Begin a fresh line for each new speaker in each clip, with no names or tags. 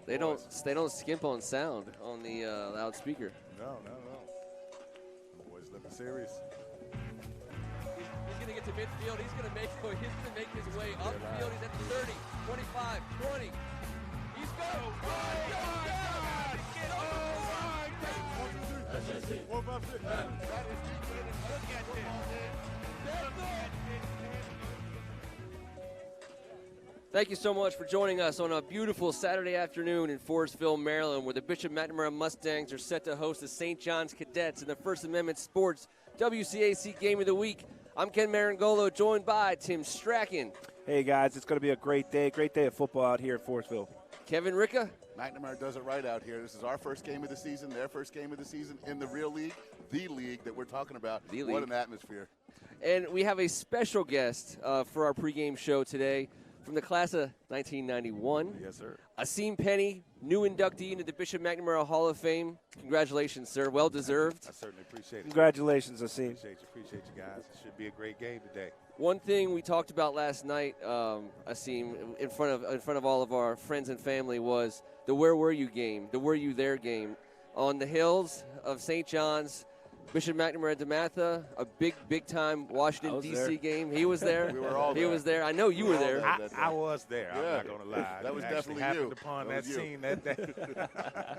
They don't skimp on sound on the loudspeaker.
No. The boys looking serious.
He's going to get to midfield. He's going to make his way up the field. He's at the 30, 25, 20. He's going. Oh, my God. Get on the line.
That is deep.
Look at this. That's it.
Thank you so much for joining us on a beautiful Saturday afternoon in Forestville, Maryland, where the Bishop McNamara Mustangs are set to host the St. John's Cadets in the First Amendment Sports WCAC Game of the Week. I'm Ken Marangolo, joined by Tim Strachan.
Hey, guys, it's going to be a great day of football out here at Forestville.
Kevin Ricka.
McNamara does it right out here. This is our first game of the season, their first game of the season in the real league, the league that we're talking about. What an atmosphere.
And we have a special guest for our pregame show today. From the class of 1991.
Yes, sir.
Asim Penny, new inductee into the Bishop McNamara Hall of Fame. Congratulations, sir. Well deserved.
I certainly appreciate it.
Congratulations, Asim.
Appreciate you guys. It should be a great game today.
One thing we talked about last night, Asim, in front of all of our friends and family was the Where Were You game, the Were You There game. On the hills of St. John's, Bishop McNamara DeMatha, a big time Washington, D.C. game. He was there.
We were all there.
He was there. I know you were there.
I was there. I'm not going to lie. That was definitely happened you. upon that scene that day.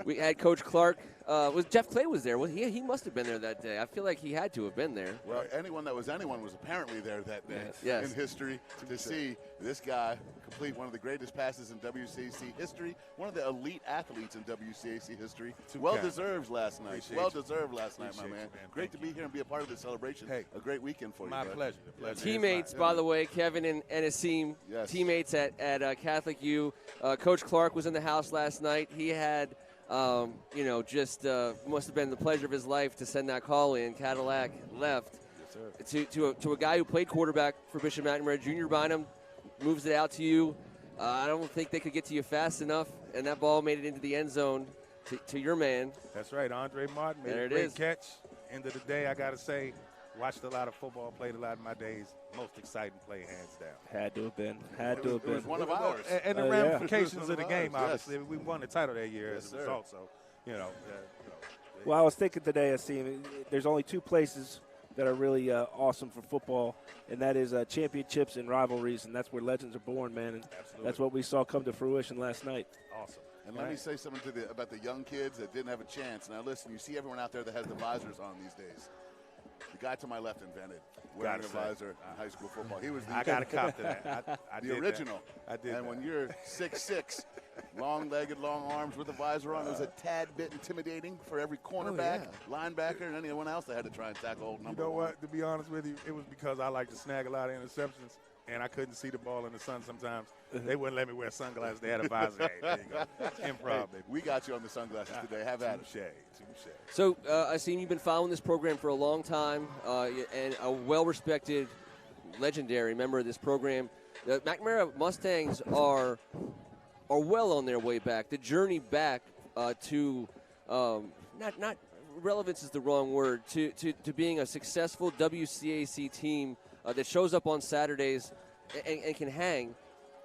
We had Coach Clark. Was Jeff Clay was there? He must have been there that day. I feel like he had to have been there.
Well, anyone was apparently there that day
Yes.
in history to see this guy complete one of the greatest passes in WCAC history, one of the elite athletes in WCAC history. Well deserved last night. My man. Great to be here and be a part of this celebration. Hey, a great weekend for you.
My pleasure.
Teammates, by the way, Kevin and Asim, teammates at Catholic U. Coach Clark was in the house last night. He had, must have been the pleasure of his life to send that call in. Cadillac left to a guy who played quarterback for Bishop McNamara. Junior Bynum moves it out to you. I don't think they could get to you fast enough, and that ball made it into the end zone to your man.
That's right. Andre Martin made a great catch. End of the day, I got to say, watched a lot of football, played a lot in my days. Most exciting play, hands down.
Had to have been.
It was one of ours.
And the ramifications of the game, obviously. We won the title that year as a result. So,
Well, I was thinking today, Asim, there's only two places that are really awesome for football, and that is championships and rivalries, and that's where legends are born, man. And that's what we saw come to fruition last night.
Awesome.
And let me say something about the young kids that didn't have a chance. Now, listen, you see everyone out there that has the visors on these days. The guy to my left invented wearing a visor in high school football. He was
I got to cop to that.
The original.
I did.
And when you're 6'6", long-legged, long arms with a visor on, it was a tad bit intimidating for every cornerback, linebacker, and anyone else that had to try and tackle old number one.
What? To be honest with you, it was because I like to snag a lot of interceptions, and I couldn't see the ball in the sun sometimes. They wouldn't let me wear sunglasses. They had a visor. Hey, there you go. Improv, baby.
We got you on the sunglasses today. Have at it.
Touche.
So, I've seen you've been following this program for a long time, and a well-respected, legendary member of this program. The McNamara Mustangs are well on their way back. The journey back to not relevance is the wrong word, to being a successful WCAC team that shows up on Saturdays and can hang.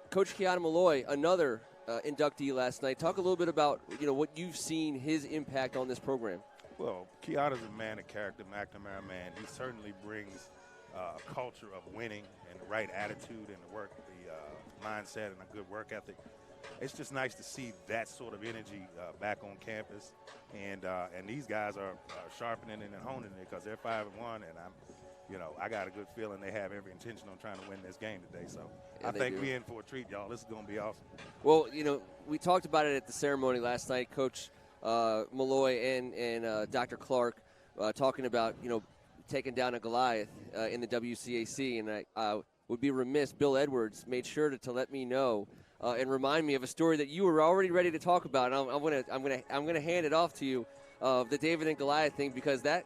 Coach Keanu Malloy, another inductee last night. Talk a little bit about what you've seen, his impact on this program.
Well, Keanu's a man of character, McNamara man. He certainly brings a culture of winning and the right attitude and the work, the mindset and a good work ethic. It's just nice to see that sort of energy back on campus, and these guys are sharpening and honing it because they're 5-1, and I got a good feeling they have every intention on trying to win this game today. So I think we're in for a treat, y'all. This is going to be awesome.
Well, we talked about it at the ceremony last night. Coach Malloy and Dr. Clark talking about taking down a Goliath in the WCAC, and I would be remiss. Bill Edwards made sure to let me know and remind me of a story that you were already ready to talk about. And I'm gonna hand it off to you, the David and Goliath thing, because that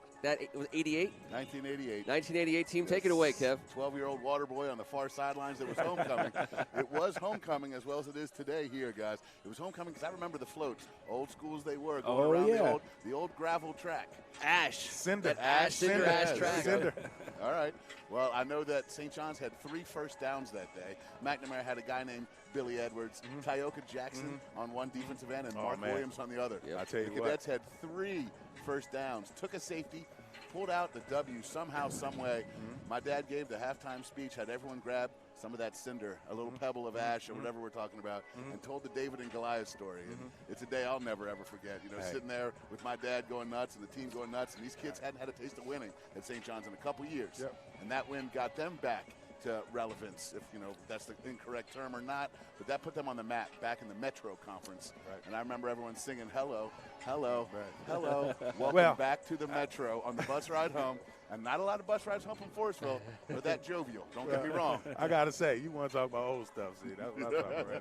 was 88?
1988.
1988 team. Take it away, Kev.
12-year-old water boy on the far sidelines. It was homecoming. It was homecoming as well as it is today here, guys. It was homecoming because I remember the floats, old school as they were, going around the old gravel track.
Ash.
Cinder.
Cinder track.
Cinder.
All right. Well, I know that St. John's had 3 first downs that day. McNamara had a guy named Billy Edwards, Tyoka Jackson on one defensive end, and Mark Williams on the other.
Yep.
I tell you
the
what.
Cadets had 3 first downs, took a safety, pulled out the W somehow, some way. My dad gave the halftime speech, had everyone grab some of that cinder, a little pebble of ash or whatever we're talking about, and told the David and Goliath story. And it's a day I'll never, ever forget. You know, sitting there with my dad going nuts and the team going nuts, and these kids hadn't had a taste of winning at St. John's in a couple years.
Yep.
And that win got them back to relevance, if, you know, that's the incorrect term or not. But that put them on the map back in the Metro Conference. Right. And I remember everyone singing, hello, hello, hello, welcome back to the Metro on the bus ride home. And not a lot of bus rides home from Forestville, but that jovial. Don't get me wrong.
I got to say, you want to talk about old stuff. See, that's what I'm talking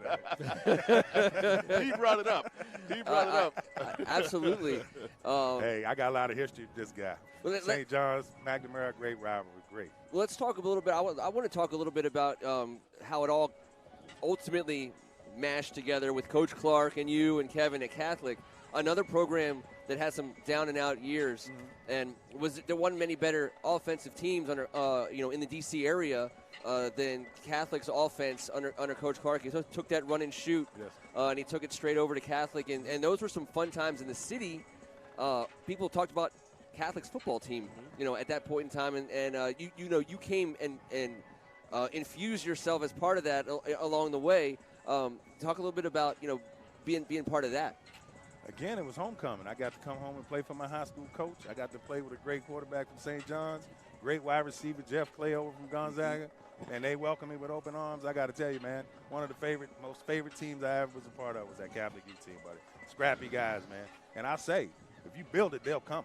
about right now.
He brought it up. He brought it up.
Absolutely.
Hey, I got a lot of history with this guy.
Well,
St. John's, McNamara, great rivalry, great.
Well, let's talk a little bit. I want to talk a little bit about how it all ultimately mashed together with Coach Clark and you and Kevin at Catholic, another program that had some down and out years, and there wasn't many better offensive teams under in the DC area than Catholic's offense under Coach Clark. He took that run and shoot, and he took it straight over to Catholic, and those were some fun times in the city. People talked about Catholic's football team, at that point in time, and you came and infused yourself as part of that along the way. Talk a little bit about being part of that.
Again, it was homecoming. I got to come home and play for my high school coach. I got to play with a great quarterback from St. John's, great wide receiver, Jeff Clay over from Gonzaga, and they welcomed me with open arms. I got to tell you, man, one of the most favorite teams I ever was a part of was that Catholic youth team, buddy. Scrappy guys, man. And I say, if you build it, they'll come.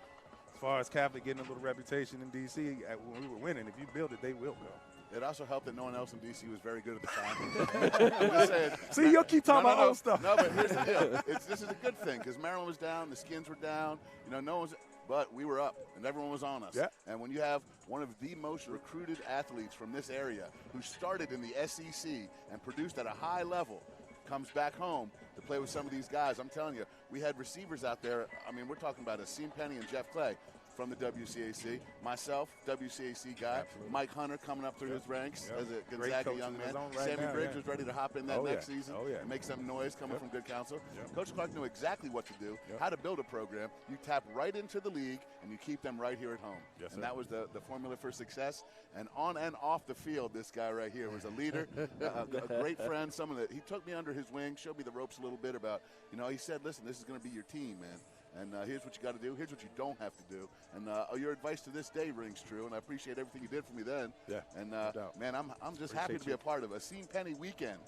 As far as Catholic getting a little reputation in D.C., when we were winning, if you build it, they will come.
It also helped that no one else in D.C. was very good at the time. I'm just saying.
See, you'll keep talking about old stuff.
No, but here's the deal. This is a good thing because Maryland was down, the Skins were down. No one's. But we were up, and everyone was on us.
Yeah.
And when you have one of the most recruited athletes from this area who started in the SEC and produced at a high level, comes back home to play with some of these guys, I'm telling you, we had receivers out there. I mean, we're talking about Asim Penny and Jeff Clay from the WCAC. Myself, WCAC guy.
Absolutely.
Mike Hunter coming up through his ranks as a
Great
Gonzaga
coach
young
in
man.
his own right
Sammy
now,
Briggs was ready to hop in that next season and make some noise coming from good counsel. Coach Clark knew exactly what to do, how to build a program. You tap right into the league, and you keep them right here at home. And that was the formula for success. And on and off the field, this guy right here was a leader, a great friend, someone that he took me under his wing, showed me the ropes a little bit about, he said, listen, this is going to be your team, man. And here's what you got to do. Here's what you don't have to do. And your advice to this day rings true. And I appreciate everything you did for me then.
Yeah.
And man, I'm just happy to be a part of a Asim Penny weekend.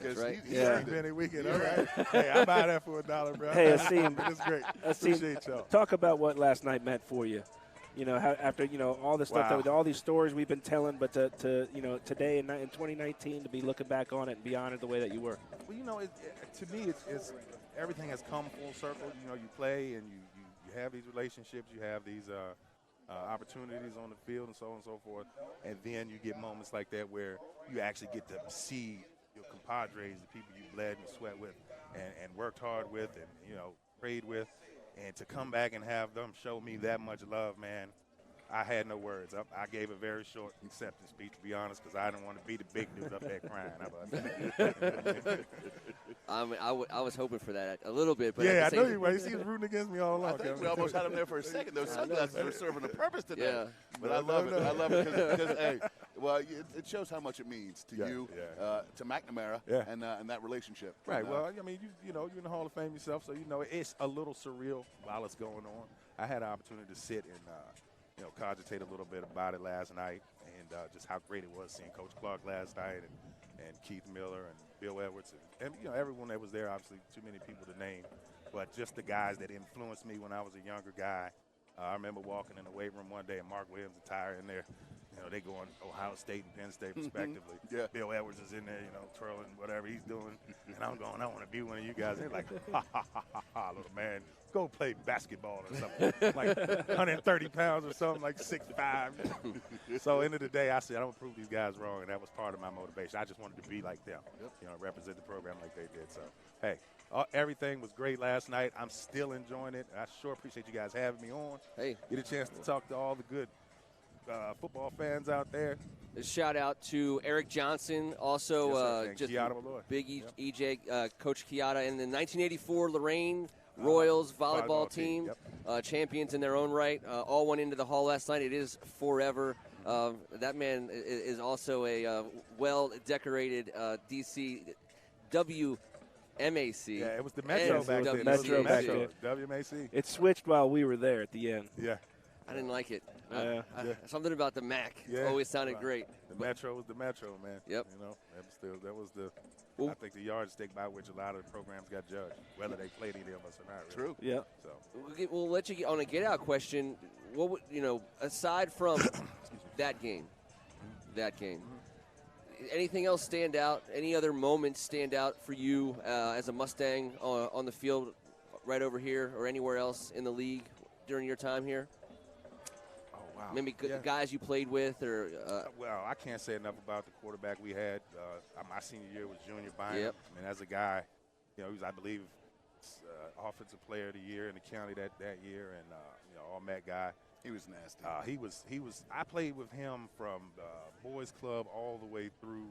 That's right.
Asim Penny weekend. All right. Hey, I buy that for $1, bro.
Hey, Asim,
it's great.
Appreciate y'all. Talk about what last night meant for you. How after all the stuff all these stories we've been telling, but to today in 2019 to be looking back on it and be honored the way that you were.
Well, to me, it's everything has come full circle. You play and you have these relationships, you have these opportunities on the field and so on and so forth, and then you get moments like that where you actually get to see your compadres, the people you bled and sweat with, and worked hard with, and prayed with. And to come back and have them show me that much love, man, I had no words. I gave a very short acceptance speech, to be honest, because I didn't want to be the big dude up there crying.
I was hoping for that a little bit. But
yeah, I know you were. He was rooting against me all along.
I think we almost had him there for a second. Those sunglasses were serving a purpose today.
Yeah.
But I love it. I love it because hey, well, it shows how much it means to you, to McNamara, and that relationship.
Right.
And,
well, I mean, you're in the Hall of Fame yourself, so it's a little surreal while it's going on. I had an opportunity to sit and cogitate a little bit about it last night, and just how great it was seeing Coach Clark last night, and Keith Miller and Bill Edwards, and everyone that was there. Obviously, too many people to name, but just the guys that influenced me when I was a younger guy. I remember walking in the weight room one day, and Mark Williams and Tyre in there. They go on Ohio State and Penn State respectively. Bill Edwards is in there, twirling whatever he's doing, and I'm going, I want to be one of you guys. They're like, ha, ha, ha, ha, ha, little man, go play basketball or something, like 130 pounds or something, like 6'5". So end of the day, I said, I'm going to prove these guys wrong, and that was part of my motivation. I just wanted to be like them, represent the program like they did. So, hey, everything was great last night. I'm still enjoying it. I sure appreciate you guys having me on.
Hey.
Get a chance to talk to all the good football fans out there.
A shout out to Eric Johnson, also just big EJ, Coach Chiata, and the 1984 Lorraine Royals volleyball team, champions in their own right, all went into the hall last night. It is forever. That man is also a well-decorated DC WMAC.
Yeah, it was the Metro back then.
Metro back then.
WMAC.
It switched while we were there at the end.
Yeah.
I didn't like it. Something about the MAC always sounded great.
The Metro was the Metro, man.
Yep.
You know, that was the I think the yardstick by which a lot of the programs got judged, whether they played any of us or not. Really.
True.
Yeah.
So we'll let you get on a get-out question. What would, aside from that game, anything else stand out? Any other moments stand out for you as a Mustang on the field right over here or anywhere else in the league during your time here?
Wow.
Maybe guys you played with, or
well, I can't say enough about the quarterback we had. My senior year was Junior Bynum.
Yep.
I mean, as a guy, he was, I believe, offensive player of the year in the county that year, and all MAC guy.
He was nasty.
He was. I played with him from boys club all the way through,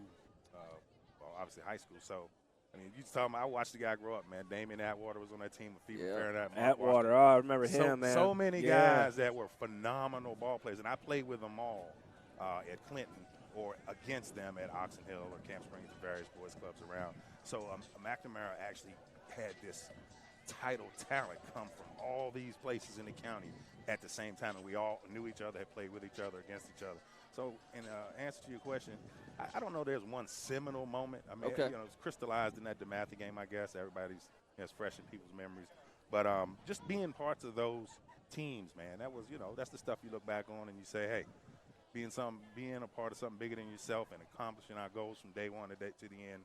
obviously high school. So. I mean, you talking about, I watched the guy grow up, man. Damian Atwater was on that team with FIBA Fahrenheit.
Atwater, I remember him, man.
So many guys that were phenomenal ball players, and I played with them all at Clinton or against them at Oxon Hill or Camp Springs and various boys clubs around. So McNamara actually had this title talent come from all these places in the county at the same time, and we all knew each other, had played with each other, against each other. So in answer to your question, I don't know there's one seminal moment. I mean, it's crystallized in that DeMatha game, I guess. Everybody's it's fresh in people's memories. But just being parts of those teams, man, that was, that's the stuff you look back on and you say, hey, being a part of something bigger than yourself and accomplishing our goals from day one to the end,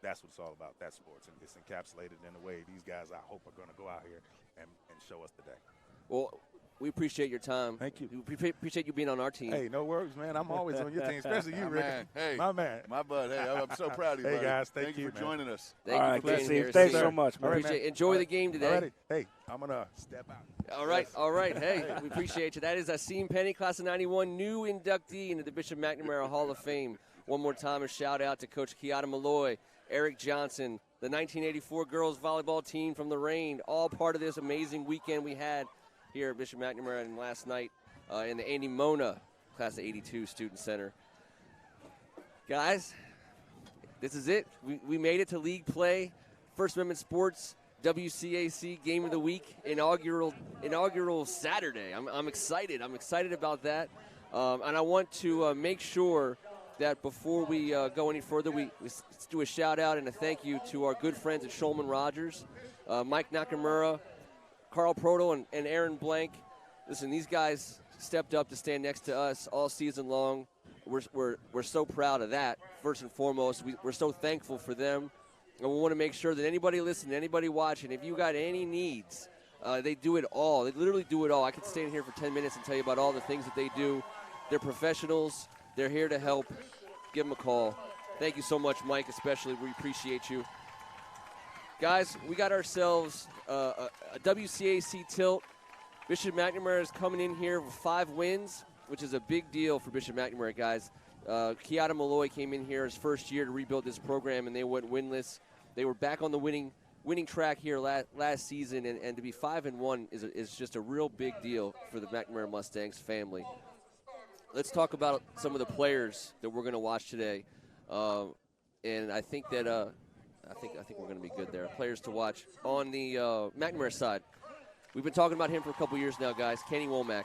that's what it's all about. That's sports, and it's encapsulated in the way these guys, I hope, are going to go out here and show us today.
Well, we appreciate your time.
Thank you.
We appreciate you being on our team.
Hey, no worries, man. I'm always on your team, especially you, Rick.
Man. Hey,
my man.
My bud. Hey, I'm so proud of you,
Hey,
buddy.
guys, thank you
for joining us.
Thank you for being here.
Thanks so much, man.
Appreciate it. Enjoy the game today.
All right. Hey, I'm going to step out.
All right. Hey, we appreciate you. That is Asim Penny, class of 91, new inductee into the Bishop McNamara Hall of Fame. One more time, a shout-out to Coach Chiata Malloy, Eric Johnson, the 1984 girls volleyball team from Lorraine, all part of this amazing weekend we had here at Bishop McNamara and last night in the Andy Mona class of 82 Student Center. Guys, this is it. We made it to league play. First Amendment Sports WCAC Game of the Week, inaugural Saturday. I'm excited. I'm excited about that. And I want to make sure that before we go any further, we do a shout-out and a thank you to our good friends at Shulman Rogers, Mike Nakamura, Carl Proto, and Aaron Blank. Listen, these guys stepped up to stand next to us all season long. We're so proud of that, first and foremost. We're so thankful for them. And we want to make sure that anybody listening, anybody watching, if you got any needs, they do it all. They literally do it all. I could stand here for 10 minutes and tell you about all the things that they do. They're professionals. They're here to help. Give them a call. Thank you so much, Mike, especially. We appreciate you. Guys, we got ourselves a WCAC tilt. Bishop McNamara is coming in here with 5 wins, which is a big deal for Bishop McNamara, guys. Chiata Malloy came in here his first year to rebuild this program, and they went winless. They were back on the winning track here last season, and to be 5-1 is just a real big deal for the McNamara Mustangs family. Let's talk about some of the players that we're going to watch today, and I think that I think we're going to be good there. Players to watch on the McNamara side. We've been talking about him for a couple years now, guys. Kenny Womack.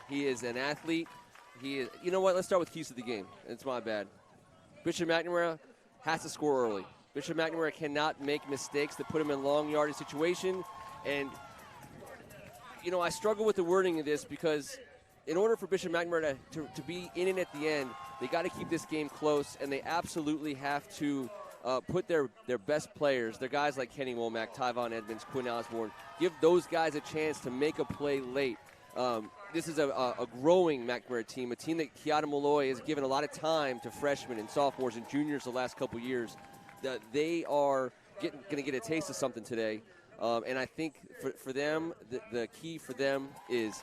He is an athlete. He is. You know what? Let's start with keys to the game. It's my bad. Bishop McNamara has to score early. Bishop McNamara cannot make mistakes that put him in long yardage situation. And I struggle with the wording of this because in order for Bishop McNamara to be in it at the end, they got to keep this game close, and they absolutely have to put their best players, their guys like Kenny Womack, Tyvon Edmonds, Quinn Osborne, give those guys a chance to make a play late. This is a growing McNamara team, a team that Chiata Malloy has given a lot of time to freshmen and sophomores and juniors the last couple years. They are going to get a taste of something today. And I think for them, the key for them is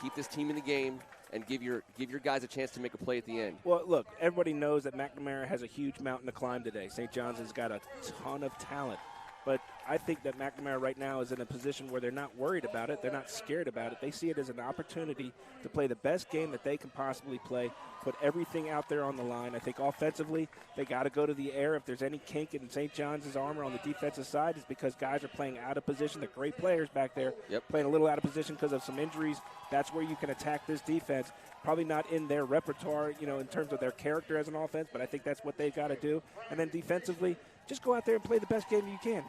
keep this team in the game and give your guys a chance to make a play at the end.
Well, look, everybody knows that McNamara has a huge mountain to climb today. St. John's has got a ton of talent. But I think that McNamara right now is in a position where they're not worried about it. They're not scared about it. They see it as an opportunity to play the best game that they can possibly play, put everything out there on the line. I think offensively, they got to go to the air. If there's any kink in St. John's armor on the defensive side, it's because guys are playing out of position. They're great players back there, playing a little out of position because of some injuries. That's where you can attack this defense. Probably not in their repertoire, in terms of their character as an offense, but I think that's what they've got to do. And then defensively, just go out there and play the best game you can.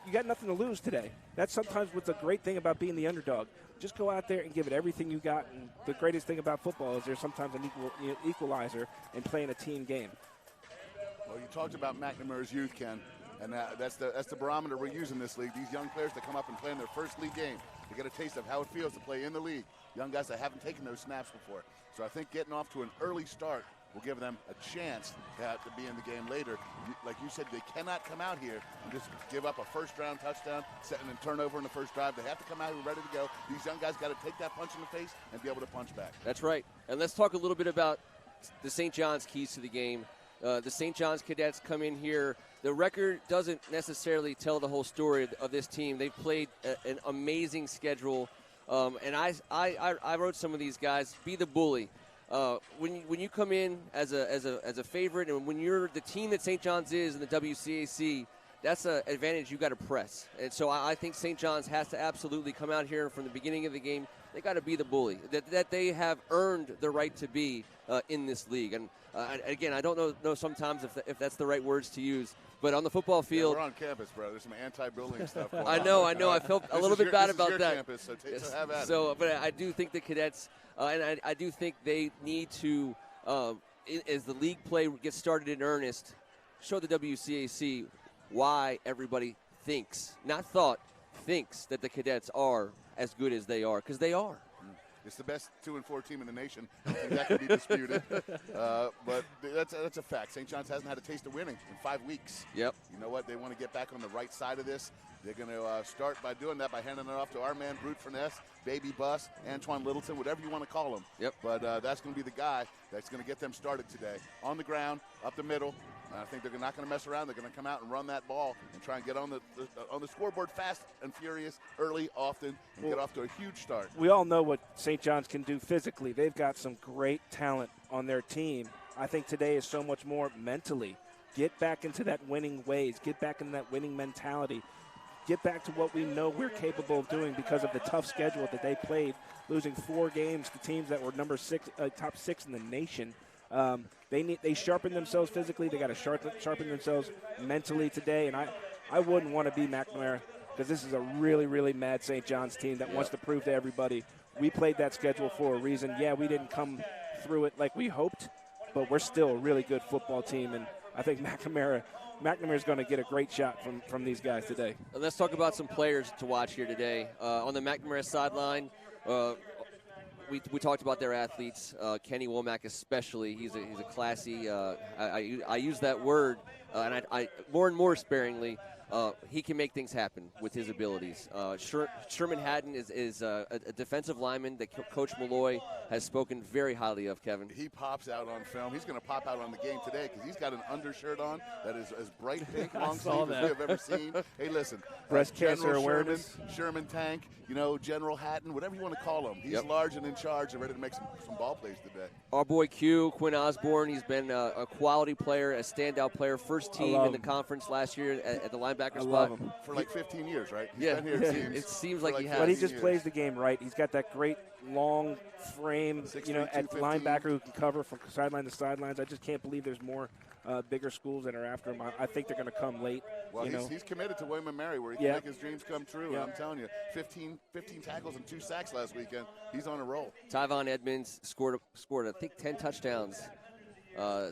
You got nothing to lose today. That's sometimes what's a great thing about being the underdog. Just go out there and give it everything you got. And the greatest thing about football is there's sometimes an equalizer in playing a team game.
Well, you talked about McNamara's youth, Ken, and that's the barometer we're using this league. These young players that come up and play in their first league game, they get a taste of how it feels to play in the league. Young guys that haven't taken those snaps before. So I think getting off to an early start will give them a chance to be in the game later. Like you said, they cannot come out here and just give up a first-round touchdown, setting a turnover in the first drive. They have to come out here ready to go. These young guys got to take that punch in the face and be able to punch back.
That's right. And let's talk a little bit about the St. John's keys to the game. The St. John's Cadets come in here. The record doesn't necessarily tell the whole story of this team. They've played an amazing schedule. And I wrote some of these guys, be the bully. When you come in as a favorite, and when you're the team that St. John's is in the WCAC, that's an advantage you got to press. And so I think St. John's has to absolutely come out here from the beginning of the game. They got to be the bully that they have earned the right to be in this league. And again, I don't know sometimes if that's the right words to use. But on the football field,
we're on campus, bro. There's some anti-bullying stuff going on.
I know. I felt a little bit bad about that.
Campus, so have at
it. But I do think the Cadets, and I do think they need to, as the league play gets started in earnest, show the WCAC why everybody thinks, not thought, thinks that the Cadets are as good as they are, because they are.
It's the best 2-4 team in the nation. I think that can be disputed. But that's a fact. St. John's hasn't had a taste of winning in 5 weeks.
Yep.
You know what? They want to get back on the right side of this. They're going to start by doing that, by handing it off to our man, Brute Finesse, Baby Bus, Antoine Littleton, whatever you want to call him.
Yep.
But that's going to be the guy that's going to get them started today. On the ground, up the middle. And I think they're not going to mess around. They're going to come out and run that ball and try and get on the scoreboard fast and furious, early, often, and get off to a huge start.
We all know what St. John's can do physically. They've got some great talent on their team. I think today is so much more mentally. Get back into that winning ways. Get back into that winning mentality. Get back to what we know we're capable of doing because of the tough schedule that they played, losing 4 games to teams that were top 6 in the nation. They sharpen themselves physically. They got to sharpen themselves mentally today. And I wouldn't want to be McNamara, because this is a really, really mad St. John's team that wants to prove to everybody we played that schedule for a reason. Yeah, we didn't come through it like we hoped, but we're still a really good football team. And I think McNamara's going to get a great shot from these guys today.
Let's talk about some players to watch here today. On the McNamara sideline, we talked about their athletes. Kenny Womack especially. He's a classy. I use that word, and I more and more sparingly. He can make things happen with his abilities. Sherman Haddon is a defensive lineman that Coach Malloy has spoken very highly of, Kevin.
He pops out on film. He's going to pop out on the game today because he's got an undershirt on that is as bright pink, long sleeve as we have ever seen. Hey, listen.
Breast cancer awareness.
Sherman Tank, General Hatton, whatever you want to call him. He's large and in charge and ready to make some ball plays today.
Our boy Q, Quinn Osborne, he's been a quality player, a standout player, first team in the conference last year at the linebacker spot.
Love him.
For like 15 years, right? He's been here,
it seems like he has.
But he just plays the game right. He's got that great long frame,
6'3",
at linebacker who can cover from sideline to sidelines. I just can't believe there's more bigger schools that are after him. I think they're going to come late.
Well, he's committed to William & Mary, where he can make his dreams come true. And I'm telling you, 15 tackles and 2 sacks last weekend. He's on a roll.
Tyvon Edmonds scored I think 10 touchdowns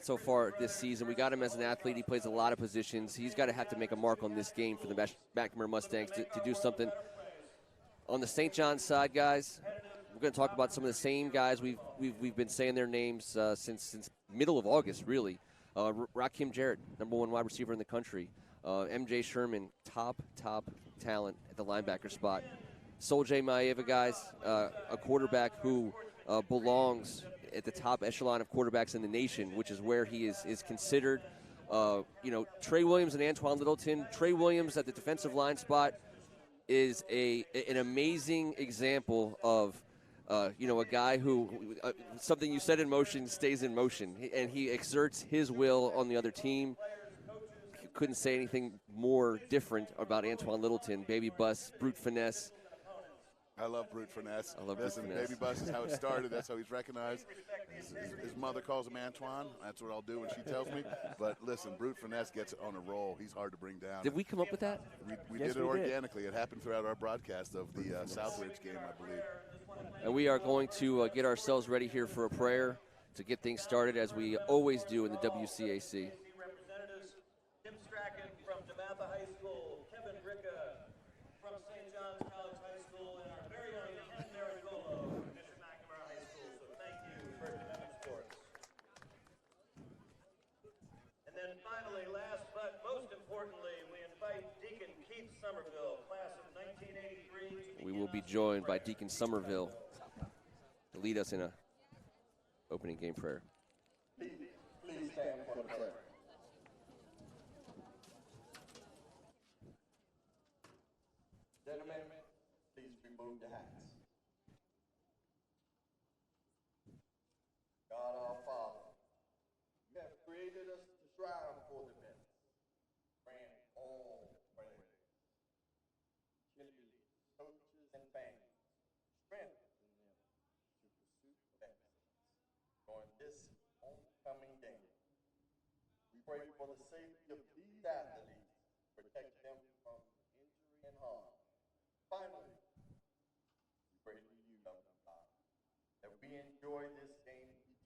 so far this season. We got him as an athlete. He plays a lot of positions. He's got to have to make a mark on this game for the McNamara Mustangs to do something. On the St. John's side, guys, we're going to talk about some of the same guys we've been saying their names since middle of August, really. Rakim Jarrett, number 1 wide receiver in the country. MJ Sherman, top talent at the linebacker spot. Soljay Maeva, guys, a quarterback who belongs at the top echelon of quarterbacks in the nation, which is where he is considered. Trey Williams and Antoine Littleton. Trey Williams at the defensive line spot is an amazing example of a guy who something you set in motion stays in motion, and he exerts his will on the other team. Couldn't say anything more different about Antoine Littleton. Baby bus, brute finesse.
I love brute finesse.
I love brute finesse.
Baby bus is how it started. That's how he's recognized. His mother calls him Antoine. That's what I'll do when she tells me. But listen, brute finesse gets it on a roll. He's hard to bring down.
Did we come up with that?
We did it organically. It happened throughout our broadcast of the Southridge game, I believe.
And we are going to get ourselves ready here for a prayer to get things started, as we always do in the WCAC. We will be joined by Deacon Somerville to lead us in a opening game prayer.
Please stand for the prayer. Gentlemen, please remove the hats. God our Father, you have created us to strive for the best. Grant all prayers, cheerleaders, coaches, and fans, strengthen them to pursue excellence during this homecoming game. We pray for the safety of these athletes, protect them from injury and harm. Finally, we pray to you, God, that we enjoy this game between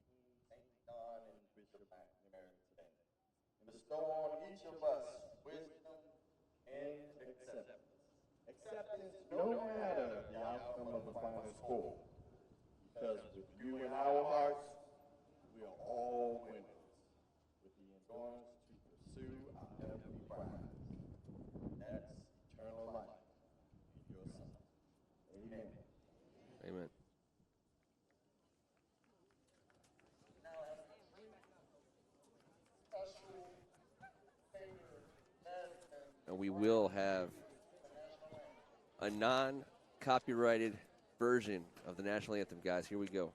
St. John and Bishop McNamara today, and bestow on each of us wisdom and acceptance. Acceptance no matter the outcome of the final score, because with you in our hearts, we are all winners, with the endurance to pursue our heavenly prize. That's eternal life in your Son. Amen.
Amen. And we will have a non-copyrighted version of the national anthem, guys. Here we go.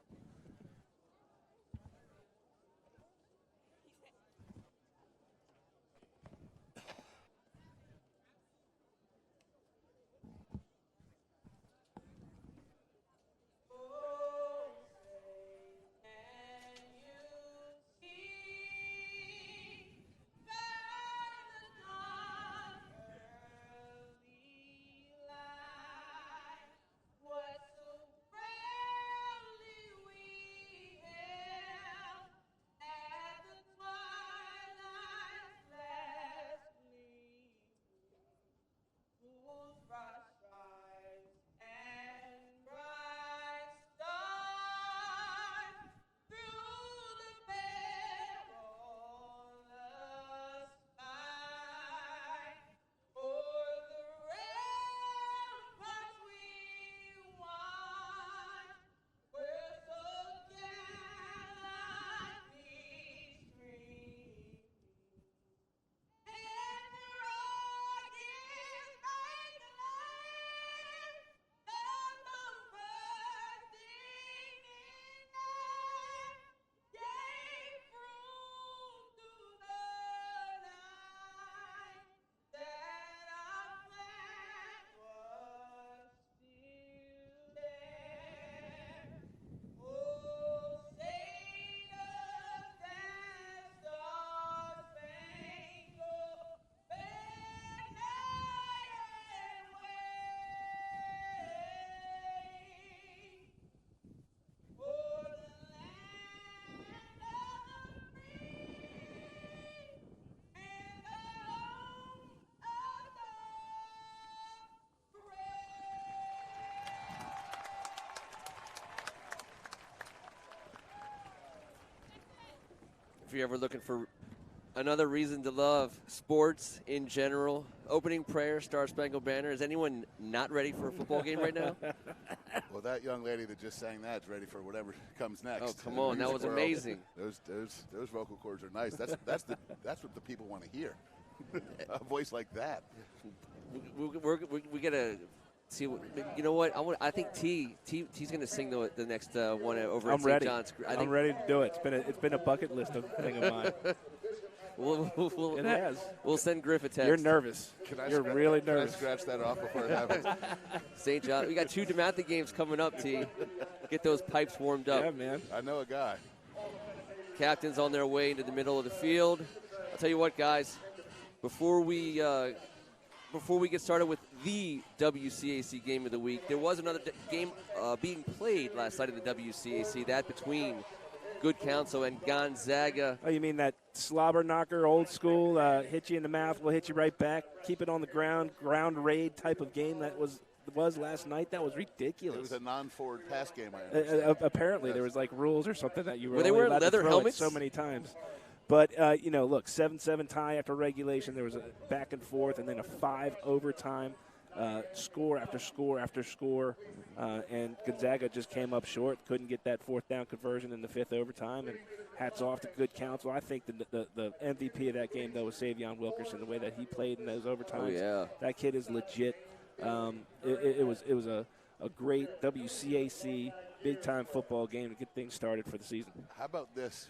If you're ever looking for Another reason to love sports in general. Opening prayer, Star Spangled Banner. Is anyone not ready for a football game right now?
Well, that young lady that just sang that is ready for whatever comes next.
Oh, come on, that was amazing.
Those vocal cords are nice. That's what the people want to hear. A voice like that.
We gotta see. You know what? I think T's gonna sing the next one over at St. John's.
I'm ready to do it. It's been a bucket list thing of mine. It has.
We'll send Griff a text.
You're nervous. You're really nervous.
Can I scratch that off before it happens?
St. John. We got 2 DeMatha games coming up, T. Get those pipes warmed up.
Yeah, man.
I know a guy.
Captains on their way into the middle of the field. I'll tell you what, guys. Before we get started with the WCAC game of the week, there was another game being played last night in the WCAC. That between Good Counsel and Gonzaga.
Oh, you mean that slobber knocker, old school, hit you in the mouth, we'll hit you right back, keep it on the ground raid type of game that was last night? That was ridiculous.
It was a non-forward pass game, I understand.
Apparently,
yes.
There was like rules or something that you were
they
only
wearing
allowed
leather
to throw
helmets
it so many times. But, look, 7-7 tie after regulation. There was a back and forth and then a 5 overtime. Score after score after score, and Gonzaga just came up short, couldn't get that 4th down conversion in the 5th overtime, and hats off to Good Counsel. I think the MVP of that game, though, was Savion Wilkerson, the way that he played in those overtimes.
Oh, yeah.
That kid is legit. It was a great WCAC big-time football game to get things started for the season.
How about this?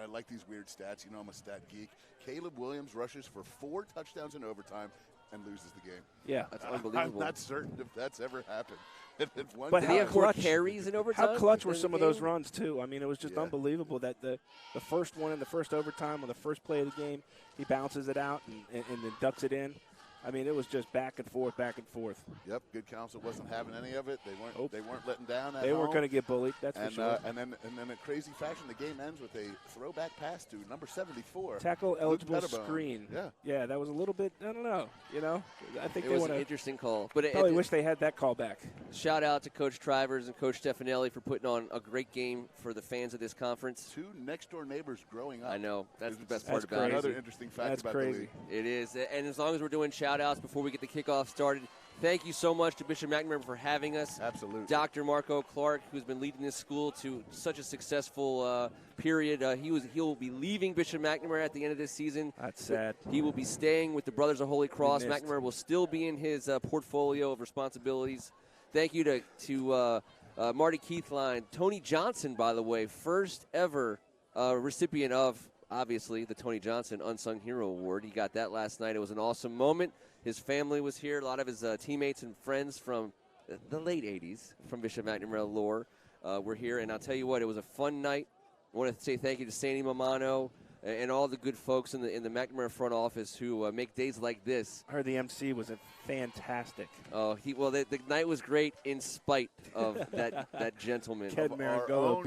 I like these weird stats. You know I'm a stat geek. Caleb Williams rushes for 4 touchdowns in overtime and loses the game.
Yeah.
That's unbelievable.
I'm not certain if that's ever happened.
But
did he have 4 carries in overtime?
How clutch were some of those runs, too? I mean, it was just unbelievable that the first one in the first overtime on the first play of the game, he bounces it out and then ducks it in. I mean, it was just back and forth, back and forth.
Yep, Good Counsel wasn't having any of it. They weren't letting down.
They weren't going to get bullied. That's for sure.
And then in crazy fashion, the game ends with a throwback pass to number 74.
Tackle eligible screen. Yeah, that was a little bit. I don't know. I think
it was an interesting call. But
probably wish they had that call back.
Shout out to Coach Trivers and Coach Stefanelli for putting on a great game for the fans of this conference.
2 next-door neighbors growing up.
I know. That's the best part about
crazy.
it.
Another interesting fact about the league.
It is. And as long as we're doing shout-outs before we get the kickoff started, thank you so much to Bishop McNamara for having us.
Absolutely.
Dr. Marco Clark, who's been leading this school to such a successful period. He'll be leaving Bishop McNamara at the end of this season.
That's sad.
He will be staying with the Brothers of Holy Cross. McNamara will still be in his portfolio of responsibilities. Thank you to Marty Keithline. Tony Johnson, by the way, first ever recipient of, obviously, the Tony Johnson Unsung Hero Award. He got that last night. It was an awesome moment. His family was here. A lot of his teammates and friends from the late 80s from Bishop McNamara lore were here. And I'll tell you what, it was a fun night. I want to say thank you to Sandy Mamano and all the good folks in the McNamara front office who make days like this.
I heard the MC was fantastic.
Oh, the night was great in spite of that gentleman.
Ken Marangolo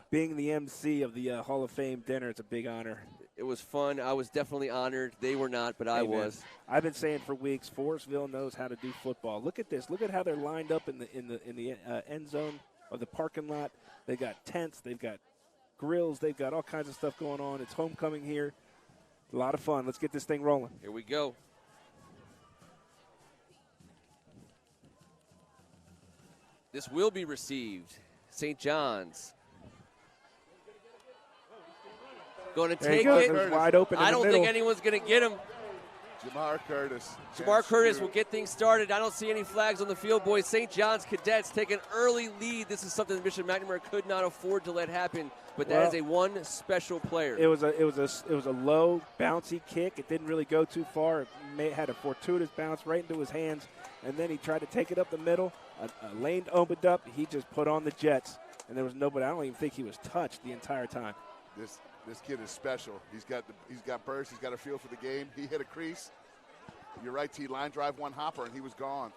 being the MC of the Hall of Fame dinner. It's a big honor.
It was fun. I was definitely honored. They were not, but I was.
I've been saying for weeks, Forestville knows how to do football. Look at this. Look at how they're lined up in the end zone of the parking lot. They got tents. They've got grills. They've got all kinds of stuff going on. It's homecoming here. A lot of fun. Let's get this thing rolling.
Here we go. This will be received. St. John's. Going to take it.
Wide open.
I don't think anyone's going to get him.
Jamar Curtis.
Jamar Curtis will get things started. I don't see any flags on the field, boys. St. John's Cadets take an early lead. This is something that Bishop McNamara could not afford to let happen. But that is a one special player.
It was a low, bouncy kick. It didn't really go too far. It had a fortuitous bounce right into his hands, and then he tried to take it up the middle. A lane opened up. He just put on the Jets, and there was nobody. I don't even think he was touched the entire time.
This kid is special. He's got burst. He's got a feel for the game. He hit a crease. You're right, T. Line drive, one hopper, and he was gone.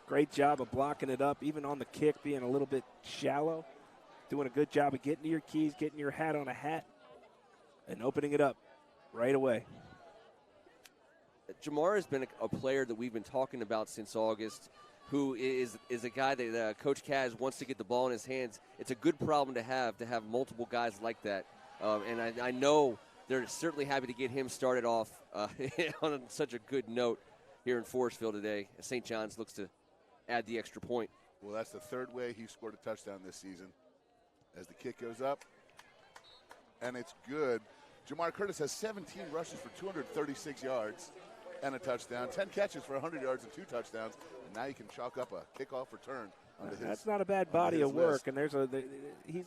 Great job of blocking it up, even on the kick, being a little bit shallow. Doing a good job of getting to your keys, getting your hat on a hat, and opening it up right away.
Jamar has been a player that we've been talking about since August, who is a guy that Coach Kaz wants to get the ball in his hands. It's a good problem to have multiple guys like that. And I know they're certainly happy to get him started off on such a good note here in Forestville today. St. John's looks to add the extra point.
Well, that's the third way he scored a touchdown this season. As the kick goes up, and it's good. Jamar Curtis has 17 rushes for 236 yards and a touchdown, 10 catches for 100 yards and 2 touchdowns, and now you can chalk up a kickoff return.
That's not a bad body of work,
list.
And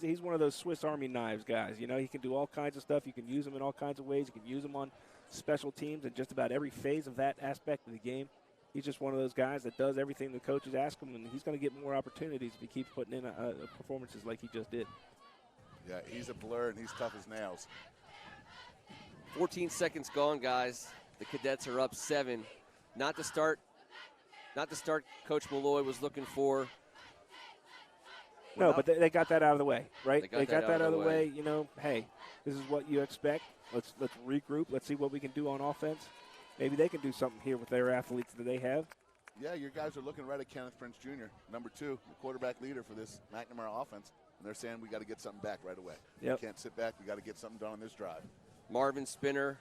he's one of those Swiss Army knives guys. You know, he can do all kinds of stuff. You can use him in all kinds of ways. You can use him on special teams and just about every phase of that aspect of the game. He's just one of those guys that does everything the coaches ask him, and he's going to get more opportunities if he keeps putting in performances like he just did.
Yeah, he's a blur, and he's tough as nails.
14 seconds gone, guys. The Cadets are up 7. Not the start Coach Malloy was looking for.
No, but they got that out of the way, right?
They got that out of the way.
You know, hey, this is what you expect. Let's regroup. Let's see what we can do on offense. Maybe they can do something here with their athletes that they have.
Yeah, your guys are looking right at Kenneth Prince Jr., number 2, the quarterback leader for this McNamara offense. And they're saying we got to get something back right away.
Yep.
We can't sit back. We got to get something done on this drive.
Marvin Spinner,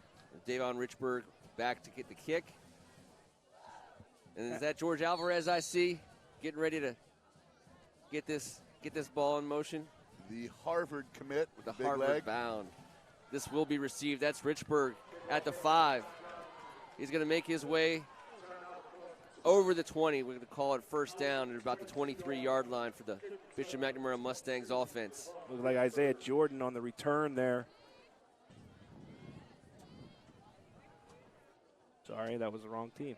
Davon Richburg back to get the kick. And is that George Alvarez I see getting ready to get this ball in motion?
The Harvard commit with
the
big
Harvard
leg.
bound. This will be received. That's Richburg at the 5. He's going to make his way over the 20. We're going to call it first down at about the 23-yard line for the Bishop McNamara Mustangs offense.
Looks like Isaiah Jordan on the return there. Sorry, that was the wrong team.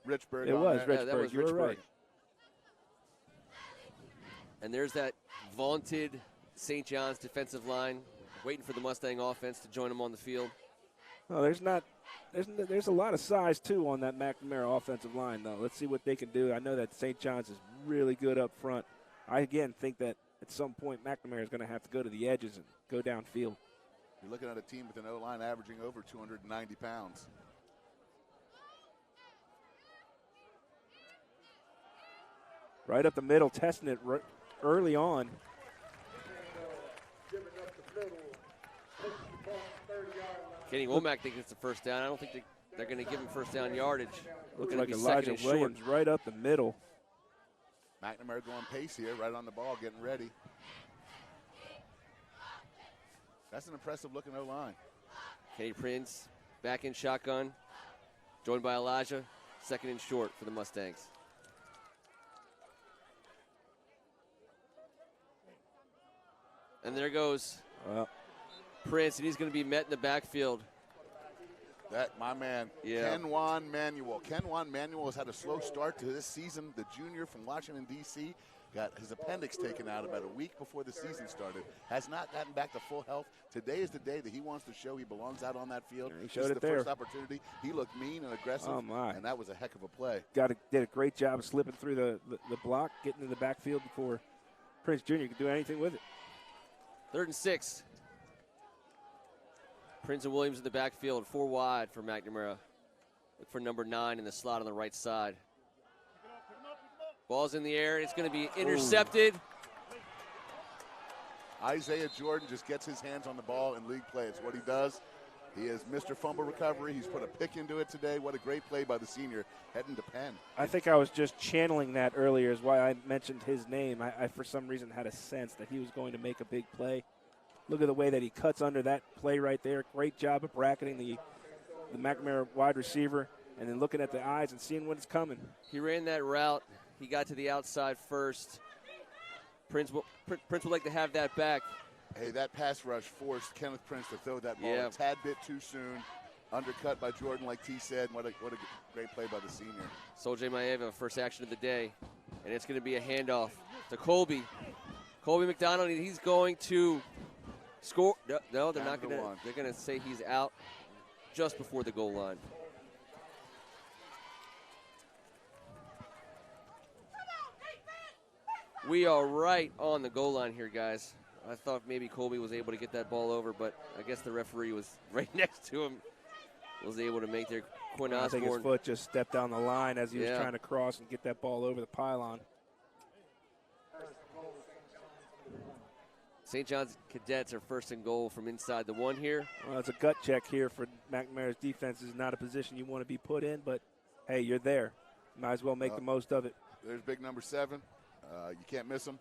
Richburg.
It was
there.
Richburg.
That was
You were
Richburg.
right.
And there's that vaunted St. John's defensive line waiting for the Mustang offense to join them on the field.
Oh, there's a lot of size, too, on that McNamara offensive line, though. Let's see what they can do. I know that St. John's is really good up front. I, again, think that at some point McNamara is going to have to go to the edges and go downfield.
You're looking at a team with an O-line averaging over 290 pounds.
Right up the middle, testing it early on.
Kenny Womack thinks it's a first down. I don't think they're going to give him first down yardage.
Looks
Gonna
like
be
Elijah
second and
Williams
short.
right up the middle.
McNamara going pace here, right on the ball, getting ready. That's an impressive-looking O-line.
Kenny Prince back in shotgun, joined by Elijah, second and short for the Mustangs. And there goes Prince, and he's going to be met in the backfield.
That, my man,
Yeah.
Kenwan Manuel. Kenwan Manuel has had a slow start to this season. The junior from Washington, D.C., got his appendix taken out about a week before the season started. Has not gotten back to full health. Today is the day that he wants to show he belongs out on that field.
Yeah, he
This
showed
is
it
the
there.
first opportunity. He looked mean and aggressive,
Oh, my.
and that was a heck of a play.
Did a great job of slipping through the block, getting in the backfield before Prince Jr. could do anything with it.
3rd and 6. Prince and Williams in the backfield, 4 wide for McNamara. Look for number 9 in the slot on the right side. Ball's in the air. It's going to be intercepted.
Isaiah Jordan just gets his hands on the ball in league play. It's what he does. He is Mr. Fumble Recovery. He's put a pick into it today. What a great play by the senior heading to Penn.
I think I was just channeling that earlier is why I mentioned his name. I for some reason, had a sense that he was going to make a big play. Look at the way that he cuts under that play right there. Great job of bracketing the McNamara wide receiver and then looking at the eyes and seeing when it's coming.
He ran that route. He got to the outside first. Prince would like to have that back.
Hey, that pass rush forced Kenneth Prince to throw that ball
Yeah.
a tad bit too soon. Undercut by Jordan, like T said. What a great play by the senior.
Soldier Maeva, first action of the day. And it's going to be a handoff to Colby. Colby McDonald, he's going to score. No, they're not going to. They're going to say he's out just before the goal line. We are right on the goal line here, guys. I thought maybe Colby was able to get that ball over, but I guess the referee was right next to him. Was able to make their Quinn
I think his
Osborne.
foot just stepped down the line as he was
Yeah.
trying to cross and get that ball over the pylon.
St. John's Cadets are first and goal from inside the 1 here.
Well, it's a gut check here for McNamara's defense. Is not a position you want to be put in, but, hey, you're there. Might as well make the most of it.
There's big number 7. You can't miss him,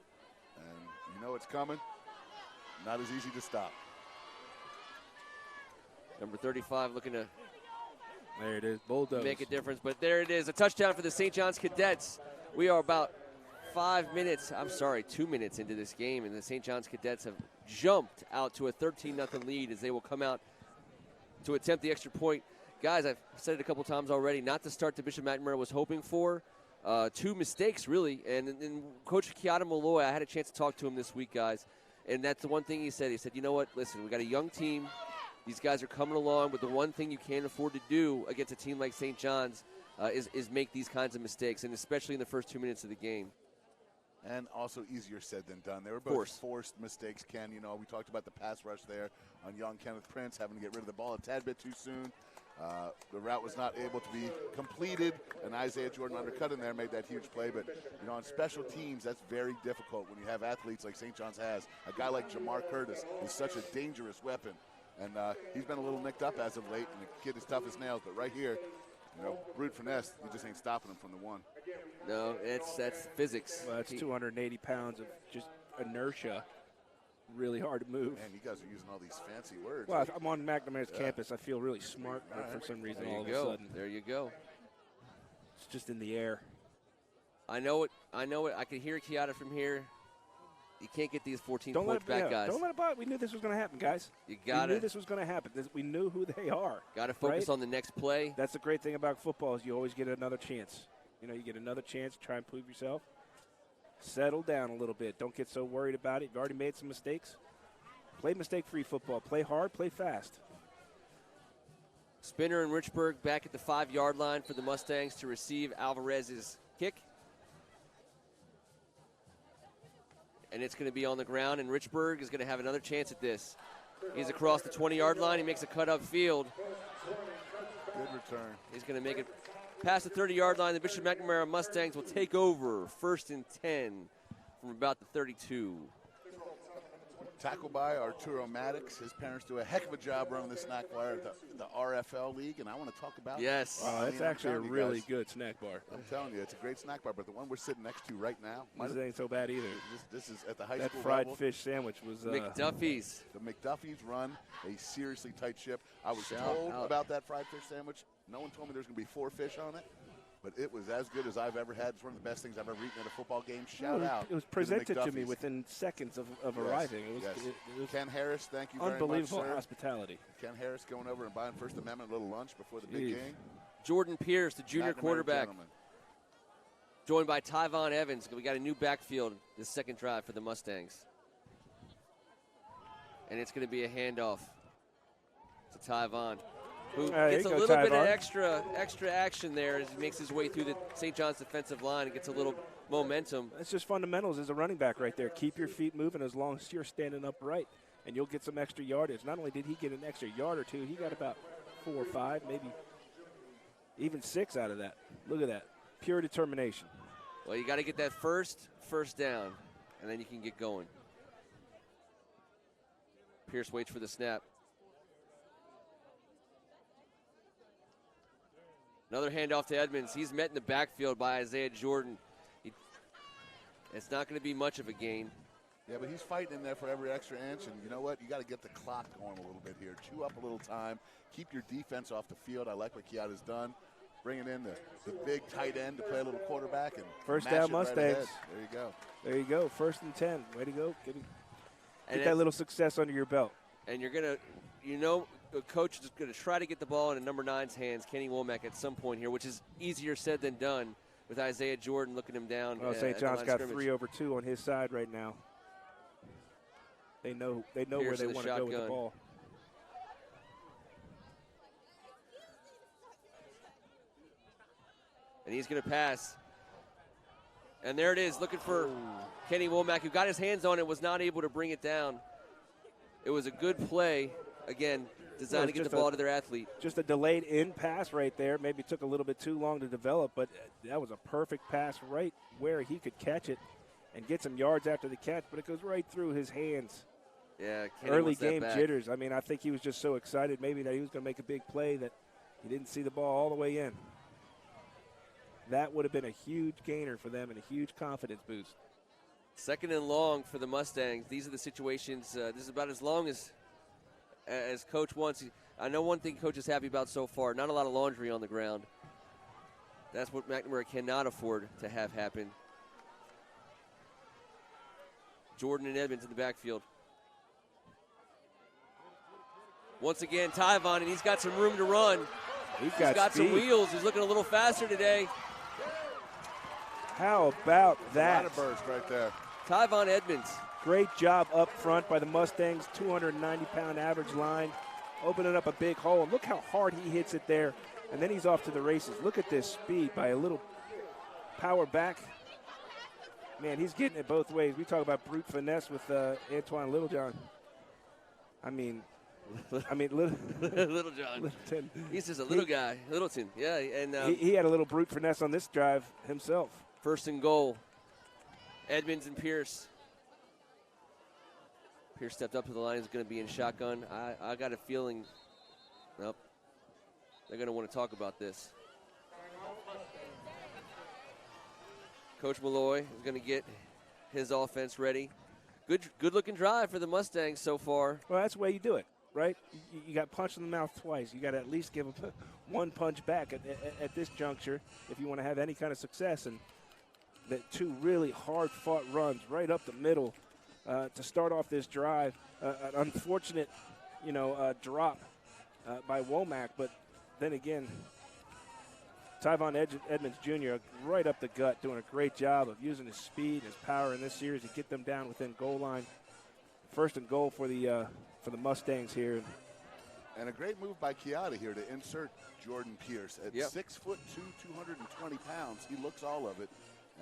and you know it's coming. Not as easy to stop.
Number 35 looking to
there it is, bulldoze.
Make a difference, but there it is, a touchdown for the St. John's Cadets. We are about 2 minutes into this game, and the St. John's Cadets have jumped out to a 13-0 lead as they will come out to attempt the extra point. Guys, I've said it a couple times already, not the start that Bishop McNamara was hoping for. 2 mistakes, really, and Coach Kiata Malloy, I had a chance to talk to him this week, guys, and that's the one thing he said. He said, you know what, listen, we got a young team. These guys are coming along, but the one thing you can't afford to do against a team like St. John's is make these kinds of mistakes, and especially in the first 2 minutes of the game.
And also easier said than done. They were both forced mistakes, Ken. You know, we talked about the pass rush there on young Kenneth Prince, having to get rid of the ball a tad bit too soon. The route was not able to be completed, and Isaiah Jordan undercut in there, made that huge play. But, you know, on special teams, that's very difficult when you have athletes like St. John's has. A guy like Jamar Curtis is such a dangerous weapon. And he's been a little nicked up as of late, and the kid is tough as nails. But right here, you know, brute finesse, you just ain't stopping him from the 1.
No, that's physics.
Well, that's 280 pounds of just inertia. Really hard to move.
Man, you guys are using all these fancy words.
Well, I'm on McNamara's campus. I feel really smart for some reason all of a sudden.
There you go.
It's just in the air.
I know it. I can hear Kiata from here. You can't get these 14 points back, guys.
Don't let it bother. We knew this was going to happen, guys. We knew this was going to happen. We knew who they are.
Got to focus on the next play.
That's the great thing about football is you always get another chance. You know, you get another chance to try and prove yourself. Settle down a little bit. Don't get so worried about it. You've already made some mistakes. Play mistake-free football. Play hard, play fast.
Spinner and Richburg back at the 5-yard line for the Mustangs to receive Alvarez's kick. And it's going to be on the ground, and Richburg is going to have another chance at this. He's across the 20-yard line. He makes a cut upfield.
Good return.
He's going to make it past the 30-yard line. The Bishop McNamara Mustangs will take over 1st and 10 from about the 32.
Tackled by Arturo Maddox. His parents do a heck of a job running the snack bar at the RFL League, and I want to talk about
yes.
Wow, it's actually a really good snack bar.
I'm telling you, it's a great snack bar, but the one we're sitting next to right now.
This ain't so bad either.
This is at the high
that
school
fried
level.
Fish sandwich was
McDuffie's.
The McDuffie's run a seriously tight ship. I was told about that fried fish sandwich. No one told me there's going to be 4 fish on it. But it was as good as I've ever had. It's one of the best things I've ever eaten at a football game. Shout out.
It was presented to me within seconds of arriving. It was
Ken Harris, thank you very much,
unbelievable
sir.
Hospitality.
Ken Harris going over and buying First Amendment a little lunch before the big game.
Jordan Pierce, the junior quarterback, joined by Tyvon Evans. We got a new backfield this second drive for the Mustangs. And it's going to be a handoff to Tyvon, who gets a little bit of extra action there as he makes his way through the St. John's defensive line and gets a little momentum.
It's just fundamentals as a running back right there. Keep your feet moving as long as you're standing upright, and you'll get some extra yardage. Not only did he get an extra yard or 2, he got about 4 or 5, maybe even 6 out of that. Look at that. Pure determination.
Well, you got to get that first down, and then you can get going. Pierce waits for the snap. Another handoff to Edmonds. He's met in the backfield by Isaiah Jordan. It's not going to be much of a gain.
Yeah, but he's fighting in there for every extra inch, and you know what? You got to get the clock going a little bit here. Chew up a little time. Keep your defense off the field. I like what Kiata's done. Bringing in the big tight end to play a little quarterback. And
first down Mustangs.
Right there you go.
There you go. 1st and 10. Way to go. Get that little success under your belt.
And you're going to, the coach is going to try to get the ball in number 9's hands, Kenny Womack, at some point here, which is easier said than done with Isaiah Jordan looking him down.
St. John's got 3 over 2 on his side right now. They know where they want to go with the ball.
And he's going to pass. And there it is, looking for Kenny Womack, who got his hands on it, was not able to bring it down. It was a good play, again, designed to get the ball to their athlete.
Just a delayed in pass right there. Maybe took a little bit too long to develop, but that was a perfect pass right where he could catch it and get some yards after the catch, but it goes right through his hands.
Yeah, Kenny
early
wants that
game
back.
jitters. I mean, I think he was just so excited maybe that he was going to make a big play that he didn't see the ball all the way in. That would have been a huge gainer for them and a huge confidence boost.
2nd and long for the Mustangs. These are the situations. This is about as long as Coach wants. I know one thing Coach is happy about so far, not a lot of laundry on the ground. That's what McNamara cannot afford to have happen. Jordan and Edmonds in the backfield. Once again, Tyvon, and he's got some room to run.
He's
got
speed.
some wheels. He's looking a little faster today.
How about that?
A lot of burst right there.
Tyvon Edmonds.
Great job up front by the Mustangs, 290-pound average line, opening up a big hole. Look how hard he hits it there, and then he's off to the races. Look at this speed by a little power back. Man, he's getting it both ways. We talk about brute finesse with Antoine Littlejohn. I mean,
Little John.
Littleton.
He's just a little guy. Littleton, yeah. And
He had a little brute finesse on this drive himself.
1st and goal. Edmonds and Pierce. Pierce stepped up to the line. He's going to be in shotgun. I got a feeling, nope, they're going to want to talk about this. Coach Malloy is going to get his offense ready. Good-looking drive for the Mustangs so far.
Well, that's the way you do it, right? You got punched in the mouth twice. You got to at least give him one punch back at this juncture if you want to have any kind of success. And the 2 really hard-fought runs right up the middle to start off this drive. An unfortunate, drop by Womack, but then again, Tyvon Edmonds Jr. right up the gut, doing a great job of using his speed and his power in this series to get them down within goal line. 1st and goal for the Mustangs here.
And a great move by Chiata here to insert Jordan Pierce at 6'2", 220 pounds. He looks all of it.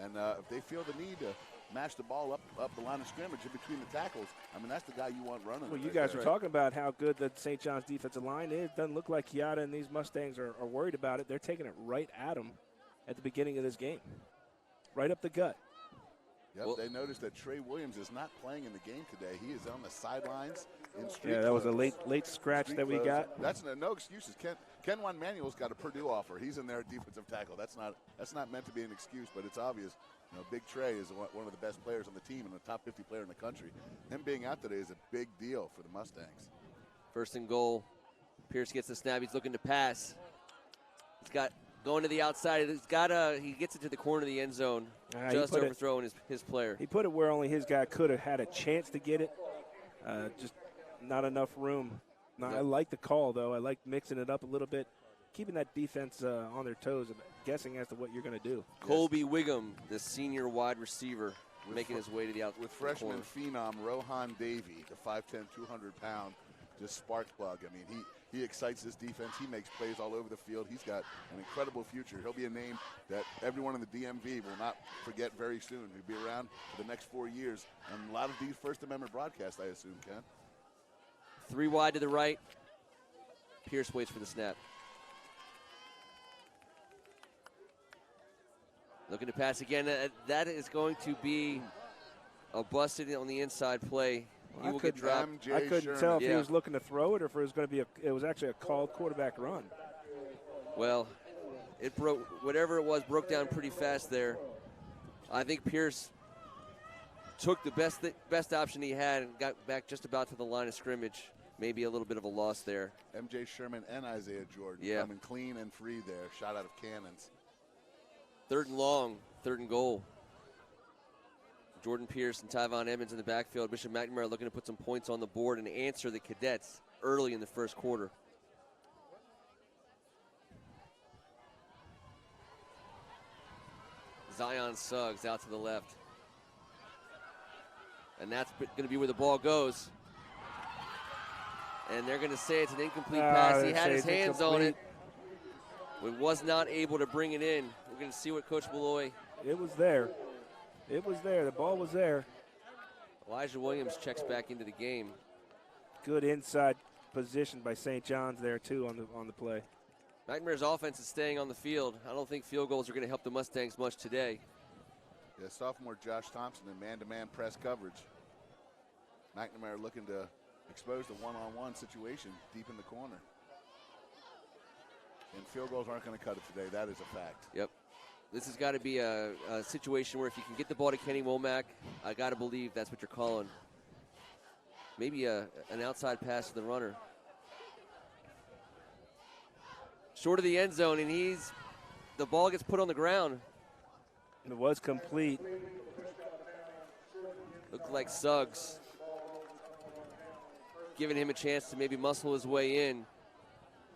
And if they feel the need to mash the ball up the line of scrimmage in between the tackles, I mean, that's the guy you want running.
Well, you guys were talking about how good the St. John's defensive line is. Doesn't look like Chiata and these Mustangs are worried about it. They're taking it right at them at the beginning of this game. Right up the gut.
Yep, they noticed that Trey Williams is not playing in the game today. He is on the sidelines in street
Yeah, that was a
clothes.
late scratch that we got.
That's no excuses. Ken Juan Manuel's got a Purdue offer. He's in there at defensive tackle. That's not meant to be an excuse, but it's obvious. Big Trey is one of the best players on the team and a top 50 player in the country. Him being out today is a big deal for the Mustangs.
1st and goal. Pierce gets the snap. He's looking to pass. He's got going to the outside. He gets it to the corner of the end zone, just overthrowing his player.
He put it where only his guy could have had a chance to get it. Just not enough room. I like the call, though. I like mixing it up a little bit, keeping that defense on their toes and guessing as to what you're going to do.
Colby Wiggum, the senior wide receiver, making his way to the outside.
With freshman phenom Rohan Davey, the 5'10", 200-pound, just spark plug. I mean, he excites this defense. He makes plays all over the field. He's got an incredible future. He'll be a name that everyone in the DMV will not forget very soon. He'll be around for the next 4 years. And a lot of these First Amendment broadcasts, I assume, Ken.
3 wide to the right. Pierce waits for the snap. Looking to pass again. That is going to be a busted on the inside play. He will get dropped.
I couldn't tell if he was looking to throw it or if it was going to be it was actually a called quarterback run.
Well, it broke, whatever it was, broke down pretty fast there. I think Pierce took the best option he had and got back just about to the line of scrimmage. Maybe a little bit of a loss there.
MJ Sherman and Isaiah Jordan coming clean and free there. Shot out of cannons.
3rd and long, 3rd and goal. Jordan Pierce and Tyvon Edmonds in the backfield. Bishop McNamara looking to put some points on the board and answer the Cadets early in the 1st quarter. Zion Suggs out to the left. And that's going to be where the ball goes. And they're going to say it's an incomplete pass. He had his hands on it, but was not able to bring it in. We're going to see what Coach Malloy.
It was there. It was there. The ball was there.
Elijah Williams checks back into the game.
Good inside position by St. John's there, too, on the play.
McNamara's offense is staying on the field. I don't think field goals are going to help the Mustangs much today.
Yeah, sophomore Josh Thompson in man-to-man press coverage. McNamara looking to expose the one-on-one situation deep in the corner. And field goals aren't going to cut it today. That is a fact.
Yep. This has got to be a situation where if you can get the ball to Kenny Womack, I got to believe that's what you're calling. Maybe an outside pass to the runner. Short of the end zone, and the ball gets put on the ground.
It was complete.
Looked like Suggs giving him a chance to maybe muscle his way in.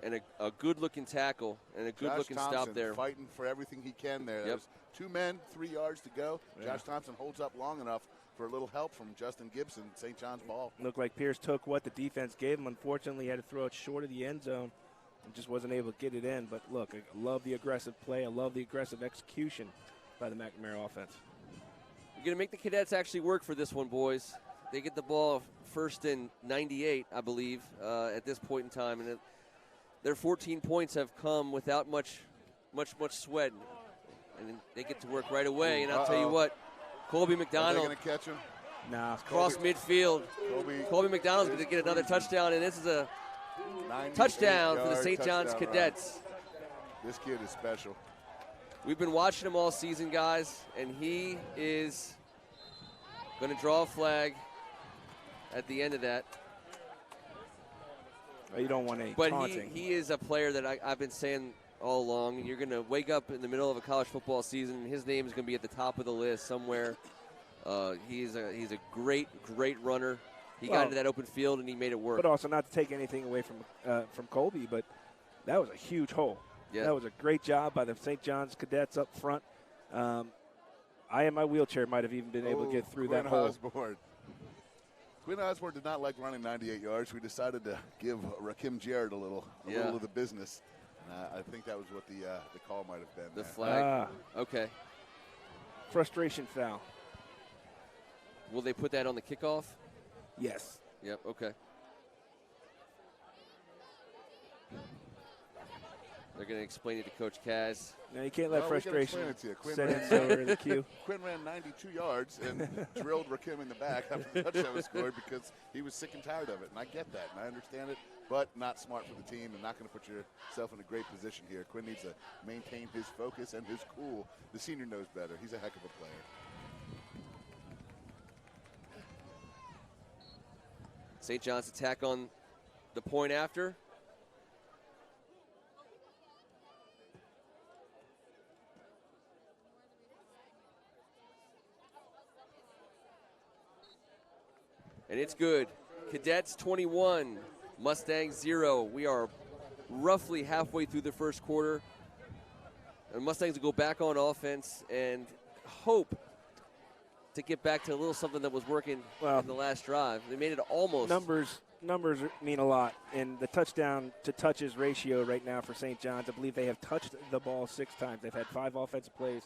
And a good-looking tackle and a good-looking stop there.
Fighting for everything he can there.
Yep.
There's 2 men, 3 yards to go.
Yeah.
Josh Thompson holds up long enough for a little help from Justin Gibson, St. John's ball.
Looked like Pierce took what the defense gave him. Unfortunately, he had to throw it short of the end zone and just wasn't able to get it in. But, look, I love the aggressive play. I love the aggressive execution by the McNamara offense.
You're going to make the Cadets actually work for this one, boys. They get the ball first and 98, I believe, at this point in time. And their 14 points have come without much sweat. And they get to work right away. And I'll tell you what, Colby McDonald.
Are they going to catch him?
Nah.
Cross midfield. Colby McDonald's going to get another touchdown. And this is a touchdown for the St. John's Cadets.
Right. This kid is special.
We've been watching him all season, guys. And he is going to draw a flag at the end of that.
You don't want any
but
taunting.
He is a player that I've been saying all along. You're going to wake up in the middle of a college football season, and his name is going to be at the top of the list somewhere. He's a great runner. He got into that open field, and he made it work.
But also not to take anything away from Colby, but that was a huge hole.
Yeah.
That was a great job by the St. John's Cadets up front. I in my wheelchair might have even been able to get through that hole.
Quinn Osborne did not like running 98 yards. We decided to give Rakim Jarrett a little of the business. I think that was what the call might have been.
The flag. Okay.
Frustration foul.
Will they put that on the kickoff?
Yes.
Yep. Okay. They're going to explain it to Coach Kaz.
No, you can't let frustration set in
ran,
over the cue.
Quinn ran 92 yards and drilled Rakim in the back after the touchdown was scored because he was sick and tired of it. And I get that, and I understand it, but not smart for the team and not going to put yourself in a great position here. Quinn needs to maintain his focus and his cool. The senior knows better. He's a heck of a player.
St. John's attack on the point after. And it's good. Cadets 21, Mustangs 0. We are roughly halfway through the first quarter. And Mustangs will go back on offense and hope to get back to a little something that was working in the last drive. They made it almost.
Numbers mean a lot. And the touchdown to touches ratio right now for St. John's, I believe they have touched the ball 6 times. They've had 5 offensive plays,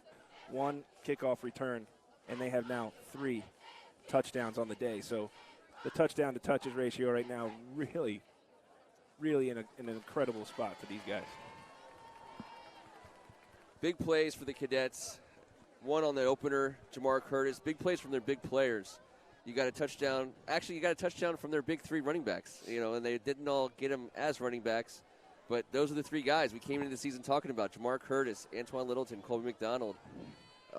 1 kickoff return, and they have now 3 touchdowns on the day. So the touchdown to touches ratio right now really in an incredible spot for these guys.
Big plays for the Cadets. 1 on the opener, Jamar Curtis. Big plays from their big players. You got a touchdown. Actually, you got a touchdown from their big 3 running backs. And they didn't all get them as running backs. But those are the 3 guys we came into the season talking about. Jamar Curtis, Antoine Littleton, Colby McDonald.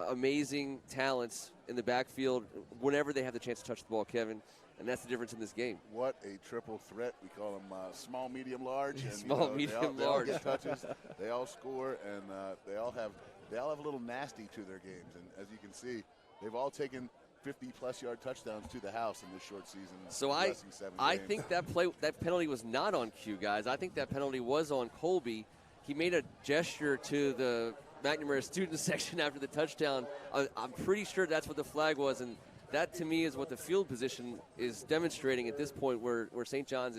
Amazing talents in the backfield whenever they have the chance to touch the ball, Kevin. And that's the difference in this game.
What a triple threat. We call them small, medium, large. And,
small, medium, large.
They all get touches. They all score, and they all have a little nasty to their games. And as you can see, they've all taken 50-plus yard touchdowns to the house in this short season.
So I think that penalty was not on cue, guys. I think that penalty was on Colby. He made a gesture to the McNamara student section after the touchdown. I'm pretty sure that's what the flag was, and that to me is what the field position is demonstrating at this point where St. John's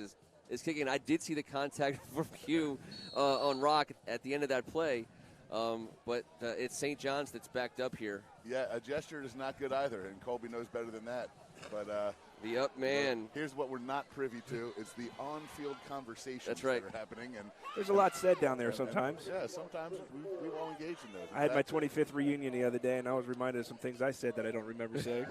is kicking. I did see the contact from Q on Rock at the end of that play, but it's St. John's that's backed up here.
Yeah, a gesture is not good either, and Colby knows better than that. But
The up man.
Here's what we're not privy to. It's the on-field conversations
That's right.
that are happening. And
there's a lot said down there sometimes.
Yeah, sometimes we've all engaged in those.
I had my 25th reunion the other day, and I was reminded of some things I said that I don't remember saying.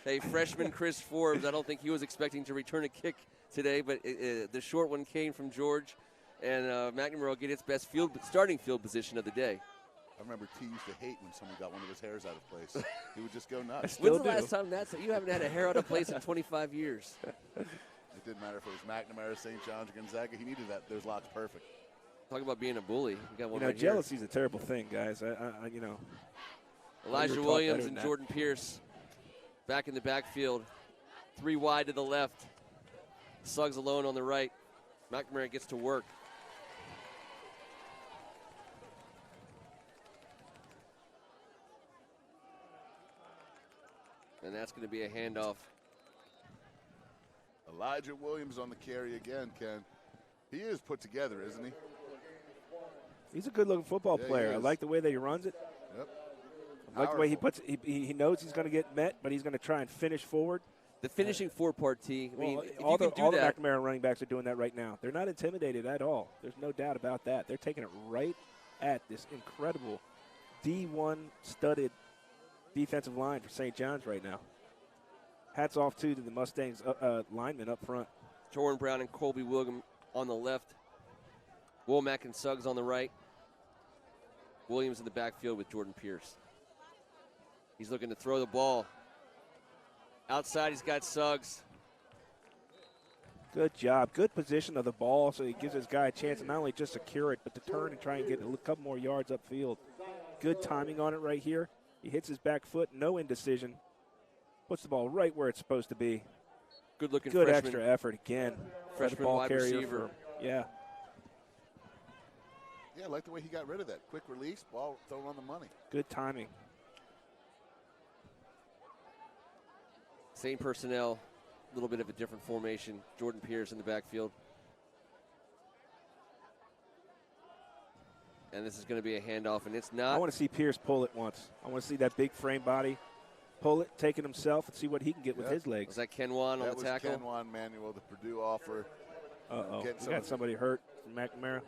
Hey, freshman Chris Forbes, I don't think he was expecting to return a kick today, but the short one came from George, and McNamara will get its best starting field position of the day.
I remember T used to hate when someone got one of his hairs out of place. He would just go nuts.
When's the last time you haven't had a hair out of place in 25 years?
It didn't matter if it was McNamara, St. John's, or Gonzaga. He needed those locks perfect.
Talk about being a bully. You got one right
jealousy is a terrible thing, guys.
Elijah Williams and Jordan Pierce back in the backfield. 3 wide to the left. Suggs alone on the right. McNamara gets to work. And that's going to be a handoff.
Elijah Williams on the carry again, Ken. He is put together, isn't he?
He's a good-looking football player. I like the way that he runs it.
Yep.
I like the way he knows he's going to get met, but he's going to try and finish forward.
The finishing four-part T. I mean,
all the McNamara running backs are doing that right now. They're not intimidated at all. There's no doubt about that. They're taking it right at this incredible D1 studded defensive line for St. John's right now. Hats off, too, to the Mustangs linemen up front.
Torrin Brown and Colby William on the left. Womack and Suggs on the right. Williams in the backfield with Jordan Pierce. He's looking to throw the ball. Outside, he's got Suggs.
Good job. Good position of the ball, so he gives his guy a chance to not only just secure it, but to turn and try and get a couple more yards upfield. Good timing on it right here. He hits his back foot, no indecision. Puts the ball right where it's supposed to be.
Good looking
Good
freshman.
extra effort again.
Freshman
ball
wide
carrier
receiver.
Yeah,
I like the way he got rid of that. Quick release, ball thrown on the money.
good timing.
Same personnel, a little bit of a different formation. Jordan Pierce in the backfield. And this is going to be a handoff, and it's not.
I want to see Pierce pull it once. I want to see that big frame body pull it, take it himself, and see what he can get with his legs.
Was that Kenwan on the tackle?
That was Kenwan Manuel, the Purdue offer.
Uh-oh. We got somebody hurt from McNamara.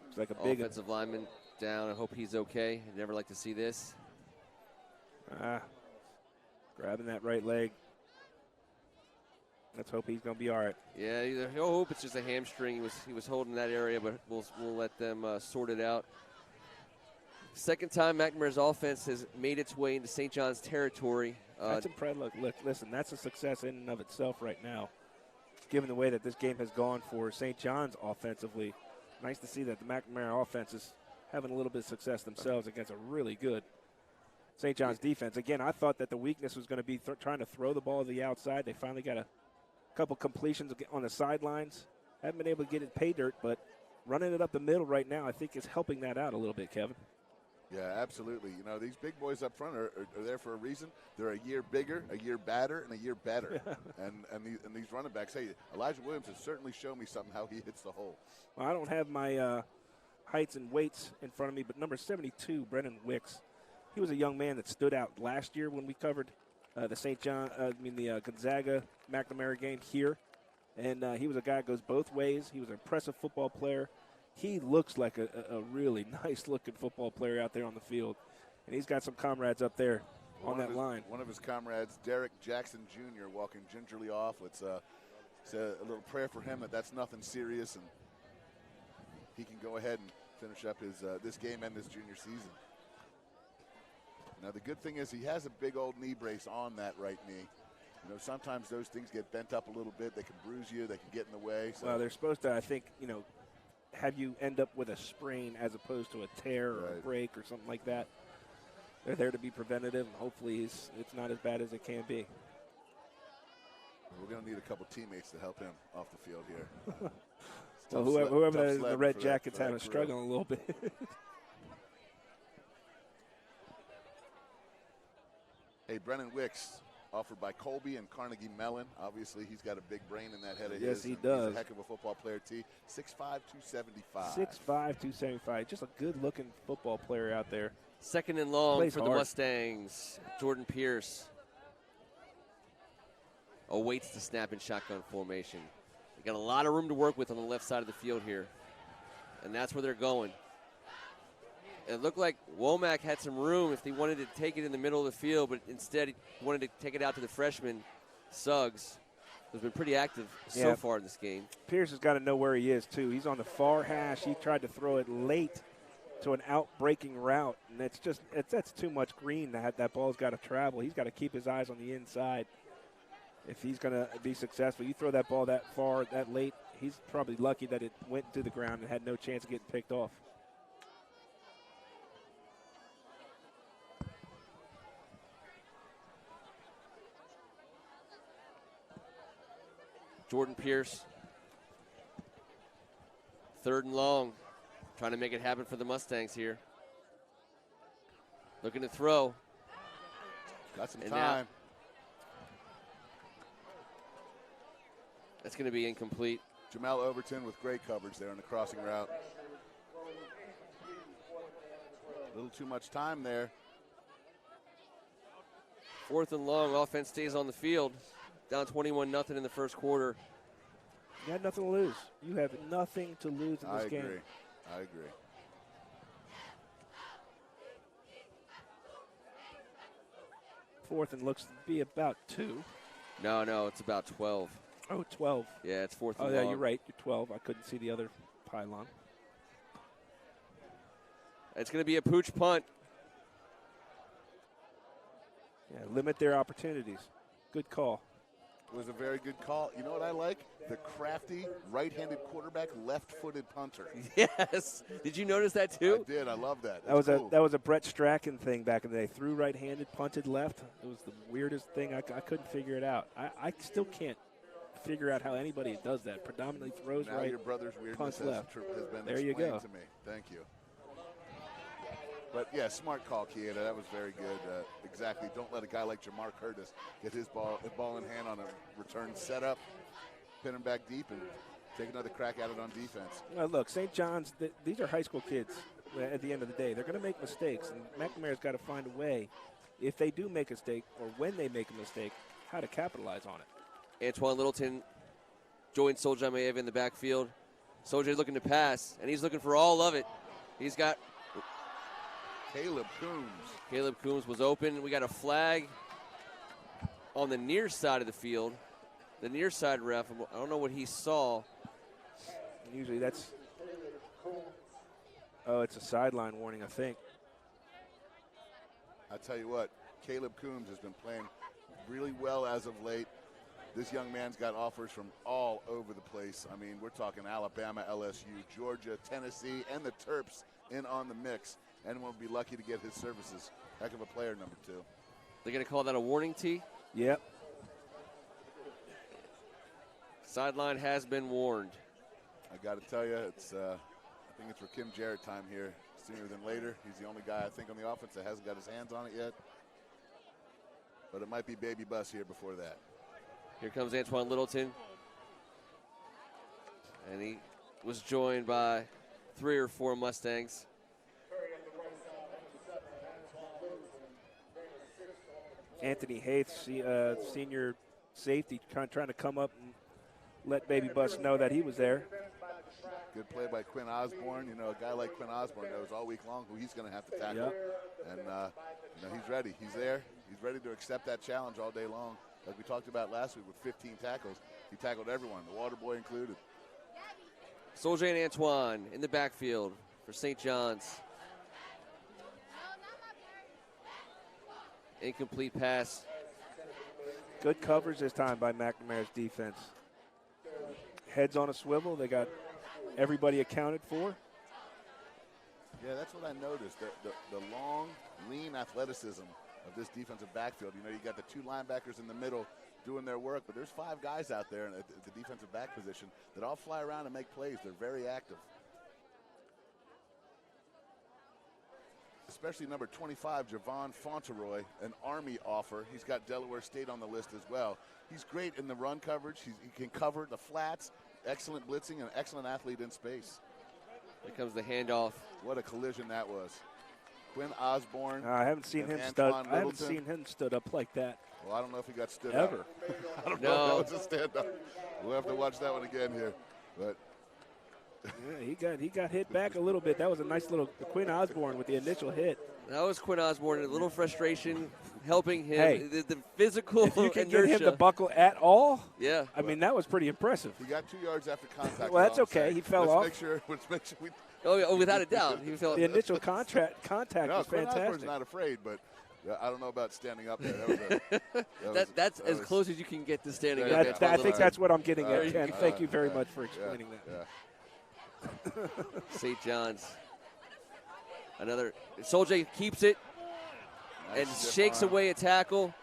Looks like a big
offensive lineman down. I hope he's okay. I'd never like to see this.
Grabbing that right leg. Let's hope he's going to be all right.
Yeah, I hope it's just a hamstring. He was holding that area, but we'll let them sort it out. Second time McNamara's offense has made its way into St. John's territory.
That's impressive. Look, listen, that's a success in and of itself right now, given the way that this game has gone for St. John's offensively. Nice to see that the McNamara offense is having a little bit of success themselves against a really good St. John's defense. Again, I thought that the weakness was going to be trying to throw the ball to the outside. They finally got a couple completions on the sidelines. Haven't been able to get it pay dirt, but running it up the middle right now I think is helping that out a little bit, Kevin.
Yeah, absolutely. You know, these big boys up front are there for a reason. They're a year bigger, a year badder, and a year better. and these running backs, hey, Elijah Williams has certainly shown me something how he hits the hole.
Well, I don't have my heights and weights in front of me, but number 72, Brennan Wicks, he was a young man that stood out last year when we covered the Gonzaga McNamara game here. And he was a guy that goes both ways. He was an impressive football player. He looks like a really nice-looking football player out there on the field. And he's got some comrades up there on that line.
One of his comrades, Derek Jackson Jr., walking gingerly off. Let's say a little prayer for him that's nothing serious, and he can go ahead and finish up his this game and this junior season. Now, the good thing is he has a big old knee brace on that right knee. You know, sometimes those things get bent up a little bit. They can bruise you. They can get in the way. So.
Well, they're supposed to, I think, have you end up with a sprain as opposed to a tear or a break or something like that. They're there to be preventative, and hopefully it's not as bad as it can be.
We're going to need a couple teammates to help him off the field here.
So whoever that is in the red jacket's having struggling a little bit.
Hey, Brennan Wicks, offered by Colby and Carnegie Mellon. Obviously, he's got a big brain in that head of his.
Yes, he does.
He's a heck of a football player, T. 6'5", 275.
6'5", 275. Just a good-looking football player out there.
Second and long
Plays
for
hard.
the Mustangs. Jordan Pierce. awaits the snap in shotgun formation. They got a lot of room to work with on the left side of the field here, and that's where they're going. It looked like Womack had some room if they wanted to take it in the middle of the field, but instead he wanted to take it out to the freshman, Suggs, who's been pretty active so far in this game.
Pierce has got to know where he is, too. He's on the far hash. He tried to throw it late to an out-breaking route, and that's too much green. That ball's got to travel. He's got to keep his eyes on the inside if he's going to be successful. You throw that ball that far, that late, he's probably lucky that it went to the ground and had no chance of getting picked off.
Jordan Pierce, 3rd and long, trying to make it happen for the Mustangs here. Looking to throw.
Got some
And
time.
That's going to be incomplete.
Jamel Overton with great coverage there on the crossing route. A little too much time there.
4th and long, offense stays on the field. Down 21-0 in the first quarter.
You had nothing to lose. You have nothing to lose in this game.
I agree.
Fourth and looks to be about 2.
No, it's about 12.
Oh, 12.
Yeah, it's 4th and
Oh,
long.
yeah, you're right. You're 12. I couldn't see the other pylon.
It's going to be a pooch punt.
Yeah, limit their opportunities. Good call.
It was a very good call. You know what I like? The crafty, right-handed quarterback, left-footed punter.
Yes. Did you notice that too?
I did. I love that.
That was a Brett Strachan thing back in the day. Threw right-handed, punted left. It was the weirdest thing. I couldn't figure it out. I still can't figure out how anybody does that. Predominantly throws
now
right,
your brother's weirdness
punts left.
has been
There you
explained
go.
to me. Thank you. But, yeah, smart call, Kieda. That was very good. Exactly. Don't let a guy like Jamar Curtis get his ball in hand on a return setup, pin him back deep, and take another crack at it on defense.
Well, look, St. John's, these are high school kids at the end of the day. They're going to make mistakes, and McNamara's got to find a way, if they do make a mistake or when they make a mistake, how to capitalize on it.
Antoine Littleton joins Soldier Maeva in the backfield. Soldier looking to pass, and he's looking for all of it. He's got
Caleb Coombs.
Caleb Coombs was open. We got a flag on the near side of the field. The near side ref, I don't know what he saw.
Usually that's – it's a sideline warning, I think.
I tell you what, Caleb Coombs has been playing really well as of late. This young man's got offers from all over the place. I mean, we're talking Alabama, LSU, Georgia, Tennessee, and the Terps in on the mix. Anyone would be lucky to get his services. Heck of a player, number 2.
They're going to call that a warning tee?
Yep.
Sideline has been warned.
I got to tell you, I think it's for Kim Jarrett time here. Sooner than later. He's the only guy, I think, on the offense that hasn't got his hands on it yet. But it might be Baby Bus here before that.
Here comes Antoine Littleton. And he was joined by 3 or 4 Mustangs.
Anthony Haith, senior safety, trying to come up and let Baby Bus know that he was there.
Good play by Quinn Osborne. You know, a guy like Quinn Osborne knows all week long who he's going to have to tackle.
Yep.
And, he's ready. He's there. He's ready to accept that challenge all day long. Like we talked about last week with 15 tackles. He tackled everyone, the water boy included.
Soldier and Antoine in the backfield for St. John's. Incomplete pass.
Good coverage this time by McNamara's defense. Heads on a swivel. They got everybody accounted for.
Yeah, that's what I noticed. The long, lean athleticism of this defensive backfield. You know, you got the 2 linebackers in the middle doing their work, but there's 5 guys out there at the defensive back position that all fly around and make plays. They're very active. Especially number 25, Javon Fauntleroy, an Army offer. He's got Delaware State on the list as well. He's great in the run coverage. He can cover the flats, excellent blitzing, and excellent athlete in space.
Here comes the handoff.
What a collision that was. Quinn Osborne.
I haven't seen him stood up like that.
Well, I don't know if he got stood
ever.
up. I don't know if that was a stand-up. We'll have to watch that one again here. But
yeah, he got hit back a little bit. That was a nice little Quinn Osborne with the initial hit.
That was Quinn Osborne. A little frustration helping him.
Hey,
the physical
if you can
inertia.
get him to buckle at all,
yeah.
I mean, that was pretty impressive.
He got 2 yards after contact.
Well, that's okay. He fell off.
Let's make sure we.
Oh, without a doubt. He fell.
The initial contact was
Quinn
fantastic.
Osborne's not afraid, but I don't know about standing up there.
That's as close as you can get to standing
Yeah,
up.
I think that's what I'm getting at, Ken. Thank you very much for explaining that.
Yeah.
St. John's. Another. Soldier keeps it and shakes away a tackle.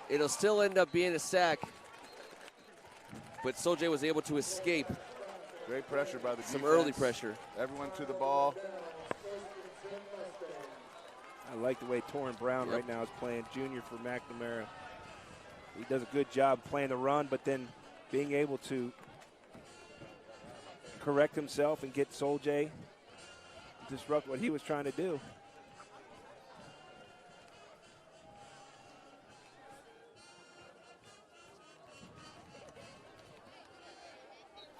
It'll still end up being a sack. But Soldier was able to escape.
Great pressure by the defense.
Some early pressure.
Everyone to the ball.
I like the way Torrin Brown right now is playing, junior for McNamara. He does a good job playing the run, but then being able to correct himself and get Soldier, disrupt what he was trying to do.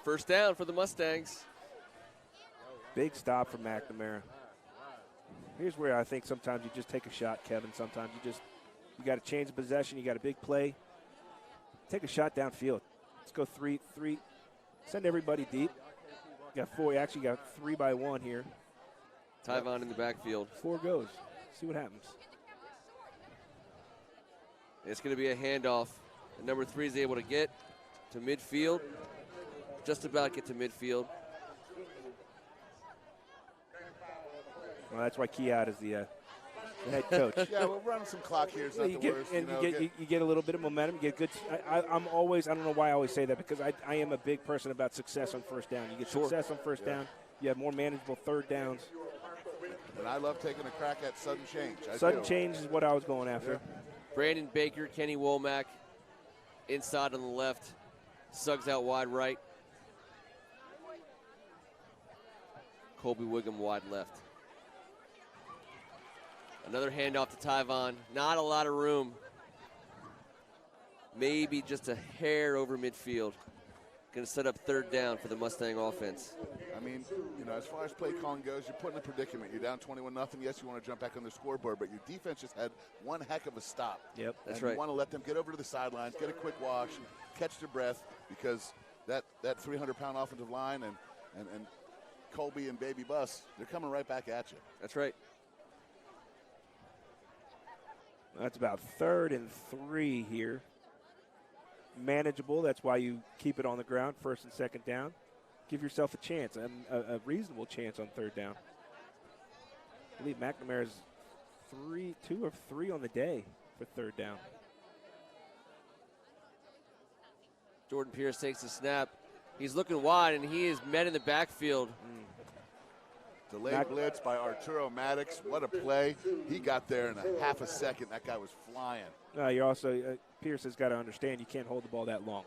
First down for the Mustangs.
Big stop for McNamara. Here's where I think sometimes you just take a shot, Kevin. Sometimes you got to change the possession. You got a big play. Take a shot downfield. Let's go three. Send everybody deep. You got 4. You actually got 3 by 1 here.
Tyvon in the backfield.
4 goes. See what happens.
It's going to be a handoff. And number 3 is able to get to midfield. Just about get to midfield.
Well, that's why Kiat is the head coach.
Yeah, we're running some clock here. It's not the worst.
You get a little bit of momentum. You get good. I don't know why I always say that, because I am a big person about success on first down. You get success on first down. You have more manageable third downs.
And I love taking a crack at sudden change.
Sudden change is what I was going after.
Yeah.
Brandon Baker, Kenny Womack, inside on the left. Suggs out wide right. Colby Wiggum wide left. Another handoff to Tyvon. Not a lot of room. Maybe just a hair over midfield. Going to set up third down for the Mustang offense.
I mean, as far as play calling goes, you're put in a predicament. You're down 21-0. Yes, you want to jump back on the scoreboard, but your defense just had one heck of a stop.
Yep,
that's
right.
right.
You want to let them get over to the sidelines, get a quick wash, catch their breath, because that 300-pound offensive line and Colby and Baby Bus, they're coming right back at you.
That's right.
That's about 3rd and 3 here. Manageable. That's why you keep it on the ground, 1st and 2nd down. Give yourself a chance, a reasonable chance on 3rd down. I believe McNamara's 2 of 3 on the day for 3rd down.
Jordan Pierce takes the snap. He's looking wide, and he is met in the backfield.
Delayed blitz by Arturo Maddox. What a play. He got there in a half a second. That guy was flying.
You're also, Pierce has got to understand you can't hold the ball that long.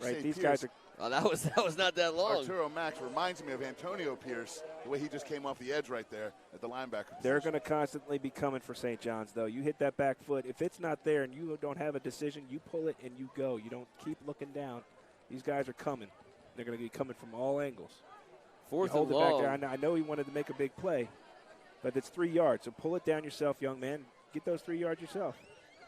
Right? These
Pierce,
guys are.
Oh, that was not that long.
Arturo Maddox reminds me of Antonio Pierce, the way he just came off the edge right there at the linebacker position.
They're going to constantly be coming for St. John's, though. You hit that back foot. If it's not there and you don't have a decision, you pull it and you go. You don't keep looking down. These guys are coming. They're going to be coming from all angles.
4th and long.
Back there. I know he wanted to make a big play, but it's 3 yards. So pull it down yourself, young man. Get those 3 yards yourself.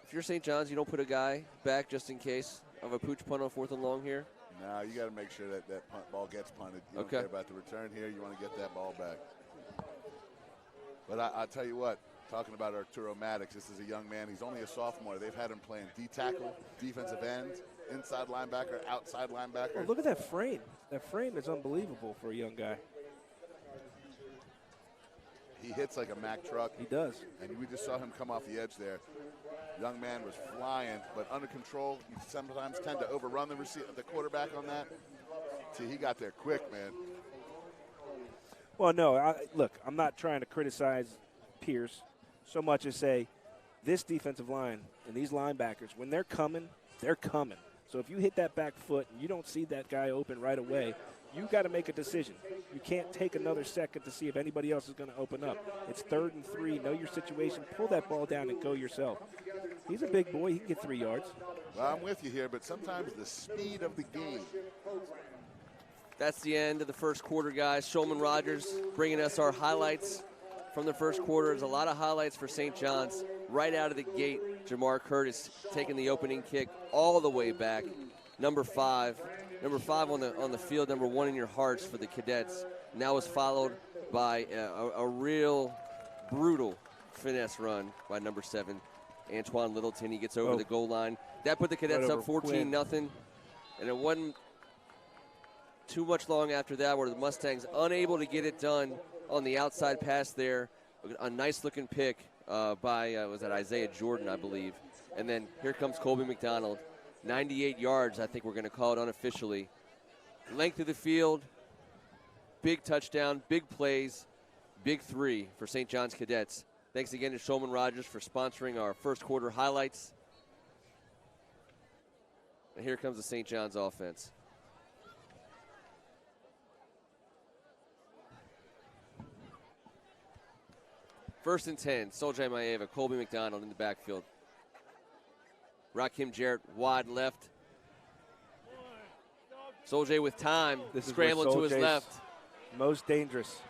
If you're St. John's, you don't put a guy back just in case of a pooch punt on 4th and long here?
No, you got to make sure that punt ball gets punted. You don't care about the return here. You want to get that ball back. But I'll tell you what, talking about Arturo Maddox, this is a young man. He's only a sophomore. They've had him playing D-tackle, defensive end, inside linebacker, outside linebacker.
Oh, look at that frame. That frame is unbelievable for a young guy.
He hits like a Mack truck.
He does.
And we just saw him come off the edge there. Young man was flying, but under control. You sometimes tend to overrun the quarterback on that. See, he got there quick, man.
Well, no, look, I'm not trying to criticize Pierce so much as say this defensive line and these linebackers, when they're coming, they're coming. So if you hit that back foot and you don't see that guy open right away, you got to make a decision. You can't take another second to see if anybody else is going to open up. It's 3rd and 3. Know your situation. Pull that ball down and go yourself. He's a big boy. He can get 3 yards.
Well, I'm with you here, but sometimes the speed of the game.
That's the end of the first quarter, guys. Shulman Rogers bringing us our highlights from the first quarter. There's a lot of highlights for St. John's. Right out of the gate, Jamar Curtis taking the opening kick all the way back. Number 5 on the field, number 1 in your hearts for the Cadets. Now was followed by a real brutal finesse run by number 7, Antoine Littleton. He gets over the goal line. That put the Cadets up 14-0, and it wasn't too much long after that where the Mustangs unable to get it done on the outside pass there. A nice-looking pick by, was that Isaiah Jordan, I believe. And then here comes Colby McDonald. 98 yards, I think we're going to call it unofficially. Length of the field, big touchdown, big plays, big 3 for St. John's Cadets. Thanks again to Shulman Rogers for sponsoring our first quarter highlights. And here comes the St. John's offense. First and 10, Soljay Maeva, Colby McDonald in the backfield. Rakim Jarrett wide left. Soljay with time, scrambling to his left.
Most dangerous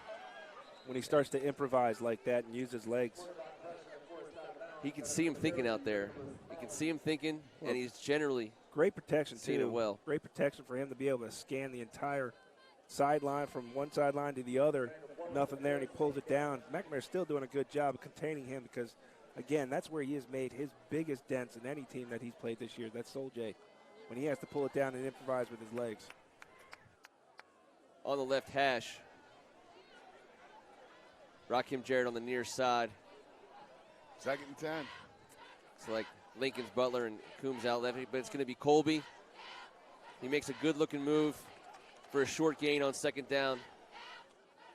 when he starts to improvise like that and use his legs.
He can see him thinking out there. You can see him thinking, and he's generally
great protection
seeing it well.
Great protection for him to be able to scan the entire sideline from one sideline to the other. Nothing there, and he pulls it down. McNamara's still doing a good job of containing him because, again, that's where he has made his biggest dents in any team that he's played this year. That's Soljay, when he has to pull it down and improvise with his legs.
On the left hash, Rakim Jarrett on the near side.
2nd and 10.
It's like Lincoln's Butler and Coombs out left, but it's going to be Colby. He makes a good-looking move for a short gain on 2nd down.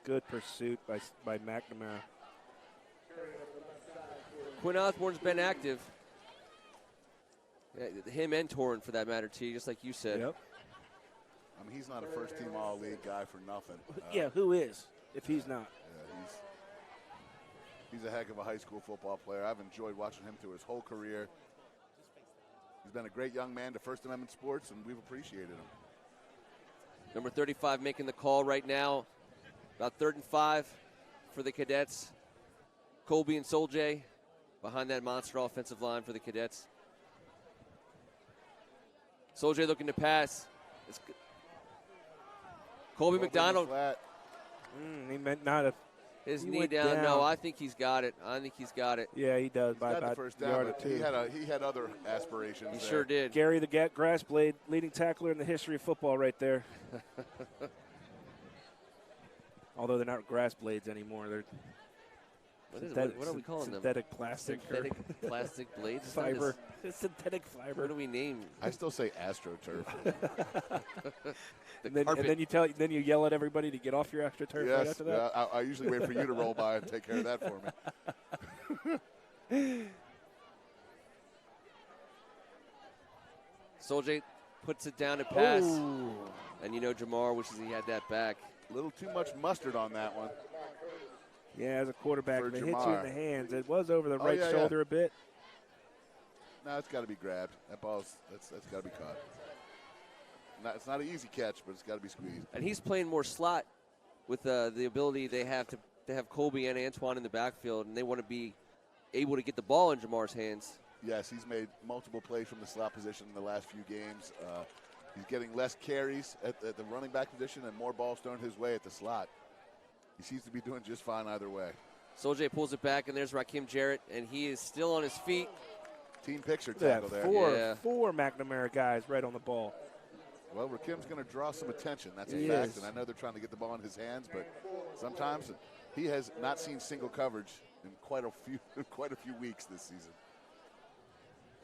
Good pursuit by McNamara.
Quinn Osborne's been active. Yeah, him and Torrin, for that matter, T, just like you said.
Yep.
I mean, he's not a first-team All-League guy for nothing.
Yeah, who is, if he's not?
Yeah, he's a heck of a high school football player. I've enjoyed watching him through his whole career. He's been a great young man to First Amendment sports, and we've appreciated him.
Number 35 making the call right now. About 3rd and 5 for the Cadets. Colby and Soljay behind that monster offensive line for the Cadets. Soljay looking to pass. Colby McDonald.
He meant not a.
His knee down. No, I think he's got it.
Yeah, he does.
By about first down, yard or 2. He had other aspirations.
He sure did.
Gary the Grass Blade, leading tackler in the history of football right there. Although they're not grass blades anymore. They're
what are we calling
synthetic them? Plastic.
Synthetic plastic blades?
Fiber. Synthetic fiber.
What do we name?
I still say AstroTurf.
then you yell at everybody to get off your AstroTurf right after that?
Yeah, I usually wait for you to roll by and take care of that for me.
Soljay puts it down to pass. Ooh. And you know Jamar wishes he had that back.
A little too much mustard on that one.
Yeah, as a quarterback, if it hits you in the hands, it was over the right shoulder a bit.
No, it's got to be grabbed. That ball's that's got to be caught. It's not an easy catch, but it's got to be squeezed.
And he's playing more slot with the ability they have to have Colby and Antoine in the backfield, and they want to be able to get the ball in Jamar's hands.
Yes, he's made multiple plays from the slot position in the last few games. He's getting less carries at the running back position and more balls thrown his way at the slot. He seems to be doing just fine either way.
Soljay pulls it back, and there's Rakim Jarrett, and he is still on his feet.
Team picture tackle there.
Four McNamara guys right on the ball.
Well, Rakim's going to draw some attention. That's a fact, and I know they're trying to get the ball in his hands, but sometimes he has not seen single coverage in quite a few weeks this season.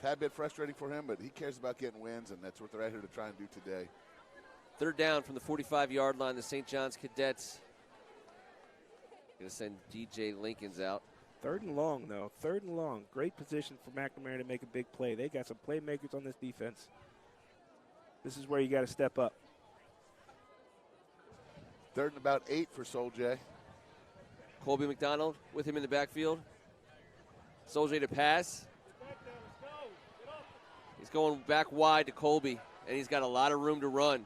Tad bit frustrating for him, but he cares about getting wins, and that's what they're out here to try and do today.
3rd down from the 45-yard line. The St. John's Cadets going to send DJ Lincolns out.
3rd and long, though. 3rd and long. Great position for McNamara to make a big play. They got some playmakers on this defense. This is where you got to step up.
3rd and about 8 for Soul J.
Colby McDonald with him in the backfield. Soul J to pass. He's going back wide to Colby, and he's got a lot of room to run.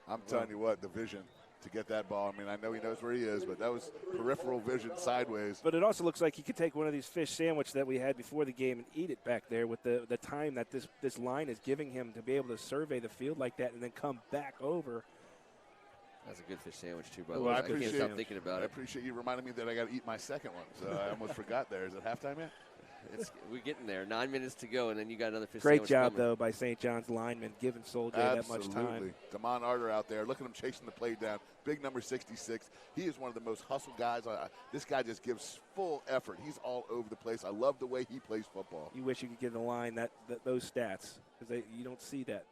I'm telling you what, the vision to get that ball. I mean, I know he knows where he is, but that was peripheral vision sideways.
But it also looks like he could take one of these fish sandwich that we had before the game and eat it back there with the time that this line is giving him to be able to survey the field like that and then come back over.
That's a good fish sandwich, too, by the
Well,
way. I can't stop thinking about it.
I appreciate you reminding me that I got to eat my second one, so I almost forgot there. Is it halftime yet?
We're getting there. 9 minutes to go, and then you got another fish
Great
sandwich
job,
coming.
though, by St. John's lineman, giving Soul J that much time.
Damon Arter out there. Look at him chasing the play down. Big number 66. He is one of the most hustled guys. This guy just gives full effort. He's all over the place. I love the way he plays football.
You wish you could give the line those stats because you don't see that.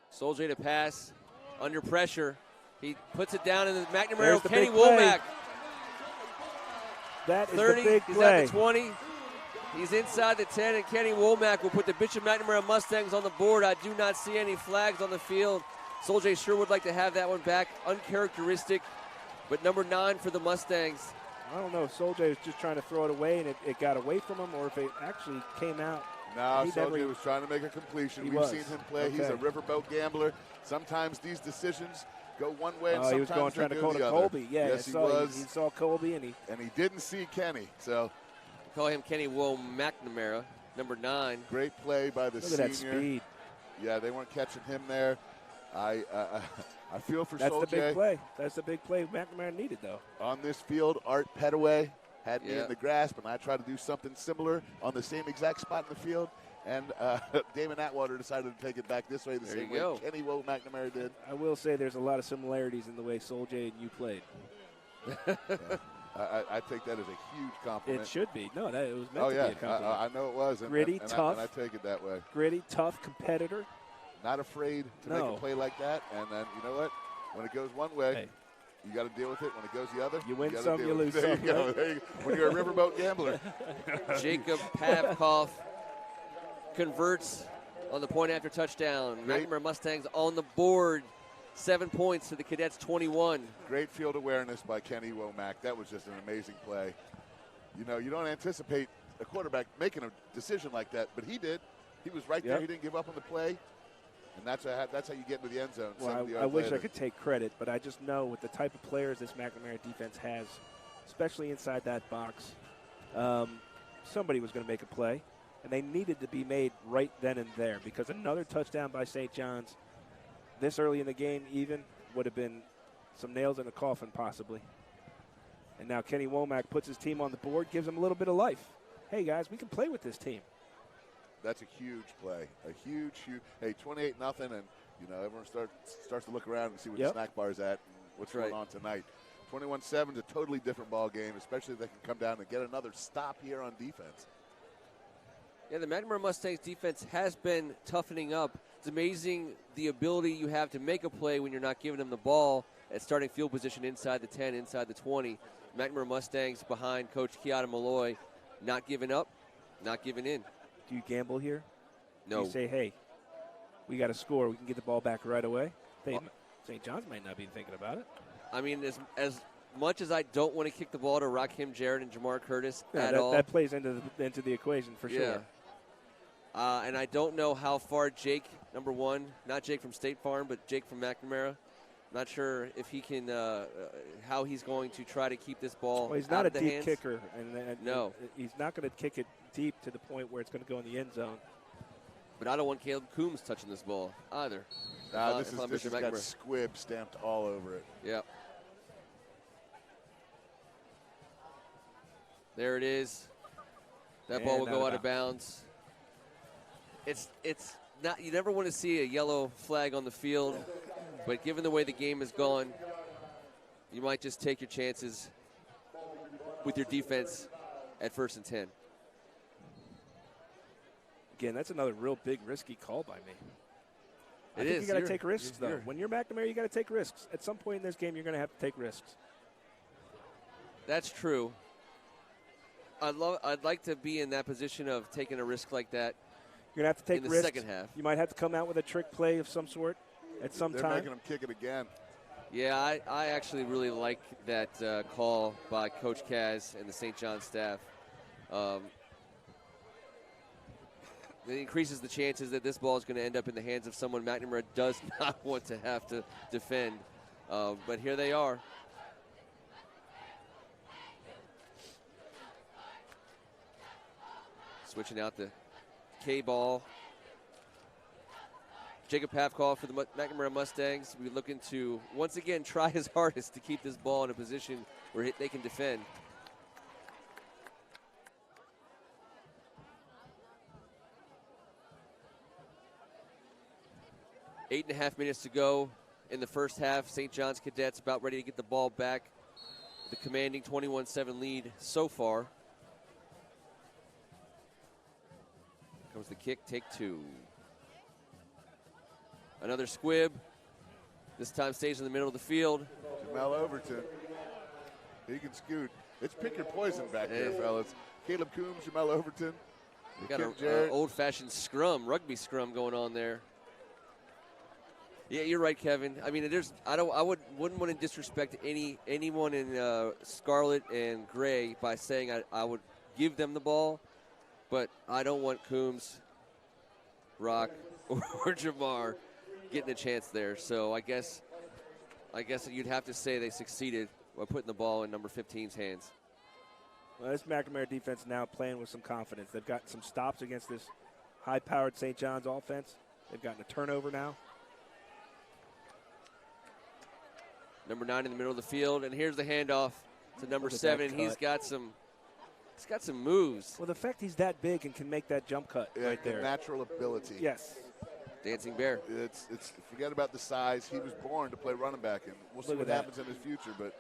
Soul J to pass. Under pressure. He puts it down in the McNamara.
There's the
Kenny
big play.
Womack.
That is
30.
the big
He's
play.
at the 20. He's inside the 10, and Kenny Womack will put the Bishop McNamara Mustangs on the board. I do not see any flags on the field. Soul J sure would like to have that one back. Uncharacteristic, but number 9 for the Mustangs.
I don't know if Soul J was just trying to throw it away and it got away from him, or if it actually came out.
No, Soul J was trying to make a completion. We've seen him play. Okay. He's a riverboat gambler. Sometimes these decisions go one way, and sometimes
he was trying to go to Colby. Yeah,
yes, he was.
He saw Colby, and
he didn't see Kenny. So
call him Kenny McNamara, number 9.
Great play by the senior.
Look at that speed.
Yeah, they weren't catching him there. I feel for Soul J.
That's the big play. That's the big play McNamara needed, though.
On this field, Art Petaway had me in the grasp, and I tried to do something similar on the same exact spot in the field. And Damon Atwater decided to take it back this way the same way Kenny McNamara did.
I will say there's a lot of similarities in the way Soul J and you played.
I take that as a huge compliment.
It should be. No, it was meant to be a compliment.
I know it was.
Gritty, tough.
I take it that way.
Gritty, tough competitor.
Not afraid to make a play like that. And then, you know what? When it goes one way, you got to deal with it. When it goes the other,
you win some, you lose some.
There you go. There you go. When you're a riverboat gambler.
Jacob Pavkoff converts on the point after touchdown. McNamara Mustangs on the board. 7 points to the Cadets 21.
Great field awareness by Kenny Womack. That was just an amazing play. You know, you don't anticipate a quarterback making a decision like that, but he did. He was right there. He didn't give up on the play. And that's how you get into the end zone.
Well, I wish I could take credit, but I just know with the type of players this McNamara defense has, especially inside that box, somebody was going to make a play, and they needed to be made right then and there because another touchdown by St. John's this early in the game even would have been some nails in a coffin possibly. And now Kenny Womack puts his team on the board, gives them a little bit of life. Hey, guys, we can play with this team.
That's a huge play. A huge. Hey, 28-0, and, you know, everyone starts to look around and see what the snack bar's at and what's going on tonight. 21-7 is a totally different ball game, especially if they can come down and get another stop here on defense.
Yeah, the McNamara Mustangs defense has been toughening up. It's amazing the ability you have to make a play when you're not giving them the ball at starting field position inside the 10, inside the 20. McNamara Mustangs behind Coach Keada Malloy, not giving up, not giving in.
Do you gamble here?
No.
Do you say, hey, we got to score. We can get the ball back right away? St. John's might not be thinking about it.
I mean, as much as I don't want to kick the ball to Rakim Jarrett and Jamar Curtis at all.
That plays into the equation for sure.
And I don't know how far Jake, number 1, not Jake from State Farm, but Jake from McNamara. Not sure if he can, how he's going to try to keep this ball.
Well, he's not
out
a
of the
deep
hands.
kicker,
No,
he's not going to kick it deep to the point where it's going to go in the end zone.
But I don't want Caleb Coombs touching this ball either.
This has got squib stamped all over it.
Yep. There it is. That ball will go out of bounds. It's not. You never want to see a yellow flag on the field, but given the way the game has gone, you might just take your chances with your defense at 1st and 10.
Again, that's another real big risky call by me. I think
is.
You got to take risks, though. When you're McNamara, you got to take risks. At some point in this game, you're going to have to take risks.
That's true. I'd like to be in that position of taking a risk like that.
You're going to have to take risks.
In the second half.
You might have to come out with a trick play of some sort at some time.
They're making them kick it again.
Yeah, I actually really like that call by Coach Kaz and the St. John staff. It increases the chances that this ball is going to end up in the hands of someone McNamara does not want to have to defend. But here they are. Switching out the K ball. Jacob Pavkov for the McNamara Mustangs. We're looking to, once again, try his hardest to keep this ball in a position where they can defend. Eight and a half minutes to go in the first half. St. John's Cadets about ready to get the ball back. The commanding 21-7 lead so far. Comes the kick, take two. Another squib. This time stays in the middle of the field.
Jamel Overton. He can scoot. It's pick your poison back there, fellas. Caleb Coombs, Jamel Overton.
We got an old-fashioned scrum, rugby scrum going on there. Yeah, you're right, Kevin. I mean, wouldn't want to disrespect anyone in scarlet and gray by saying I would give them the ball, but I don't want Coombs, Rock, or Jamar getting a chance there. So I guess you'd have to say they succeeded by putting the ball in number 15's hands.
Well, this McNamara defense now playing with some confidence. They've got some stops against this high-powered St. John's offense. They've gotten a turnover now.
Number 9 in the middle of the field, and here's the handoff to number 7. He's got some moves.
Well, the fact he's that big and can make that jump cut right there.
Natural ability.
Yes.
Dancing Bear.
It's forget about the size. He was born to play running back, and we'll see what happens in his future. But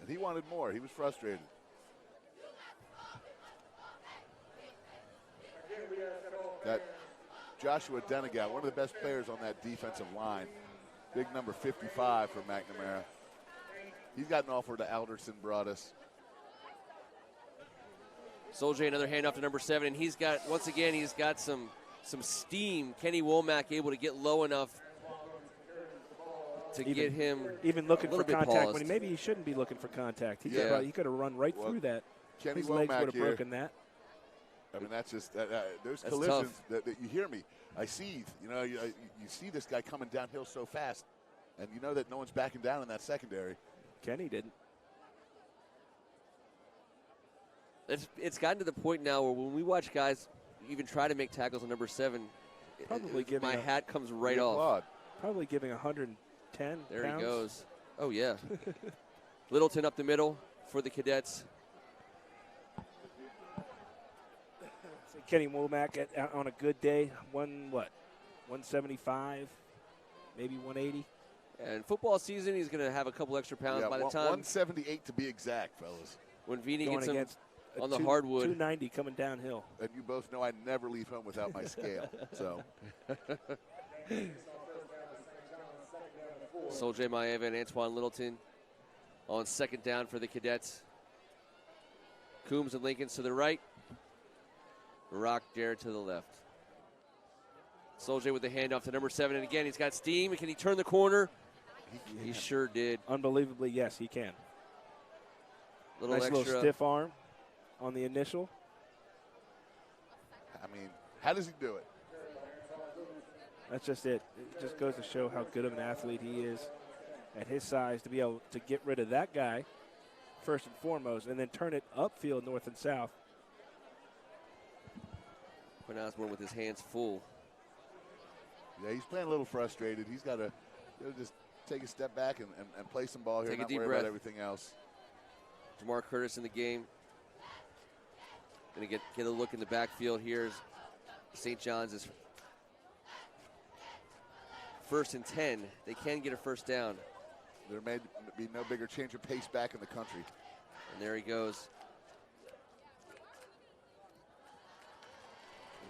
and he wanted more. He was frustrated. Got Joshua Denegat, one of the best players on that defensive line. Big number 55 for McNamara. He's got an offer to Alderson Broadus.
Soldier, another handoff to number 7, and he's got some steam. Kenny Womack able to get low enough to get him
even looking for contact
paused.
when maybe he shouldn't be looking for contact. He could have run right through that.
Kenny
His legs
Womack
would have
here.
broken that.
I mean, that's just there's
That's
collisions
tough.
that you hear me. I see, you see this guy coming downhill so fast, and you know that no one's backing down in that secondary.
Kenny didn't.
It's gotten to the point now where when we watch guys even try to make tackles on number 7, my hat comes right off.
Probably giving 110
There
pounds.
he goes. Oh, yeah. Littleton up the middle for the Cadets.
Kenny Womack on a good day, 175, maybe 180.
And football season, he's going to have a couple extra pounds by the time.
178 to be exact, fellas.
When Vini
Going
gets him
against
on the hardwood.
290 coming downhill.
And you both know I never leave home without my scale. So.
Soldier Maeva and Antoine Littleton on second down for the Cadets. Coombs and Lincoln to the right. Rock Dare to the left. Soldier with the handoff to number 7. And again, he's got steam. Can he turn the corner? He sure did.
Unbelievably, yes, he can. Nice
extra.
little stiff arm on the initial.
I mean, how does he do it?
That's just it. It just goes to show how good of an athlete he is at his size to be able to get rid of that guy first and foremost and then turn it upfield north and south.
Quinn Osborne with his hands full.
Yeah, he's playing a little frustrated. He's got to just take a step back and play some ball here.
Take a
not
deep
worry
breath.
about everything else.
Jamar Curtis in the game. Going to get a look in the backfield here. St. John's is 1st and 10. They can get a first down.
There may be no bigger change of pace back in the country.
And there he goes.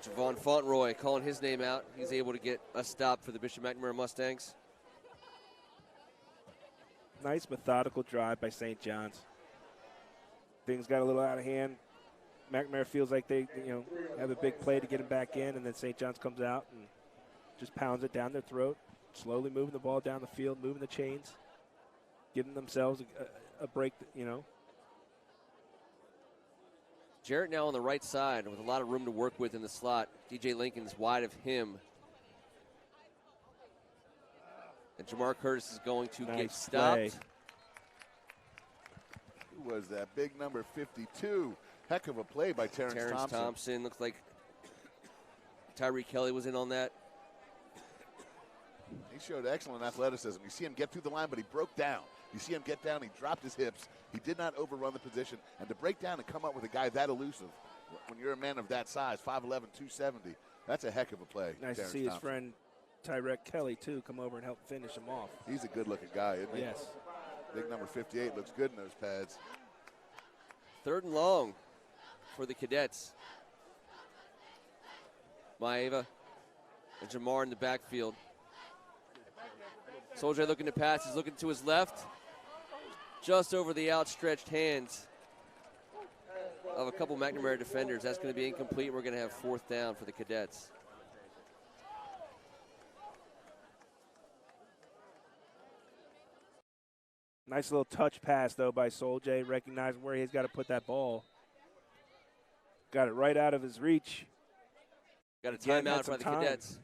Javon Fauntleroy calling his name out. He's able to get a stop for the Bishop McNamara Mustangs.
Nice methodical drive by St. John's. Things got a little out of hand. McNamara feels like they have a big play to get him back in, and then St. John's comes out and just pounds it down their throat. slowly moving the ball down the field, moving the chains, giving themselves a break, you know.
Jarrett now on the right side with a lot of room to work with in the slot. DJ Lincoln's wide of him. And Jamar Curtis is going to get stopped.
Play.
Who was that? Big number 52. Heck of a play by Terrence Thompson.
Looks like Tyree Kelly was in on that.
He showed excellent athleticism. You see him get through the line, but he broke down. You see him get down, he dropped his hips. He did not overrun the position. And to break down and come up with a guy that elusive, when you're a man of that size, 5'11", 270, that's a heck of a play.
Nice to see his friend Tyree Kelly, too, come over and help finish him off.
He's a good-looking guy, isn't he?
Yes.
Big number 58 looks good in those pads.
3rd and long for the Cadets. Maeva and Jamar in the backfield. Soldier looking to pass. He's looking to his left. Just over the outstretched hands of a couple McNamara defenders. That's going to be incomplete. We're going to have 4th down for the Cadets.
Nice little touch pass, though, by Soldier, recognizing where he's got to put that ball. Got it right out of his reach.
Got a timeout by the Cadets.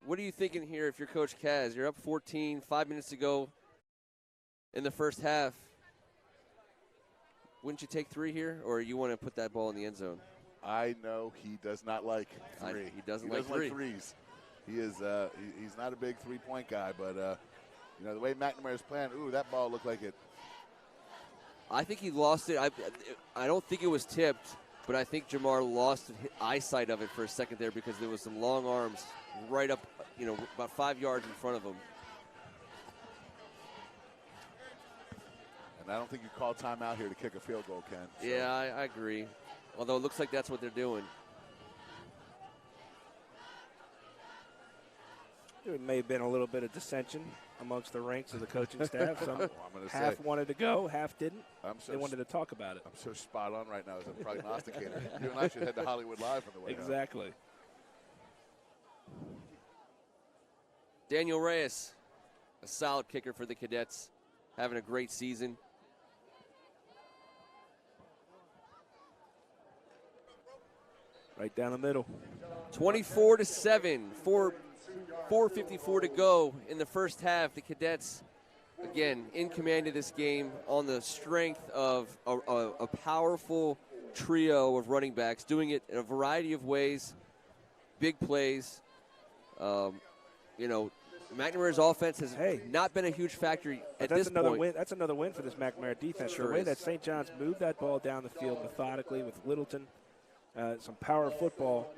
What are you thinking here if you're Coach Kaz? You're up 14, 5 minutes to go in the first half. Wouldn't you take 3 here, or you want to put that ball in the end zone?
I know he does not like 3.
He doesn't like
threes. He is he's not a big three-point guy, but you know, the way McNamara's playing, ooh, that ball looked like it.
I think he lost it. I don't think it was tipped, but I think Jamar lost eyesight of it for a second there because there was some long arms right up, you know, about 5 yards in front of him.
And I don't think you call timeout here to kick a field goal, Ken. So.
Yeah, I agree. Although it looks like that's what they're doing.
There may have been a little bit of dissension amongst the ranks of the coaching staff. Some half wanted to go, half didn't. They wanted to talk about it.
I'm so spot on right now as a prognosticator. You and I should head to Hollywood Live on the way
Exactly.
Out.
Daniel Reyes, a solid kicker for the Cadets, having a great season.
Right down the middle.
24-7, 4:54 to go in the first half. The Cadets, again, in command of this game on the strength of a powerful trio of running backs, doing it in a variety of ways, big plays. You know, McNamara's offense has not been a huge factor at this point.
That's another win for this McNamara defense.
Sure
the way
is.
that St. John's moved that ball down the field methodically with Littleton, some power football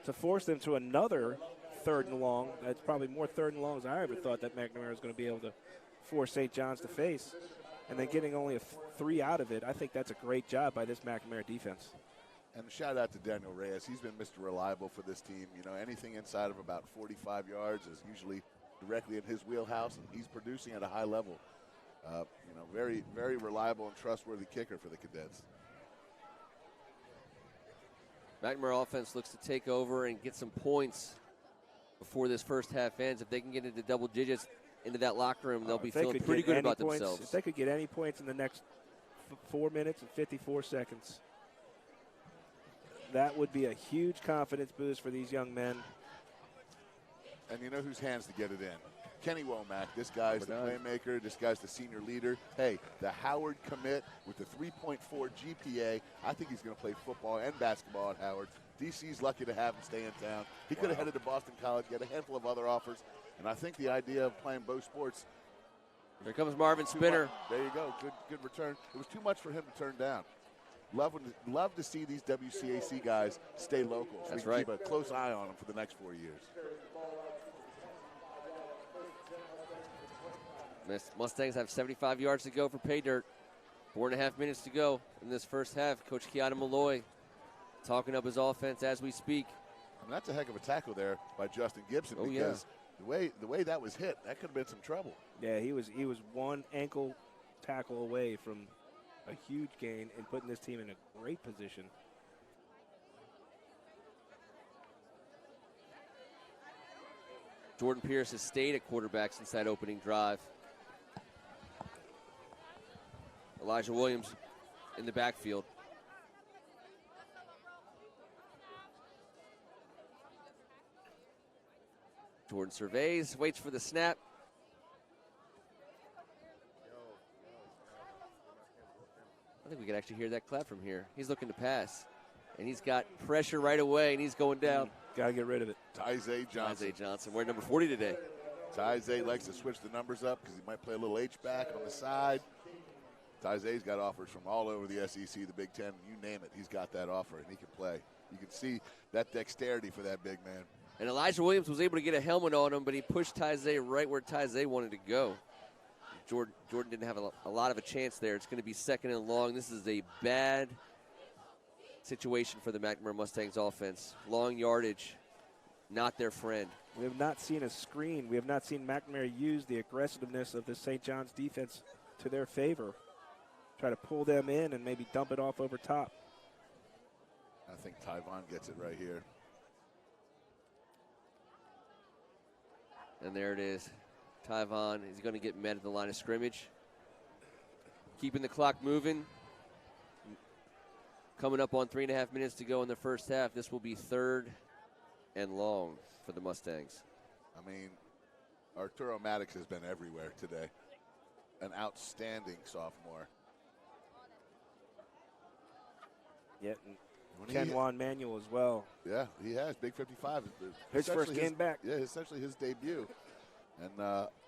to force them to another 3rd and long. That's probably more 3rd and longs I ever thought that McNamara was going to be able to force St. John's to face. And then getting only 3 out of it, I think that's a great job by this McNamara defense.
And shout out to Daniel Reyes. He's been Mr. Reliable for this team. You know, anything inside of about 45 yards is usually directly in his wheelhouse, and he's producing at a high level. You know, very, very reliable and trustworthy kicker for the Cadets.
McNamara offense looks to take over and get some points before this first half ends. If they can get into double digits into that locker room, they'll be feeling pretty good about themselves.
If they could get any points in the next 4 minutes and 54 seconds, that would be a huge confidence boost for these young men.
And you know whose hands to get it in? Kenny Womack. This guy's the playmaker. This guy's the senior leader. Hey, the Howard commit with the 3.4 GPA. I think he's going to play football and basketball at Howard. DC's lucky to have him stay in town. He could have headed to Boston College, get a handful of other offers. And I think the idea of playing both sports.
Here comes Marvin Spinner.
There you go. Good return. It was too much for him to turn down. Love to see these WCAC guys stay local. So
That's
we can
right.
keep a close eye on them for the next 4 years.
Mustangs have 75 yards to go for pay dirt. 4.5 minutes to go in this first half. Coach Keanu Malloy talking up his offense as we speak.
I mean, that's a heck of a tackle there by Justin Gibson because the way that was hit, that could have been some trouble.
Yeah, he was one ankle tackle away from a huge gain and putting this team in a great position.
Jordan Pierce has stayed at quarterback since that opening drive. Elijah Williams in the backfield. Jordan surveys, waits for the snap. I think we can actually hear that clap from here. He's looking to pass, and he's got pressure right away, and he's going down.
Got to get rid of it.
Tyzay Johnson.
Tyzay Johnson, we're number 40 today.
Tyzay likes to switch the numbers up because he might play a little H-back on the side. Tyzay's got offers from all over the SEC, the Big Ten, you name it. He's got that offer, and he can play. You can see that dexterity for that big man.
And Elijah Williams was able to get a helmet on him, but he pushed Tyzay right where Tyzay wanted to go. Jordan didn't have a lot of a chance there. It's going to be second and long. This is a bad situation for the McNamara Mustangs offense. Long yardage, not their friend.
We have not seen a screen. We have not seen McNamara use the aggressiveness of the St. John's defense to their favor. Try to pull them in and maybe dump it off over top.
I think Tyvon gets it right here.
And there it is. Tyvon is going to get met at the line of scrimmage. Keeping the clock moving. Coming up on 3.5 minutes to go in the first half. This will be third and long for the Mustangs.
I mean, Arturo Maddox has been everywhere today. An outstanding sophomore.
Yeah, Ken Juan Manuel as well.
Yeah, he has. Big 55.
His first game back.
Yeah, essentially his debut. And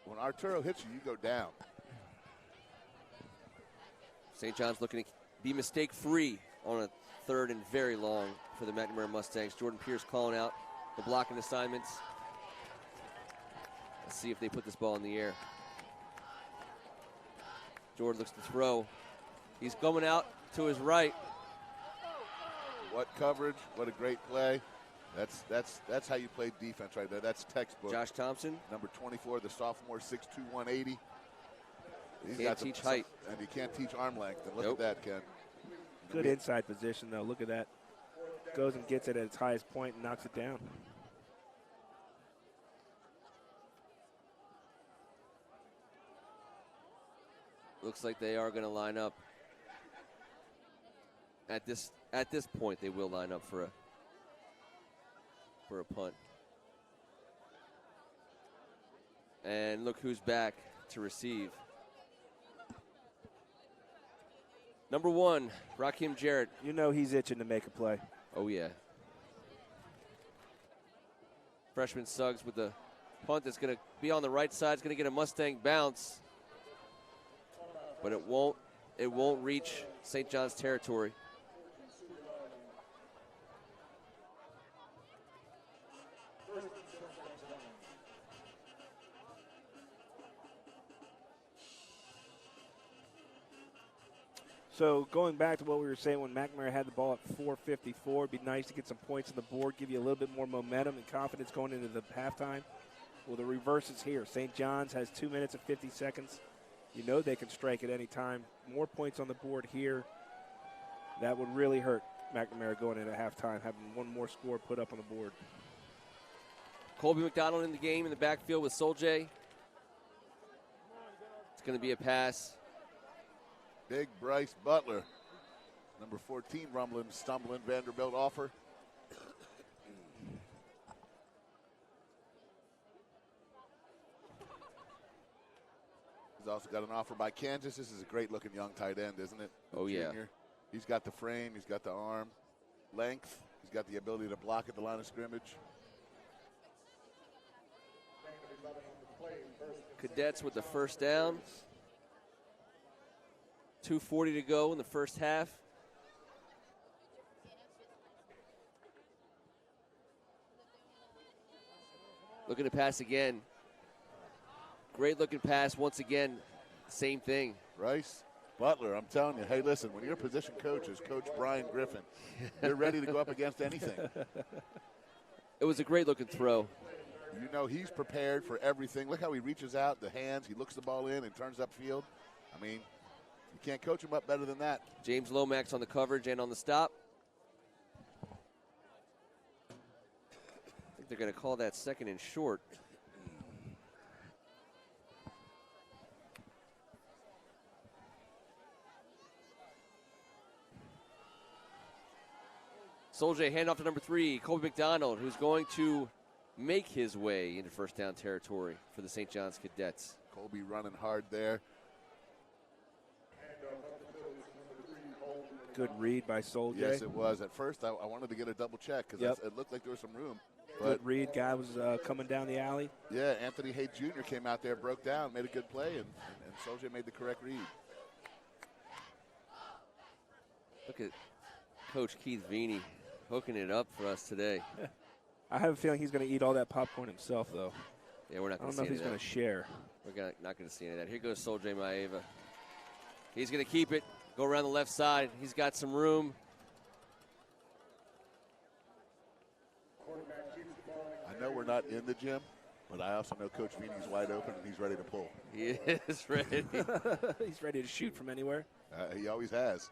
when Arturo hits you, you go down.
St. John's looking to be mistake-free on a third and very long for the McNamara Mustangs. Jordan Pierce calling out the blocking assignments. Let's see if they put this ball in the air. Jordan looks to throw. He's coming out to his right.
What coverage, what a great play. That's how you play defense right there. That's textbook.
Josh Thompson.
Number 24, the sophomore, 6'2", 180.
Can't teach height.
And you can't teach arm length. And look
Nope.
at that, Ken.
Good inside position, though. Look at that. Goes and gets it at its highest point and knocks it down.
Looks like they are going to line up. At this point, they will line up for a punt. And look who's back to receive. Number 1, Raheem Jarrett.
You know he's itching to make a play.
Oh, yeah. Freshman Suggs with the punt that's going to be on the right side. It's going to get a Mustang bounce. But it won't reach St. John's territory.
So going back to what we were saying when McNamara had the ball at 4:54, it'd be nice to get some points on the board, give you a little bit more momentum and confidence going into the halftime. Well, the reverse is here. St. John's has 2 minutes and 50 seconds. You know they can strike at any time. More points on the board here. That would really hurt McNamara going into halftime, having one more score put up on the board.
Colby McDonald in the game in the backfield with Soljay. It's going to be a pass.
Big Bryce Butler. Number 14, rumbling, stumbling, Vanderbilt offer. He's also got an offer by Kansas. This is a great-looking young tight end, isn't it?
Oh, yeah.
Junior. He's got the frame. He's got the arm length. He's got the ability to block at the line of scrimmage.
Cadets with the first down. 2:40 to go in the first half. Looking to pass again. Great looking pass once again. Same thing.
Bryce Butler, I'm telling you, hey, listen, when your position coach is Coach Brian Griffin, you're ready to go up against anything.
It was a great looking throw.
You know he's prepared for everything. Look how he reaches out, the hands, he looks the ball in and turns upfield. I mean, you can't coach him up better than that.
James Lomax on the coverage and on the stop. I think they're going to call that second and short. Soldier handoff to number 3, Colby McDonald, who's going to make his way into first down territory for the St. John's Cadets.
Colby running hard there.
Good read by Soldier.
Yes, it was. At first, I wanted to get a double check because it looked like there was some room.
Good read. Guy was coming down the alley.
Yeah, Anthony Hay Jr. came out there, broke down, made a good play, and Soldier made the correct read.
Look at Coach Keith Veeney hooking it up for us today.
I have a feeling he's going to eat all that popcorn himself, though.
Yeah, we're not
I
going to
don't know
see
if he's going to share.
We're not going to see any of that. Here goes Soldier Maeva. He's going to keep it, go around the left side. He's got some room.
I know we're not in the gym, but I also know Coach Veeney's wide open and he's ready to pull.
He is ready.
He's ready to shoot from anywhere.
He always has.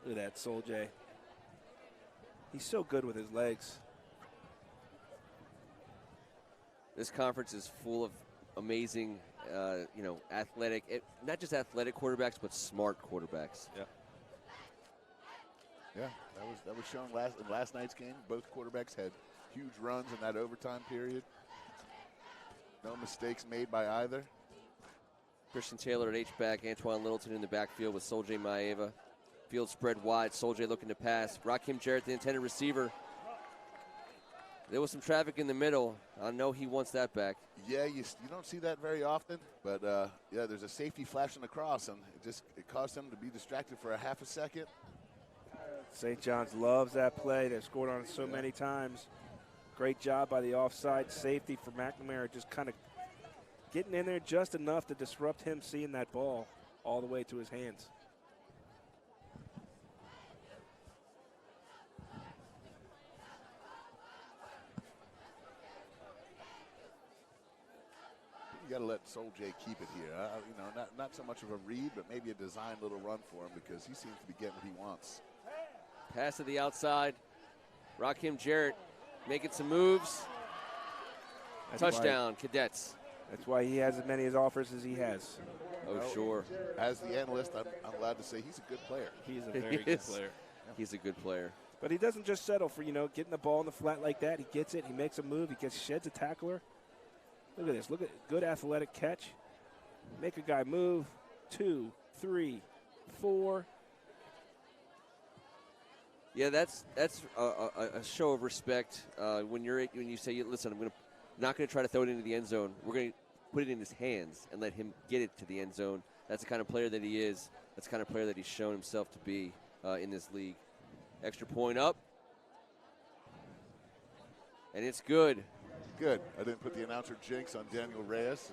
Look at that, Soldier. He's so good with his legs.
This conference is full of amazing, athletic, not just athletic quarterbacks, but smart quarterbacks.
Yeah.
Yeah, that was shown in last night's game. Both quarterbacks had huge runs in that overtime period. No mistakes made by either.
Christian Taylor at H-back, Antoine Littleton in the backfield with Soldier Maeva. Field spread wide, Soldier looking to pass. Rakim Jarrett, the intended receiver. There was some traffic in the middle. I know he wants that back.
Yeah, you don't see that very often, but there's a safety flashing across, and it caused him to be distracted for a half a second.
St. John's loves that play. They've scored on it so many times. Great job by the offside safety for McNamara, just kind of getting in there just enough to disrupt him seeing that ball all the way to his hands.
You got to let Soldier keep it here. Not so much of a read, but maybe a designed little run for him because he seems to be getting what he wants.
Pass to the outside. Rakim Jarrett making some moves. Touchdown, Cadets.
That's why he has as many offers as he has.
Oh, sure.
As the analyst, I'm allowed to say he's a good player.
He's a very good player.
He's a good player.
But he doesn't just settle for, getting the ball in the flat like that. He gets it. He makes a move. He sheds a tackler. Look at this. Look at good athletic catch. Make a guy move. 2, 3, 4.
Yeah, that's a show of respect when you say, listen, I'm not going to try to throw it into the end zone. We're going to put it in his hands and let him get it to the end zone. That's the kind of player that he is. That's the kind of player that he's shown himself to be in this league. Extra point up. And it's good.
Good. I didn't put the announcer jinx on Daniel Reyes.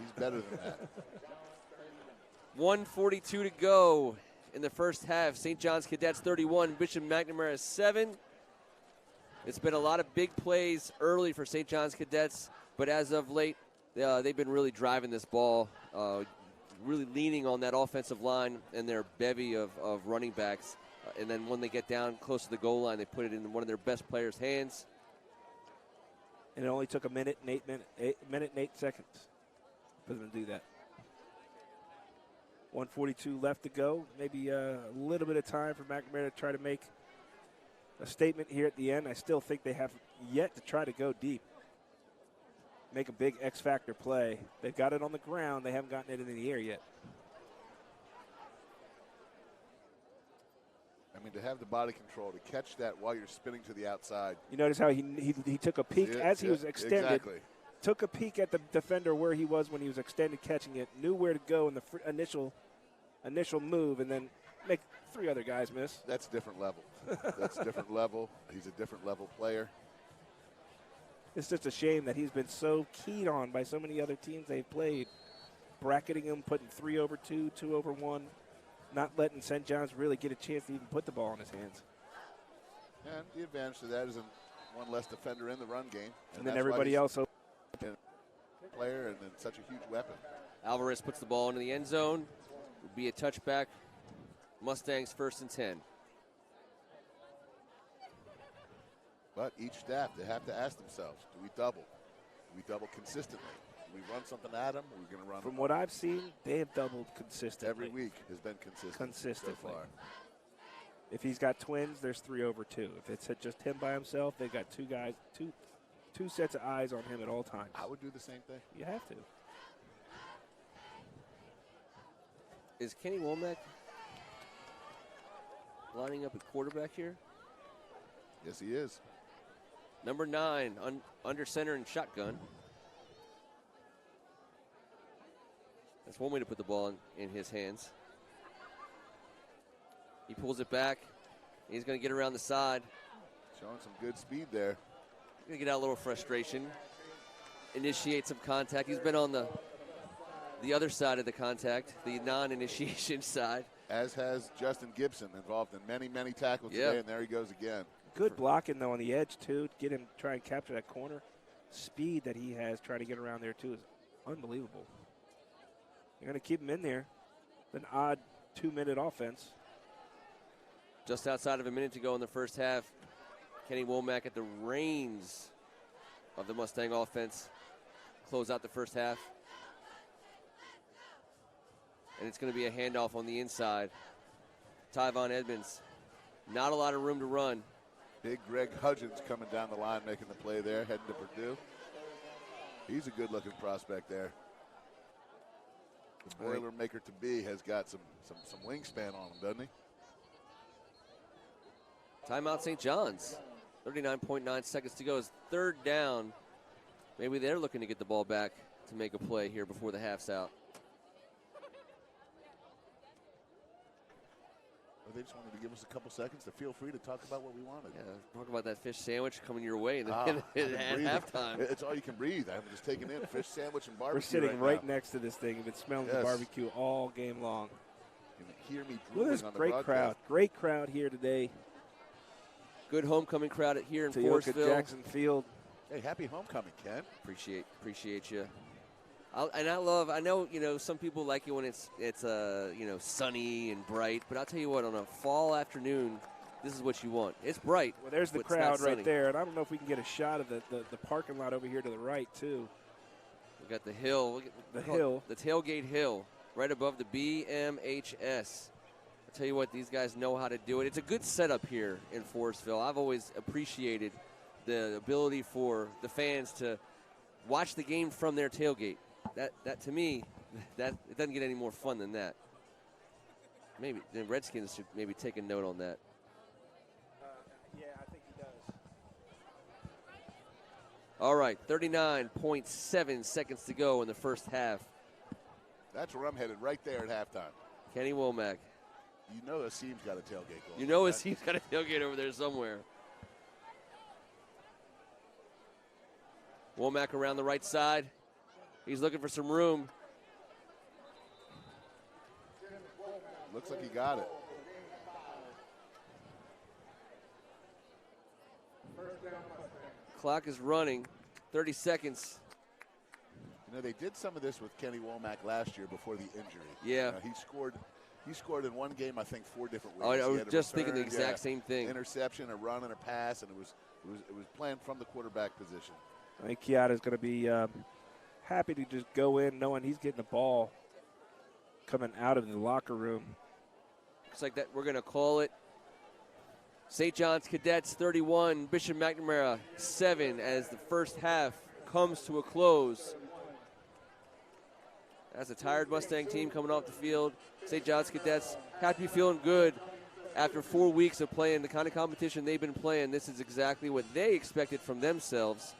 He's better than that.
1:42 to go in the first half. St. John's Cadets 31, Bishop McNamara 7. It's been a lot of big plays early for St. John's Cadets, but as of late, they've been really driving this ball, really leaning on that offensive line and their bevy of running backs. And then when they get down close to the goal line, they put it in one of their best players' hands.
And it only took a minute and 8 seconds for them to do that. 1:42 left to go. Maybe a little bit of time for McNamara to try to make a statement here at the end. I still think they have yet to try to go deep. Make a big X-factor play. They've got it on the ground. They haven't gotten it in the air yet.
I mean, to have the body control, to catch that while you're spinning to the outside.
You notice how he took a peek as he was extended.
Exactly.
Took a peek at the defender where he was when he was extended catching it, knew where to go in the initial move, and then make 3 other guys miss.
That's different level. That's different level. He's a different level player.
It's just a shame that he's been so keyed on by so many other teams they've played, bracketing him, putting 3 over 2, 2 over 1, not letting St. John's really get a chance to even put the ball in his hands.
And the advantage to that is one less defender in the run game.
And then everybody else.
Player and then such a huge weapon.
Alvarez puts the ball into the end zone. Would be a touchback. Mustangs 1st and 10.
But each staff, they have to ask themselves, do we double? Do we double consistently? Do we run something at them? Or are we going to run?
From what I've seen, they have doubled consistently.
Every week has been consistent so far.
If he's got twins, there's 3 over 2. If it's just him by himself, they've got 2 guys, two sets of eyes on him at all times.
I would do the same thing.
You have to.
Is Kenny Womack lining up at quarterback here?
Yes, he is.
Number 9, under center and shotgun. That's one way to put the ball in his hands. He pulls it back. He's going to get around the side.
Showing some good speed there.
Going to get out a little frustration. Initiate some contact. He's been on the other side of the contact, the non-initiation side.
As has Justin Gibson, involved in many, many tackles today, and there he goes again.
Good blocking, though, on the edge, too. Get him, try and capture that corner. Speed that he has trying to get around there, too, is unbelievable. You're going to keep him in there. An odd 2-minute offense.
Just outside of a minute to go in the first half. Kenny Womack at the reins of the Mustang offense. Close out the first half. And it's going to be a handoff on the inside. Tyvon Edmonds. Not a lot of room to run.
Big Greg Hudgens coming down the line, making the play there, heading to Purdue. He's a good-looking prospect there. The Boilermaker-to-be has got some wingspan on him, doesn't he?
Timeout St. John's. 39.9 seconds to go. It's 3rd down. Maybe they're looking to get the ball back to make a play here before the half's out.
Well, they just wanted to give us a couple seconds to feel free to talk about what we wanted.
Yeah, talk about that fish sandwich coming your way at halftime.
It's all you can breathe. I'm just taking in fish sandwich and barbecue.
We're sitting right next to this thing. We've been smelling the barbecue all game long.
You can hear me
look at this great crowd. Great crowd here today.
Good homecoming crowd here in
Teoka
Forestville.
Jackson Field.
Hey, happy homecoming, Ken.
Appreciate you. I know, some people like it when it's sunny and bright, but I'll tell you what, on a fall afternoon, this is what you want. It's bright.
Well, there's the crowd right there, and I don't know if we can get a shot of the parking lot over here to the right, too.
We got the hill.
The
tailgate hill, right above the BMHS. I'll tell you what, these guys know how to do it. It's a good setup here in Forestville. I've always appreciated the ability for the fans to watch the game from their tailgate. That to me, that it doesn't get any more fun than that. Maybe the Redskins should maybe take a note on that.
Yeah, I think he does.
All right, 39.7 seconds to go in the first half.
That's where I'm headed, right there at halftime.
Kenny Womack.
You know Asim's got a tailgate going.
You know Asim's got a tailgate over there somewhere. Womack around the right side. He's looking for some room.
Looks like he got it.
Clock is running. 30 seconds.
You know, they did some of this with Kenny Womack last year before the injury.
Yeah.
He scored in one game, I think, 4 different ways.
I was just thinking the exact same thing.
Interception, a run, and a pass, and it was planned from the quarterback position.
I think Kiata's going to be happy to just go in knowing he's getting the ball coming out of the locker room.
Looks like that we're going to call it. St. John's Cadets 31, Bishop McNamara 7 as the first half comes to a close. As a tired Mustang team coming off the field, St. John's Cadets happy, feeling good after 4 weeks of playing the kind of competition they've been playing. This is exactly what they expected from themselves.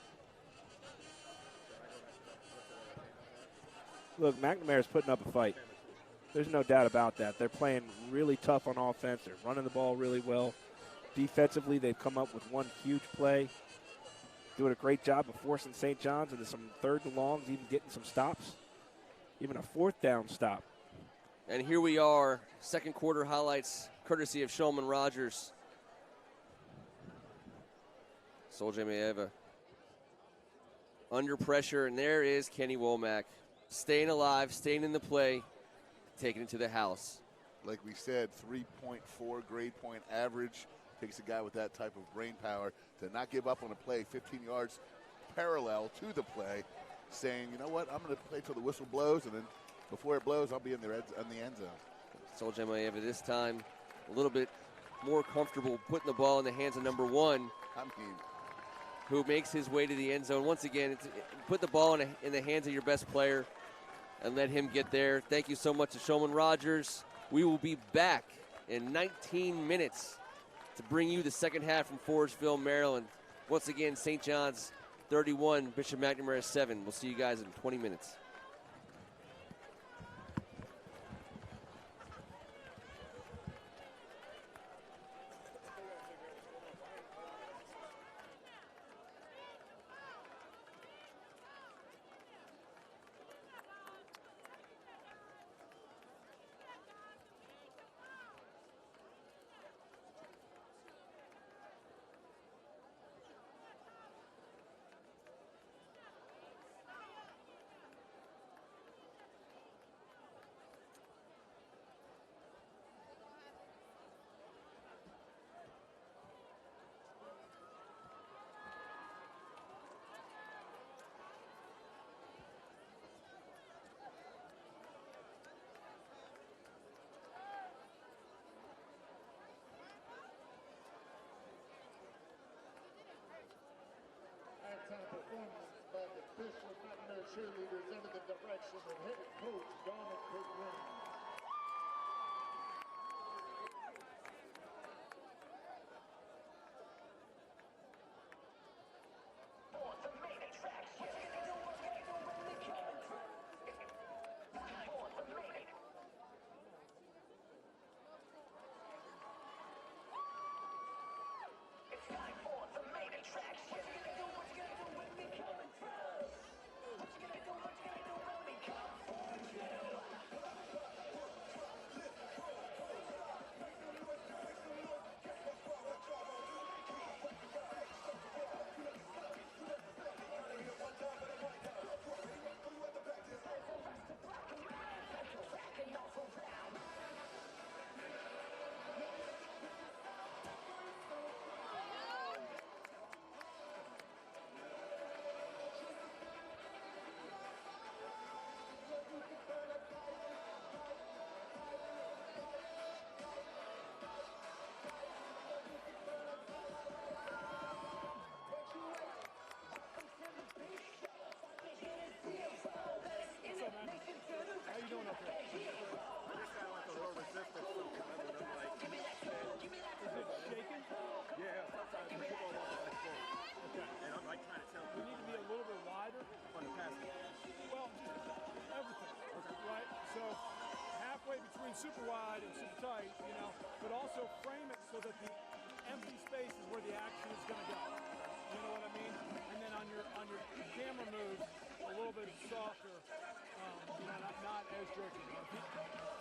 Look, McNamara's putting up a fight. There's no doubt about that. They're playing really tough on offense. They're running the ball really well. Defensively, they've come up with one huge play. Doing a great job of forcing St. John's into some 3rd and longs, even getting some stops. Even a 4th down stop.
And here we are, second quarter highlights, courtesy of Shulman Rogers. Soldier Maeva under pressure, and there is Kenny Womack. Staying alive, staying in the play, taking it to the house.
Like we said, 3.4 grade point average. Takes a guy with that type of brain power to not give up on a play 15 yards parallel to the play, saying, you know what, I'm going to play till the whistle blows, and then before it blows, I'll be in the end zone.
Soldier Maeva this time a little bit more comfortable putting the ball in the hands of number 1, who makes his way to the end zone. Once again, put the ball in the hands of your best player and let him get there. Thank you so much to Showman Rogers. We will be back in 19 minutes to bring you the second half from Forestville, Maryland. Once again, St. John's 31, Bishop McNamara 7. We'll see you guys in 20 minutes.
Halftime performance by the Bishop McNamara cheerleaders under the direction of head coach Donald Pregame.
Super wide and super tight, you know, but also frame it so that the empty space is where the action is going to go. You know what I mean? And then on your camera moves, a little bit softer, you know, not as jerky. You know,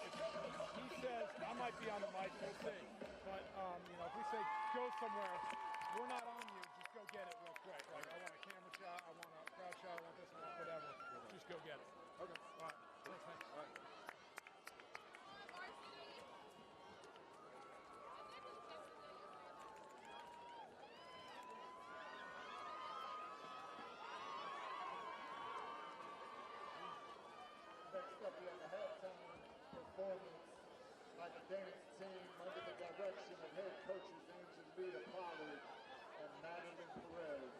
if he says, I might be on the mic, we'll see. But, you know, if we say go somewhere, we're not on you, just go get it real quick. Like, I want a camera shot, I want a crowd shot, I want this, I want whatever. Just go get it. Okay. All right. Thanks, man. All right.
Next up, we have a halftime performance by the dance team under the direction of head coaches Angelita Pollard and Madeline Perez.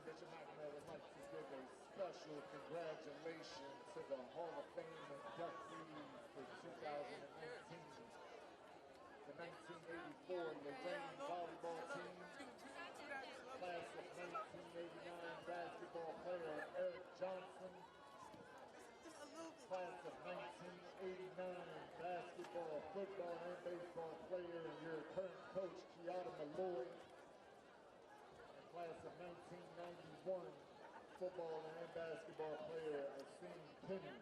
Mr. McNamara would like to give a special congratulations to the Hall of Fame inductees for 2018. The 1984 Lorraine volleyball team, class of 1989 basketball player Eric Johnson, class of 1989 basketball, football, and baseball player your current coach Kiata Malloy, and class of 1991 football and basketball player Asim Penny.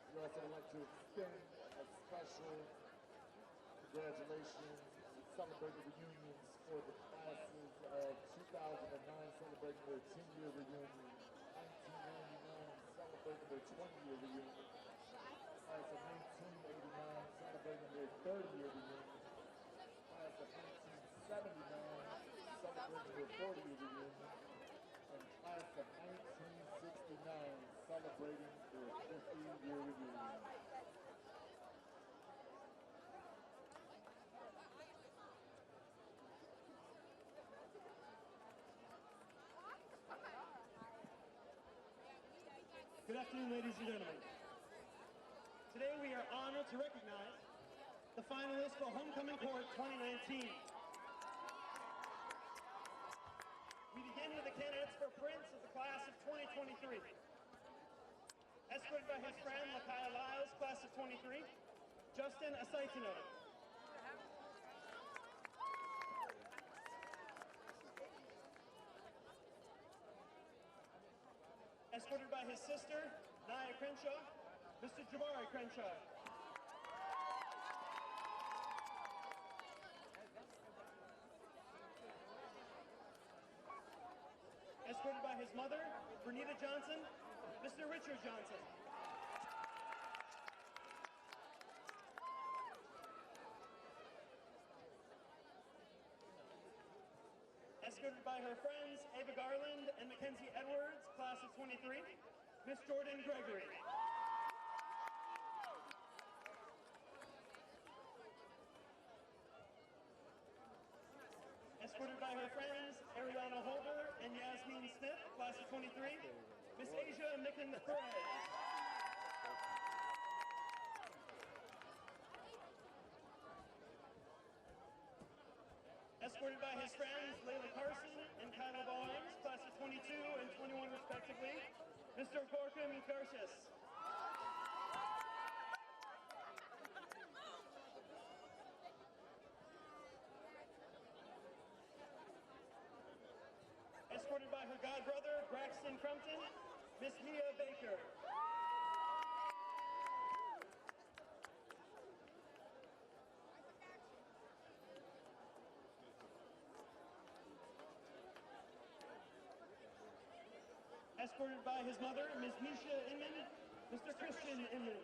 We also would like to extend a special congratulations and celebrate the reunions for the classes of 2009 celebrating their 10-year reunion, 1999 celebrating their 20-year reunion, class of 1989 celebrating their 30-year reunion, class of 1979 celebrating their 40-year reunion, and class of 1969 celebrating their 50-year reunion.
Good afternoon, ladies and gentlemen. Today we are honored to recognize the finalists for Homecoming Court 2019. We begin with the candidates for Prince of the class of 2023. Escorted by his friend, Lakai Lyles, class of 23, Justin Asaitino. Escorted by his sister, Naya Crenshaw, Mr. Jabari Crenshaw. Escorted by his mother, Bernita Johnson, Mr. Richard Johnson. Escorted by her friends, Ava Garland and Mackenzie Edwards, class of 23, Miss Jordan Gregory. Escorted by her friends, Ariana Holder and Yasmin Smith, class of 23, Miss Asia Micken-Perez. Escorted by his friends, Layla Carson and Kyla Barnes, class of 22 and 21 respectively, Mr. Gorkum Garcias. Escorted by her godbrother, Braxton Crumpton, Miss Mia Baker. Escorted by his mother, Ms. Misha Inman, Mr. Christian Inman.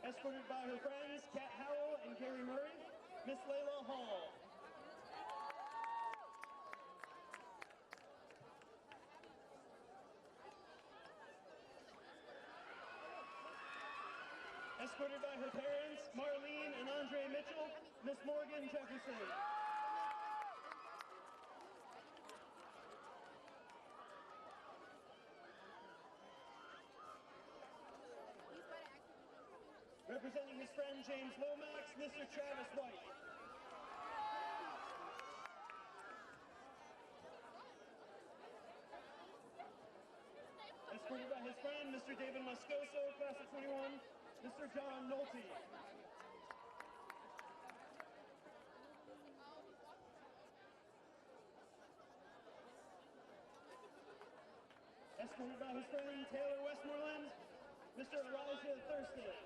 Escorted by her friends, Kat Howell and Gary Murray, Miss Layla Hall. Escorted by her parents, Marlene and Andre Mitchell, Miss Morgan Jefferson. Representing his friend James Lomax, Mr. Travis White. Escorted by his friend, Mr. David Moscoso, class of 21, Mr. John Nolte. Escorted by his friend, Taylor Westmoreland, Mr. Elijah Thurston.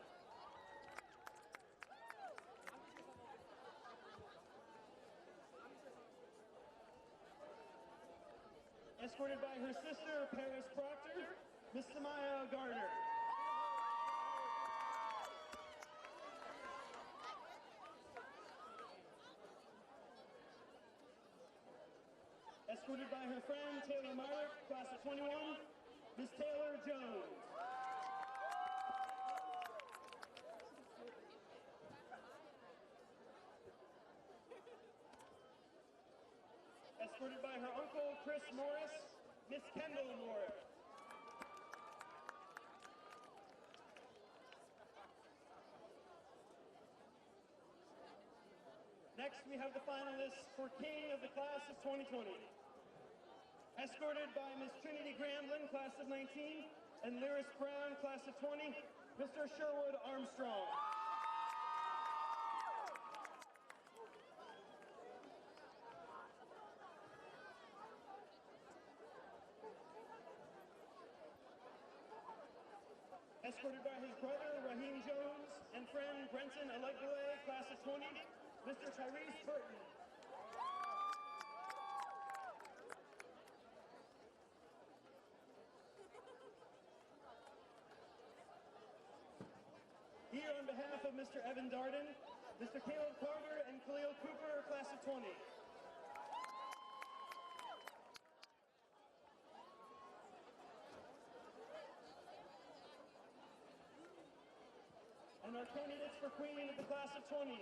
Escorted by her sister, Paris Proctor, Miss Samaya Gardner. Escorted by her friend, Taylor Mark, class of 21, Miss Taylor Jones. escorted by her uncle, Chris Morris, Miss Kendall Morris. Next, we have the finalists for King of the Class of 2020. Escorted by Miss Trinity Gramblin, Class of 19, and Lyris Brown, Class of 20, Mr. Sherwood Armstrong. Escorted by his brother, Raheem Jones, and friend, Brenton Allegbue, Class of 20, Mr. Tyrese Burton. Here on behalf of Mr. Evan Darden, Mr. Caleb Carter, and Khalil Cooper, Class of 20. And our candidates for Queen of the Class of 20,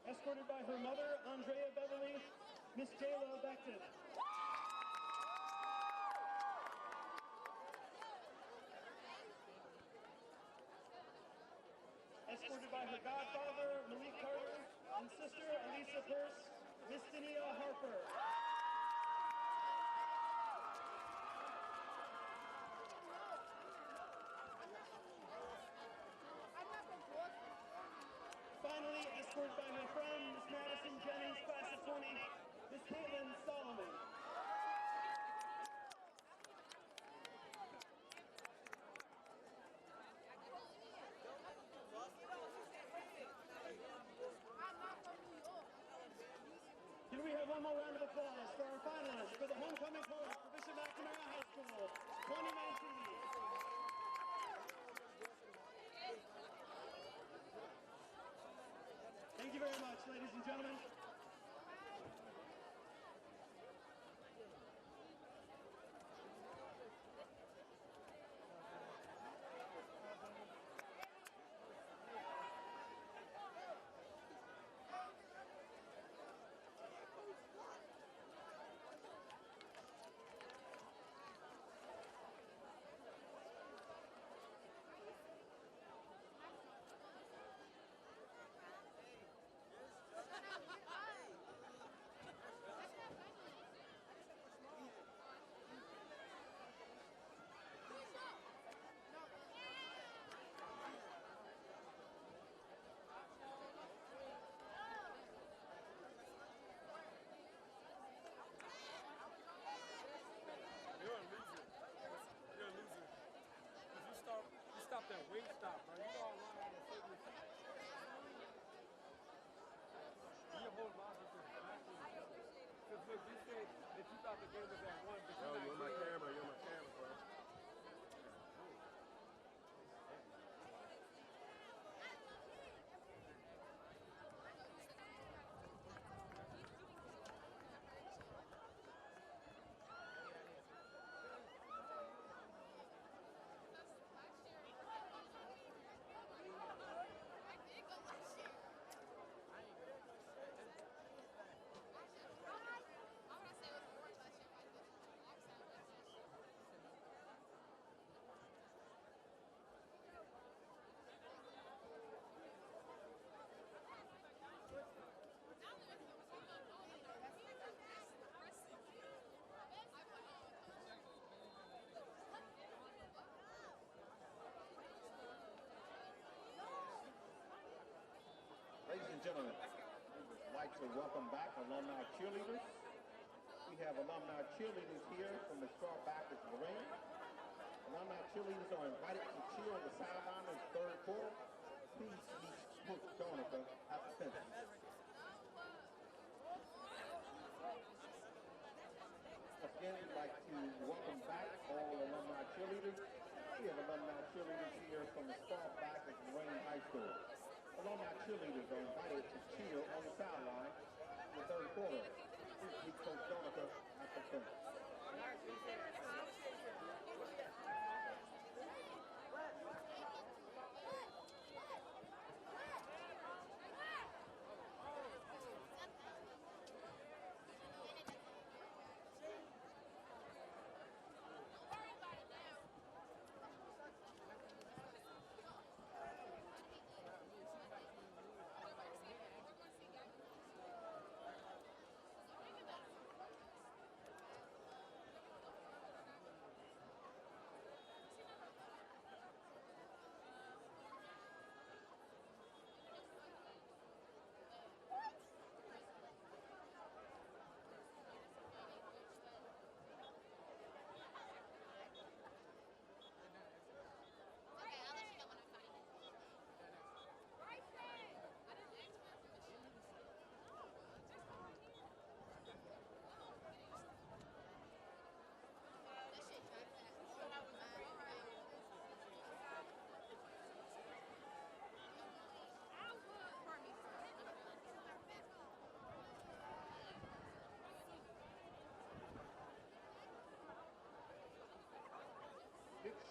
escorted by her mother, Andrea Beverly, Miss Jayla Becton. Escorted by her godfather, Malik Carter, and sister, Elisa Peirce, Miss Dania Harper. Finally, escorted by my friend, Miss Madison Jennings, Class of 20, Miss Caitlin Solomon. Can we have one more round of applause for our finalists for the homecoming court for Bishop McNamara High School 2019. Thank you very much, ladies and gentlemen.
Stop that wait stop, bro. You know I'm lying on the certain you hold on to this backwards. Because look, you said that you thought the game was at 1, but you're on my camera. You're on my camera, bro.
Ladies and gentlemen, we would like to welcome back alumni cheerleaders. We have alumni cheerleaders here from the Star Baptist Marine. Alumni cheerleaders are invited to cheer on the sideline in the third quarter. Please meet Coach Donica at the fence. Again, we'd like to welcome back all alumni cheerleaders. We have alumni cheerleaders here from the Star Baptist Marine High School. Alumni cheerleaders are invited to cheer on the sideline in the third quarter. Please meet Coach Donica at the fence.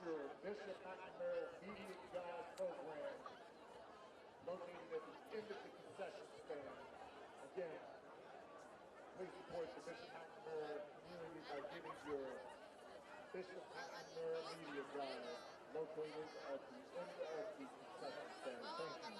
your Bishop McNamara Media Guide program located at the end of the concession stand. Again, please support the Bishop McNamara community by getting your Bishop McNamara Media Guide located at the end of the concession stand. Thank you.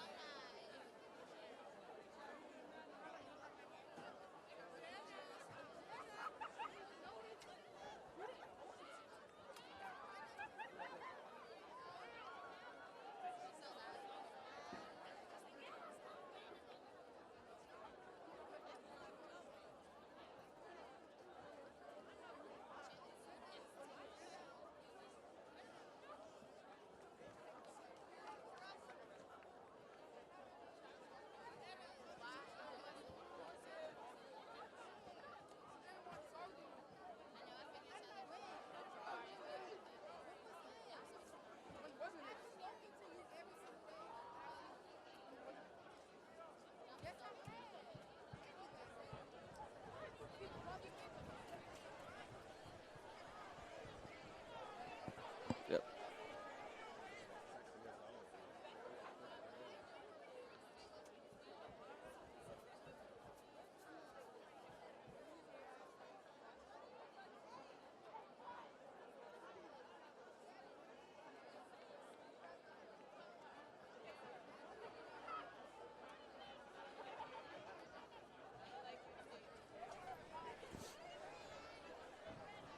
Yep.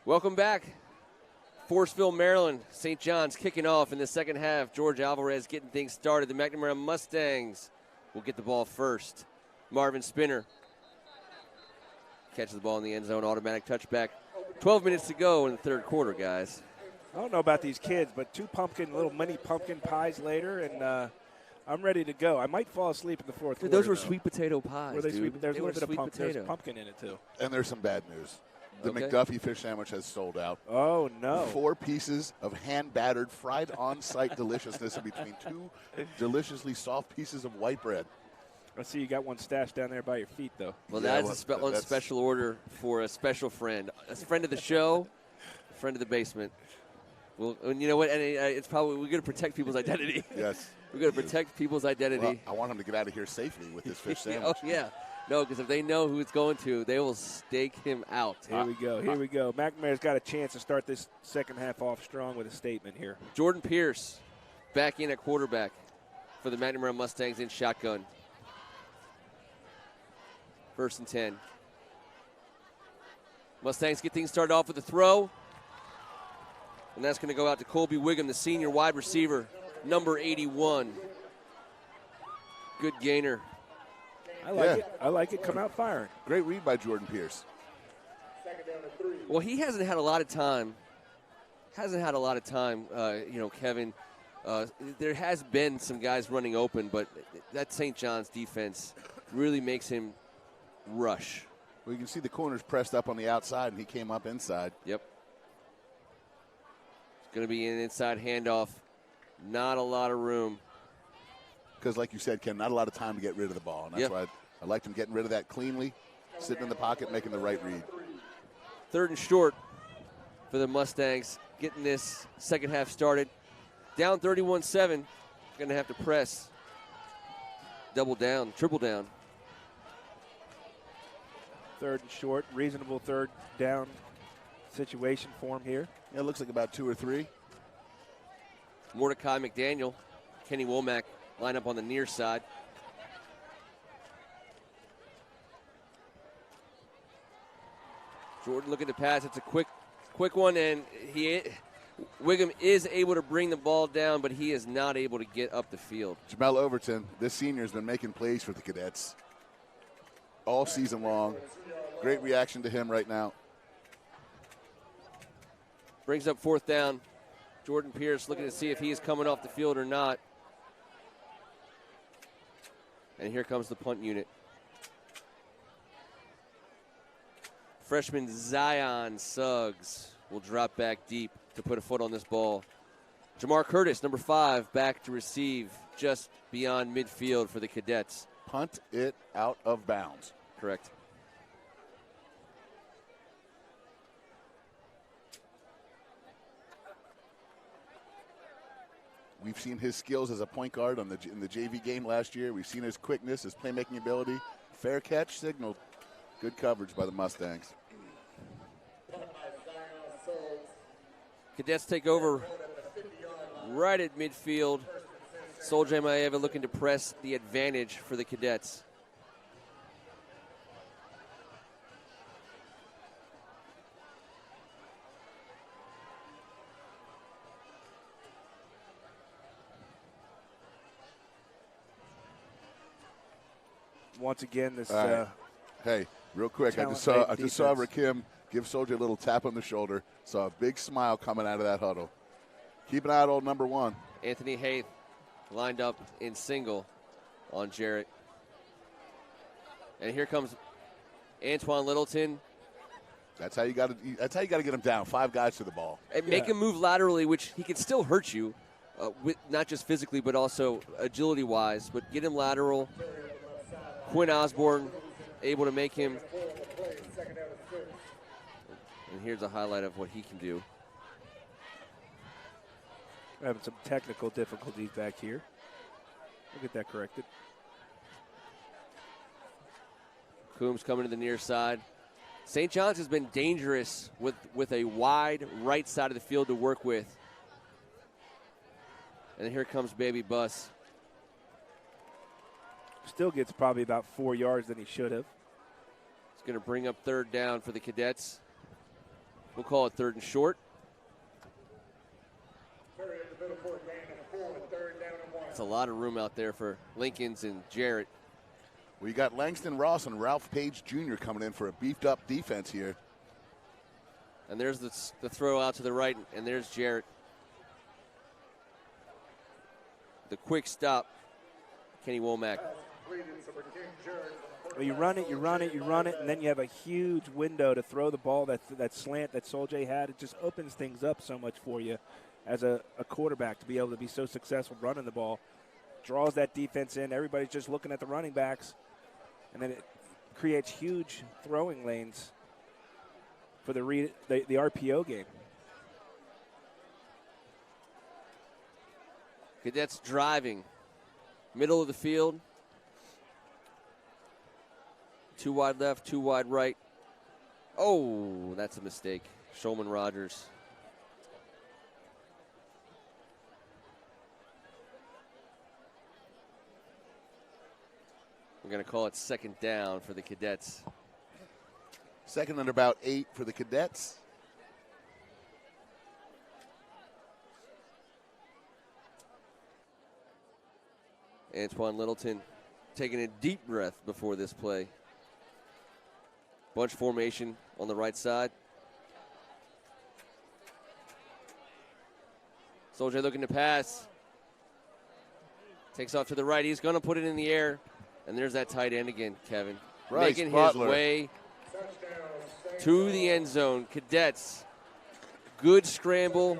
Welcome back. Forestville, Maryland. St. John's kicking off in the second half. George Alvarez getting things started. The McNamara Mustangs will get the ball first. Marvin Spinner catches the ball in the end zone. Automatic touchback. 12 minutes to go in the third quarter, guys.
I don't know about these kids, but two little mini pumpkin pies later, and I'm ready to go. I might fall asleep in the fourth quarter.
Those were
though.
sweet potato pies,
Were they
dude.
sweet? There's
They
a
were
little bit of
sweet potato.
There's pumpkin in it, too.
And there's some bad news. The
Okay.
McDuffie fish sandwich has sold out.
Oh, no.
4 pieces of hand-battered, fried on-site deliciousness in between 2 deliciously soft pieces of white bread.
I see you got one stashed down there by your feet, though.
Well,
Yeah,
that's
well,
one
that's-
special order for a special friend. A friend of the show, a friend of the basement. Well, and you know what? And it's probably, we're going to protect people's identity.
Yes.
We're going to protect people's identity.
Well, I want him to get out of here safely with this fish sandwich.
Oh, yeah. No, because if they know who it's going to, they will stake him out.
Here we go. Here we go. McNamara's got a chance to start this second half off strong with a statement here.
Jordan Pierce back in at quarterback for the McNamara Mustangs in shotgun. 1st and 10. Mustangs get things started off with a throw. And that's going to go out to Colby Wiggum, the senior wide receiver, number 81. Good gainer.
I like it. I like it. Come out firing.
Great read by Jordan Pierce.
Well, he hasn't had a lot of time. Kevin. There has been some guys running open, but that St. John's defense really makes him rush.
Well, you can see the corners pressed up on the outside, and he came up inside.
Yep. It's going to be an inside handoff. Not a lot of room.
Because, like you said, Ken, not a lot of time to get rid of the ball. And that's why I liked him getting rid of that cleanly, sitting in the pocket, making the right read.
3rd and short for the Mustangs, getting this second half started. Down 31-7. Going to have to press. Double down, triple down.
3rd and short. Reasonable 3rd down situation for him here.
Yeah, it looks like about 2 or 3.
Mordecai McDaniel, Kenny Womack line up on the near side. Jordan looking to pass. It's a quick one, and Wiggum is able to bring the ball down, but he is not able to get up the field.
Jamel Overton, this senior, has been making plays for the Cadets all season long. Great reaction to him right now.
Brings up 4th down. Jordan Pierce looking to see if he is coming off the field or not. And here comes the punt unit. Freshman Zion Suggs will drop back deep to put a foot on this ball. Jamar Curtis, number 5, back to receive just beyond midfield for the Cadets.
Punt it out of bounds.
Correct.
We've seen his skills as a point guard in the JV game last year. We've seen his quickness, his playmaking ability. Fair catch signaled. Good coverage by the Mustangs.
Cadets take over right at midfield. Sol-J Maeva looking to press the advantage for the Cadets.
Once again, this.
Hey, real quick, I just saw Rakim give Sol-J a little tap on the shoulder. Saw a big smile coming out of that huddle. Keep an eye on old number 1.
Anthony Haith lined up in single on Jarrett. And here comes Antoine Littleton.
That's how you got to get him down. 5 guys to the ball.
And make him move laterally, which he can still hurt you, with not just physically but also agility-wise. But get him lateral. Quinn Osborne able to make him. And here's a highlight of what he can do.
We're having some technical difficulties back here. We'll get that corrected.
Coombs coming to the near side. St. John's has been dangerous with a wide right side of the field to work with. And here comes Baby Bus.
Still gets probably about 4 yards than he should have.
It's going to bring up 3rd down for the Cadets. We'll call it 3rd and short. It's a lot of room out there for Lincolns and Jarrett.
We got Langston Ross and Ralph Page Jr. coming in for a beefed-up defense here.
And there's the throw out to the right, and there's Jarrett. The quick stop, Kenny Womack.
Well, you run it, and then you have a huge window to throw the ball. That slant that Sol-J had, it just opens things up so much for you as a quarterback to be able to be so successful running the ball. Draws that defense in. Everybody's just looking at the running backs, and then it creates huge throwing lanes for the RPO game.
Cadets driving. Middle of the field. 2 wide left, 2 wide right. Oh, that's a mistake. Shulman Rogers. We're going to call it 2nd down for the Cadets.
2nd and about 8 for the Cadets.
Antoine Littleton taking a deep breath before this play. Bunch formation on the right side. Sol-J looking to pass. Takes off to the right. He's going to put it in the air. And there's that tight end again, Kevin.
Bryce
making
Butler.
His way to the end zone. Cadets, good scramble,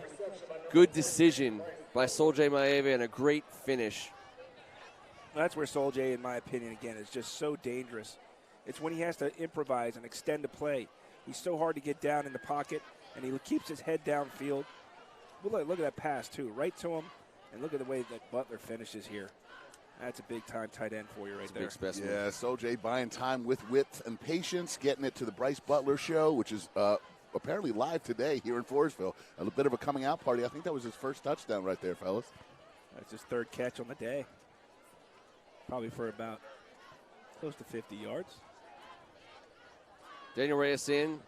good decision by Sol-J Maeva, and a great finish.
That's where Sol-J, in my opinion, again, is just so dangerous. It's when he has to improvise and extend a play. He's so hard to get down in the pocket, and he keeps his head downfield. Look at that pass, too, right to him. And look at the way that Butler finishes here. That's a big-time tight end for you right there.
Big specimen.
Yeah, Sol-J buying time with width and patience, getting it to the Bryce Butler show, which is apparently live today here in Floresville. A little bit of a coming-out party. I think that was his first touchdown right there, fellas.
That's his 3rd catch on the day. Probably for about close to 50 yards.
Daniel Reyes in.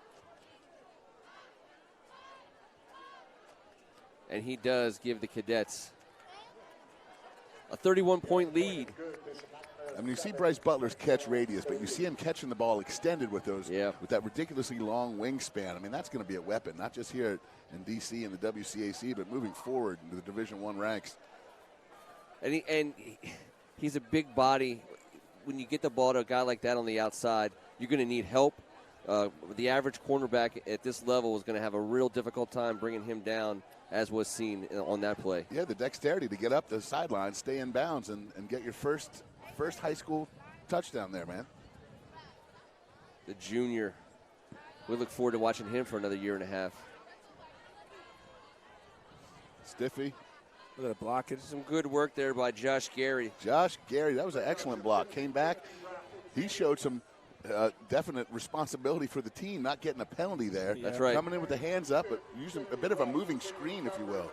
And he does give the Cadets a 31-point lead.
I mean, you see Bryce Butler's catch radius, but you see him catching the ball extended with those, with that ridiculously long wingspan. I mean, that's going to be a weapon, not just here in D.C. and the WCAC, but moving forward into the Division I ranks.
And he's a big body. When you get the ball to a guy like that on the outside, you're going to need help. The average cornerback at this level is going to have a real difficult time bringing him down, as was seen on that play.
Yeah, the dexterity to get up the sideline, stay in bounds, and get your first high school touchdown there, man.
The junior. We look forward to watching him for another year and a half.
Stiffy
Look at the blocking.
Some good work there by Josh Gary.
Josh Gary, that was an excellent block. Came back. He showed some definite responsibility for the team, not getting a penalty there.
That's right.
Coming in with the hands up, but using a bit of a moving screen, if you will.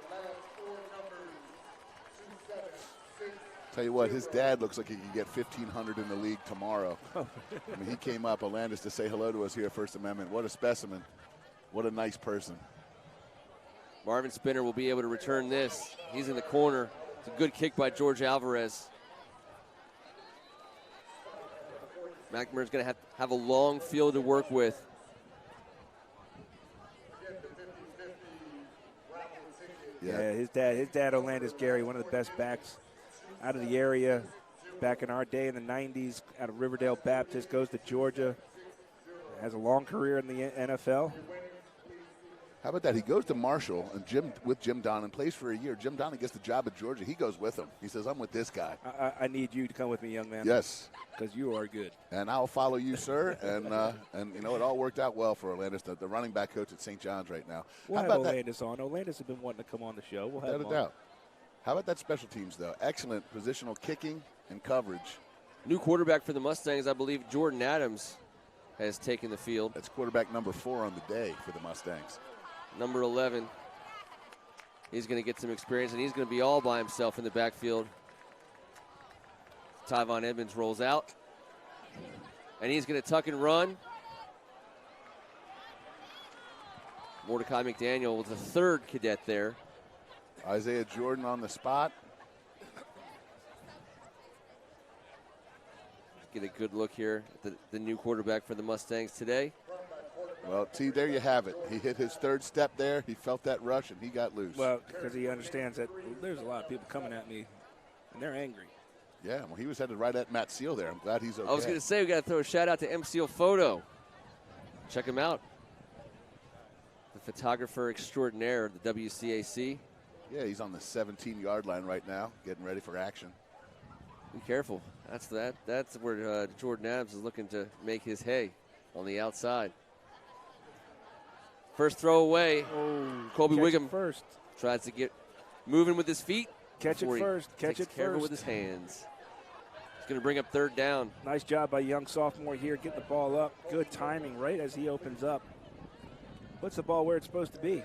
Tell you what, his dad looks like he could get 1,500 in the league tomorrow. I mean, he came up, Alandis, to say hello to us here at First Amendment. What a specimen. What a nice person.
Marvin Spinner will be able to return this. He's in the corner. It's a good kick by George Alvarez. McNamara's going to have a long field to work with.
Yeah, his dad, Alandis Gary, one of the best backs out of the area back in our day in the 90s, out of Riverdale Baptist, goes to Georgia, has a long career in the NFL.
How about that? He goes to Marshall and Jim Donnan, plays for a year. Jim Donnan gets the job at Georgia. He goes with him. He says, I'm with this guy.
I need you to come with me, young man.
Yes.
Because you are good.
And I'll follow you, sir. And you know, it all worked out well for Alandis, the running back coach at St. John's right now.
We'll have Alandis on. Alandis has been wanting to come on the show. We'll have him on. Without a doubt.
How about that special teams, though? Excellent positional kicking and coverage.
New quarterback for the Mustangs, I believe Jordan Adams has taken the field.
That's quarterback number 4 on the day for the Mustangs.
Number 11. He's going to get some experience, and he's going to be all by himself in the backfield. Tyvon Edmonds rolls out, and he's going to tuck and run. Mordecai McDaniel was the third cadet there.
Isaiah Jordan on the spot.
Get a good look here at the new quarterback for the Mustangs today.
Well, see, there you have it. He hit his third step there. He felt that rush, and he got loose.
Well, because he understands that there's a lot of people coming at me, and they're angry.
Yeah, well, he was headed right at Matt Seal there. I'm glad he's okay.
I was going to say, we got to throw a shout-out to M. Seal Photo. Check him out. The photographer extraordinaire of the WCAC.
Yeah, he's on the 17-yard line right now, getting ready for action.
Be careful. That's where Jordan Adams is looking to make his hay on the outside. First throw away.
Oh,
Colby Wiggum
first.
Tries to get moving with his feet.
Catch it first. Catch it first.
With his hands. He's going to bring up third down.
Nice job by young sophomore here, getting the ball up. Good timing right as he opens up. Puts the ball where it's supposed to be.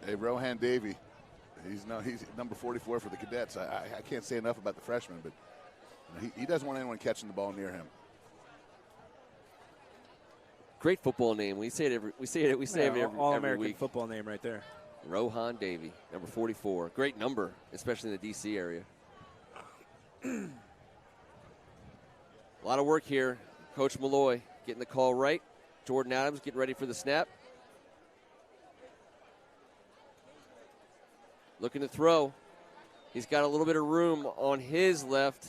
Hey, Rohan Davey. He's number 44 for the Cadets. I can't say enough about the freshman, but he doesn't want anyone catching the ball near him.
Great football name. We say it every
All-American
week.
Football name right there.
Rohan Davey, number 44. Great number, especially in the D.C. area. A lot of work here. Coach Malloy getting the call right. Jordan Adams getting ready for the snap. Looking to throw. He's got a little bit of room on his left,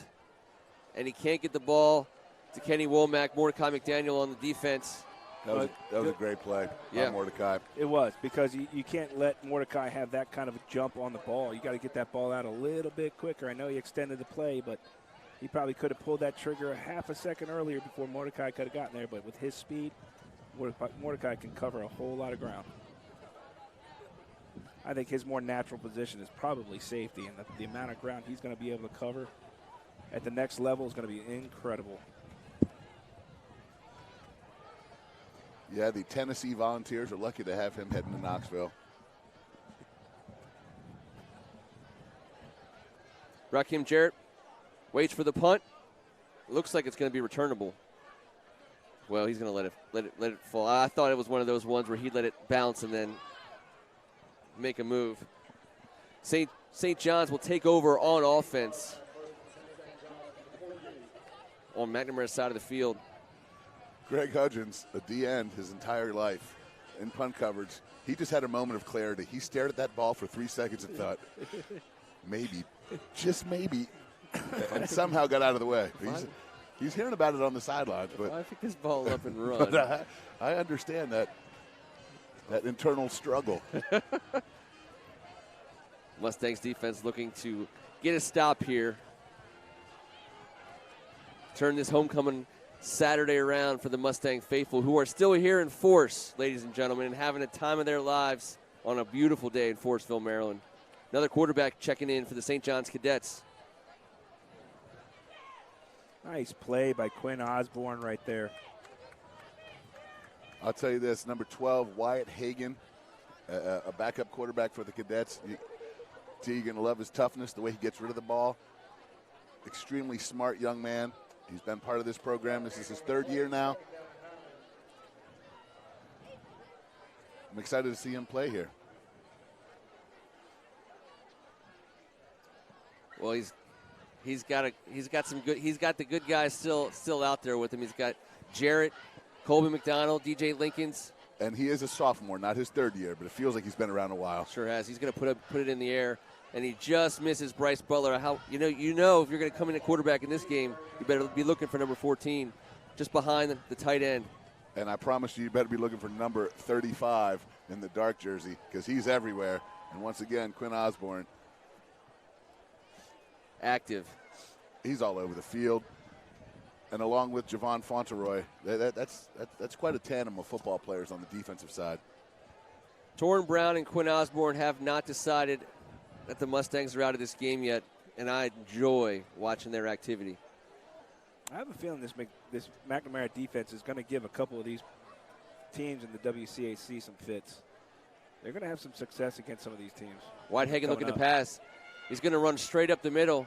and he can't get the ball to Kenny Womack. Mordecai McDaniel on the defense.
That was a great play by Mordecai.
It was, because you can't let Mordecai have that kind of a jump on the ball. You got to get that ball out a little bit quicker. I know he extended the play, but he probably could have pulled that trigger a half a second earlier before Mordecai could have gotten there. But with his speed, Mordecai can cover a whole lot of ground. I think his more natural position is probably safety, and the amount of ground he's going to be able to cover at the next level is going to be incredible.
Yeah, the Tennessee Volunteers are lucky to have him heading to Knoxville.
Raheem Jarrett waits for the punt. Looks like it's going to be returnable. Well, he's going to let it fall. I thought it was one of those ones where he'd let it bounce and then make a move. St. John's will take over on offense on McNamara's side of the field.
Greg Hudgens, a D-end his entire life in punt coverage, he just had a moment of clarity. He stared at that ball for 3 seconds and thought, maybe, just maybe, and somehow got out of the way. He's hearing about it on the sidelines. But
I pick this ball up and run.
But I understand that internal struggle.
Mustangs defense looking to get a stop here. Turn this homecoming Saturday around for the Mustang faithful, who are still here in force, ladies and gentlemen, and having a time of their lives on a beautiful day in Forestville, Maryland. Another quarterback checking in for the St. John's Cadets.
Nice play by Quinn Osborne right there.
I'll tell you this, number 12, Wyatt Hagan, a backup quarterback for the Cadets. You're going to love his toughness, the way he gets rid of the ball. Extremely smart young man. He's been part of this program. This is his 3rd year now. I'm excited to see him play here.
Well, he's got the good guys still out there with him. He's got Jarrett, Colby McDonald, DJ Lincolns.
And he is a sophomore, not his 3rd year, but it feels like he's been around a while.
Sure has. He's going to put it in the air, and he just misses Bryce Butler. You know if you're going to come in at quarterback in this game, you better be looking for number 14, just behind the tight end.
And I promise you better be looking for number 35 in the dark jersey, because he's everywhere. And once again, Quinn Osborne,
active.
He's all over the field. And along with Javon Fauntleroy, that's quite a tandem of football players on the defensive side.
Torrin Brown and Quinn Osborne have not decided that the Mustangs are out of this game yet, and I enjoy watching their activity.
I have a feeling this McNamara defense is going to give a couple of these teams in the WCAC some fits. They're going to have some success against some of these teams.
Whitehagen looking to pass. He's going to run straight up the middle.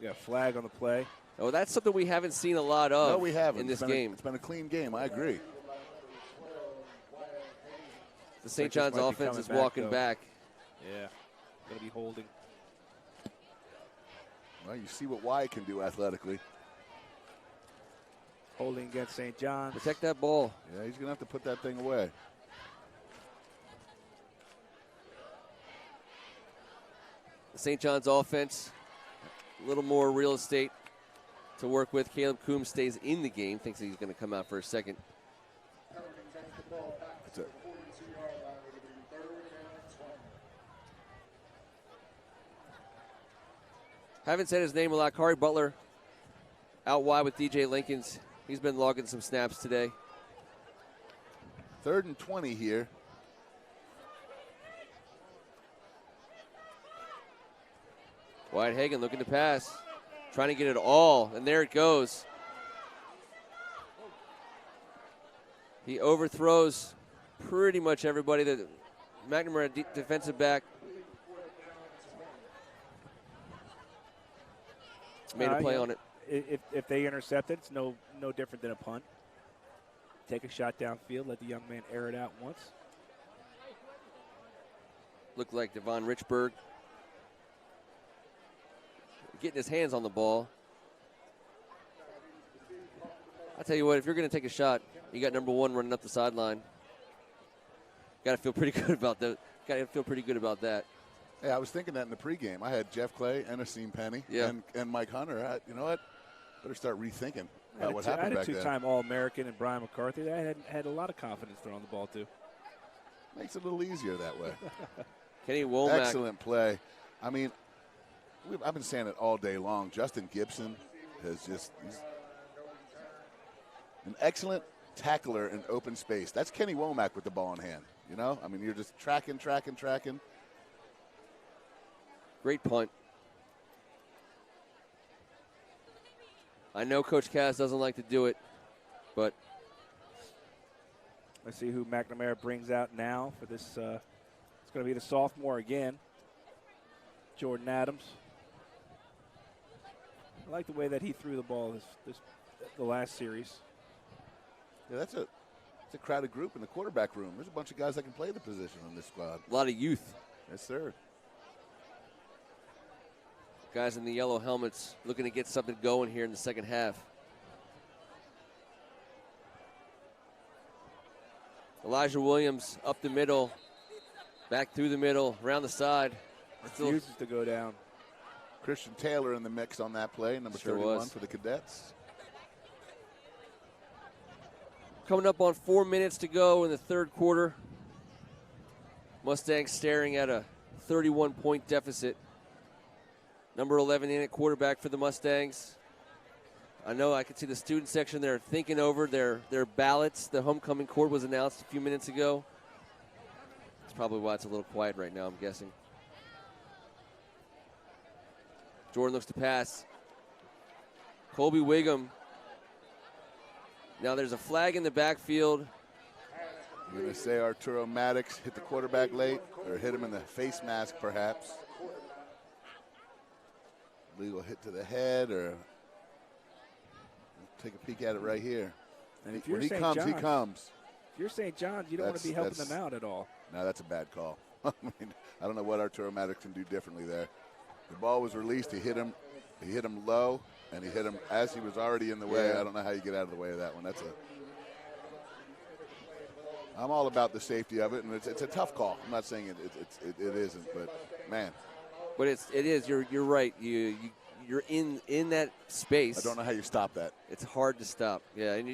Yeah, flag on the play.
Oh, that's something we haven't seen a lot of.
No, we haven't.
In this game.
It's been a clean game. I agree.
The St. John's offense is walking back.
Yeah, going to be holding.
Well, you see what Wyatt can do athletically.
Holding against St. John's.
Protect that ball.
Yeah, he's going to have to put that thing away.
The St. John's offense, a little more real estate to work with. Caleb Coombs stays in the game, thinks he's going to come out for a second. Haven't said his name a lot. Kari Butler out wide with DJ Lincolns. He's been logging some snaps today.
3rd and 20 here.
Whitehagen looking to pass. Trying to get it all, and there it goes. He overthrows pretty much everybody. The McNamara defensive back made a play on it.
If they intercept it, it's no different than a punt. Take a shot downfield, let the young man air it out once.
Looked like Devon Richburg getting his hands on the ball. I'll tell you what, if you're going to take a shot, you got number 1 running up the sideline. Got to feel pretty good about that.
Yeah, I was thinking that in the pregame. I had Jeff Clay and Asim Penny and Mike Hunter. You know what? Better start rethinking about what happened back then.
I had a 2-time All-American and Brian McCarthy. I had a lot of confidence throwing the ball, too.
Makes it a little easier that way.
Kenny Womack.
Excellent play. I mean, I've been saying it all day long. Justin Gibson he's an excellent tackler in open space. That's Kenny Womack with the ball in hand. You know, I mean, you're just tracking.
Great punt. I know Coach Cass doesn't like to do it, but
let's see who McNamara brings out now for this. It's going to be the sophomore again, Jordan Adams. I like the way that he threw the ball the last series.
Yeah, it's a crowded group in the quarterback room. There's a bunch of guys that can play the position on this squad.
A lot of youth.
Yes, sir.
Guys in the yellow helmets looking to get something going here in the second half. Elijah Williams up the middle, back through the middle, around the side.
Refuses to go down.
Christian Taylor in the mix on that play, number 31 for the Cadets.
Coming up on 4 minutes to go in the third quarter. Mustangs staring at a 31-point deficit. Number 11 in at quarterback for the Mustangs. I know I can see the student section there thinking over their ballots. The homecoming court was announced a few minutes ago. That's probably why it's a little quiet right now, I'm guessing. Jordan looks to pass. Colby Wiggum. Now there's a flag in the backfield.
I'm going to say Arturo Maddox hit the quarterback late, or hit him in the face mask perhaps. Legal hit to the head, or take a peek at it right here.
And if
when he
St.
comes,
John's,
he comes.
If you're St. John's, you don't want to be helping them out at all.
No, that's a bad call. I mean, I don't know what Arturo Maddox can do differently there. The ball was released. He hit him low, and he hit him as he was already in the way.
Yeah.
I don't know how you get out of the way of that one. I'm all about the safety of it, and it's a tough call. I'm not saying it isn't, but man.
But it is. You're right. You're in that space.
I don't know how you stop that.
It's hard to stop. Yeah, and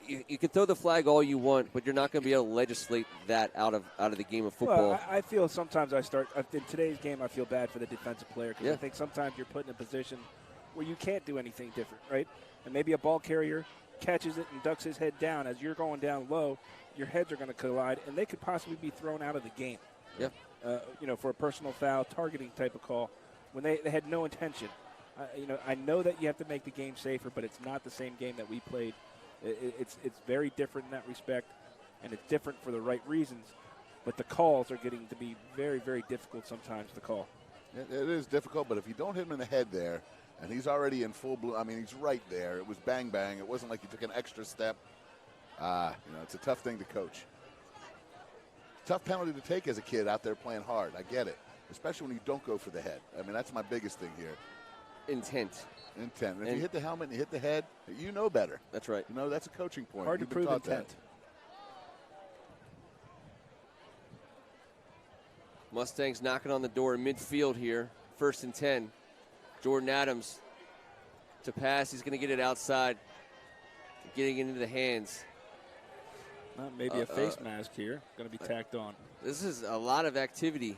you can throw the flag all you want, but you're not going to be able to legislate that out of the game of football.
Well, I feel sometimes in today's game, I feel bad for the defensive player because I think sometimes you're put in a position where you can't do anything different, right? And maybe a ball carrier catches it and ducks his head down. As you're going down low, your heads are going to collide, and they could possibly be thrown out of the game.
Yep.
For a personal foul, targeting type of call, when they had no intention. I know that you have to make the game safer, but it's not the same game that we played. It's very different in that respect, and it's different for the right reasons. But the calls are getting to be very, very difficult sometimes to call.
It is difficult, but if you don't hit him in the head there, and he's already in full bloom, I mean, he's right there. It was bang, bang. It wasn't like he took an extra step. It's a tough thing to coach. Tough penalty to take as a kid out there playing hard. I get it, especially when you don't go for the head. I mean, that's my biggest thing here.
Intent.
And if you hit the helmet and you hit the head, you know better.
That's right.
That's a coaching point.
Hard to prove intent.
Mustangs knocking on the door in midfield here. 1st and 10. Jordan Adams to pass. He's going to get it outside. Getting into the hands.
Maybe a face mask here. Going to be tacked on.
This is a lot of activity,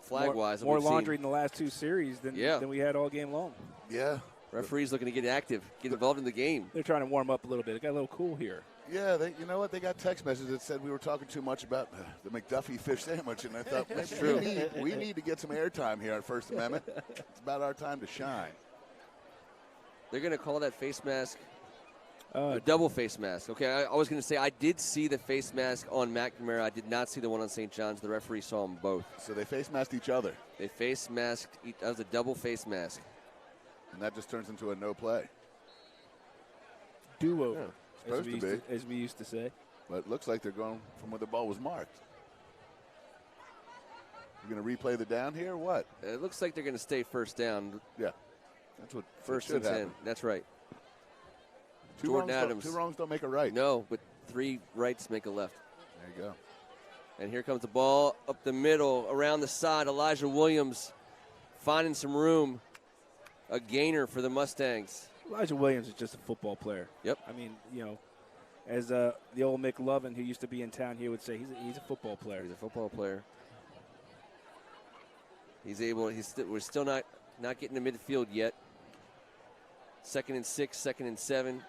flag-wise.
More laundry in the last 2 series than we had all game long.
Yeah.
Referees looking to get active, get involved in the game.
They're trying to warm up a little bit. It got a little cool here.
Yeah, you know what? They got text messages that said we were talking too much about the McDuffie fish sandwich, and I thought
That's true.
we need to get some airtime here on First Amendment. It's about our time to shine.
They're going to call that face mask a double face mask. Okay, I was going to say I did see the face mask on McNamara. I did not see the one on St. John's. The referee saw them both.
So they face masked each other.
They face masked. That was a double face mask.
And that just turns into a no play.
Do-over.
Yeah. Supposed to be.
As we used to say.
But it looks like they're going from where the ball was marked. You're going to replay the down here or what?
It looks like they're going to stay first down.
Yeah. That's what
First
should
and 10.
happen.
That's right.
Jordan Adams. 2 wrongs don't make a right.
No, but 3 rights make a left.
There you go.
And here comes the ball up the middle, around the side. Elijah Williams finding some room. A gainer for the Mustangs.
Elijah Williams is just a football player.
Yep.
I mean, as the old Mick Lovin, who used to be in town here, would say, he's a football player.
He's a football player. We're still not getting to midfield yet. 2nd and 6, 2nd and 7.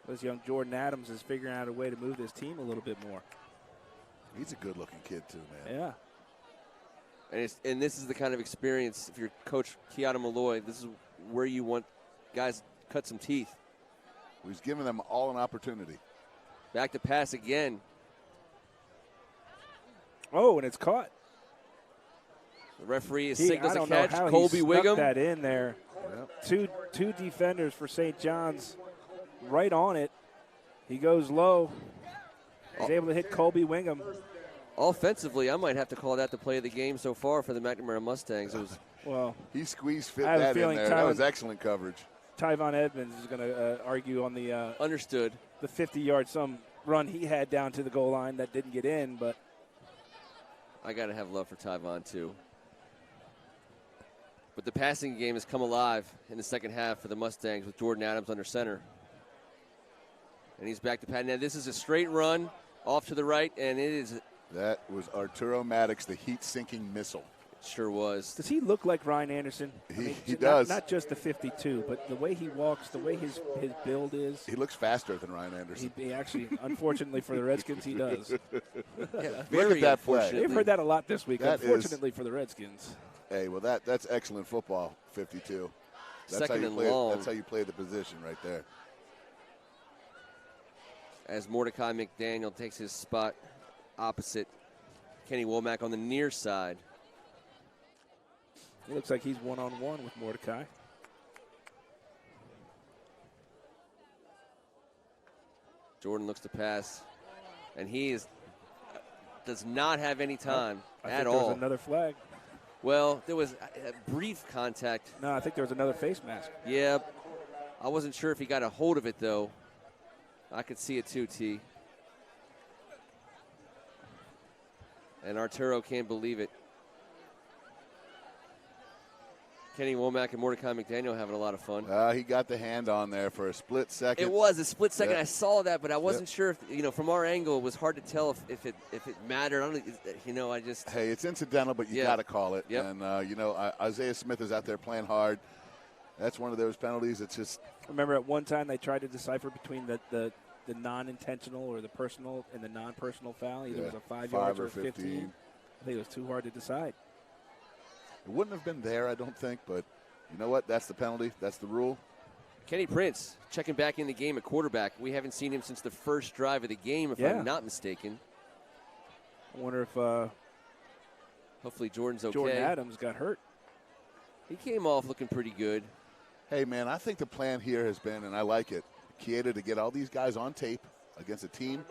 This young Jordan Adams is figuring out a way to move this team a little bit more.
He's a good-looking kid, too, man.
Yeah.
And this is the kind of experience, if you're Coach Keanu Malloy, this is where you want guys cut some teeth.
He's giving them all an opportunity.
Back to pass again.
Oh, and it's caught.
The referee signals a catch.
I don't know how
Colby
he
Wiggum.
Stuck that in there. Yep. Two defenders for St. John's right on it. He goes low. He's able to hit Colby Wiggum.
Offensively, I might have to call that the play of the game so far for the McNamara Mustangs.
He squeezed that in there. That was excellent coverage.
Tyvon Edmonds is going to argue on the
understood
the 50-yard run he had down to the goal line that didn't get in, but
I got to have love for Tyvon too. But the passing game has come alive in the second half for the Mustangs with Jordan Adams under center, and he's back to pat. Now this is a straight run off to the right, and it is.
That was Arturo Maddox, the heat-sinking missile.
Sure was.
Does he look like Ryan Anderson?
He does.
Not just the 52, but the way he walks, the way his build is.
He looks faster than Ryan Anderson.
He actually, unfortunately for the Redskins, he does.
Look at that play.
They've heard that a lot this week, unfortunately for the Redskins.
Hey, well, that's excellent football, 52. That's
Second and
play,
long.
That's how you play the position right there.
As Mordecai McDaniel takes his spot opposite Kenny Womack on the near side.
It looks like he's one-on-one with Mordecai.
Jordan looks to pass, and he does not have any time at all.
There was another flag.
Well, there was a brief contact.
No, I think there was another face mask.
Yeah, I wasn't sure if he got a hold of it, though. I could see it too, T. And Arturo can't believe it. Kenny Womack and Mordecai McDaniel having a lot of fun.
He got the hand on there for a split second.
It was a split second.
Yep.
I saw that, but I wasn't sure if, from our angle, it was hard to tell if it mattered. I just.
Hey, it's incidental, but you got to call it.
Yep.
And, Isaiah Smith is out there playing hard. That's one of those penalties. It's just.
Remember at one time they tried to decipher between the non-intentional or the personal and the non-personal foul. Either it was a 5 yards or 15. I think it was too hard to decide.
It wouldn't have been there, I don't think, but you know what? That's the penalty. That's the rule.
Kenny Prince checking back in the game at quarterback. We haven't seen him since the first drive of the game, if I'm not mistaken.
I wonder if
hopefully Jordan's okay.
Jordan Adams got hurt.
He came off looking pretty good.
Hey, man, I think the plan here has been, and I like it, Kieda to get all these guys on tape against a team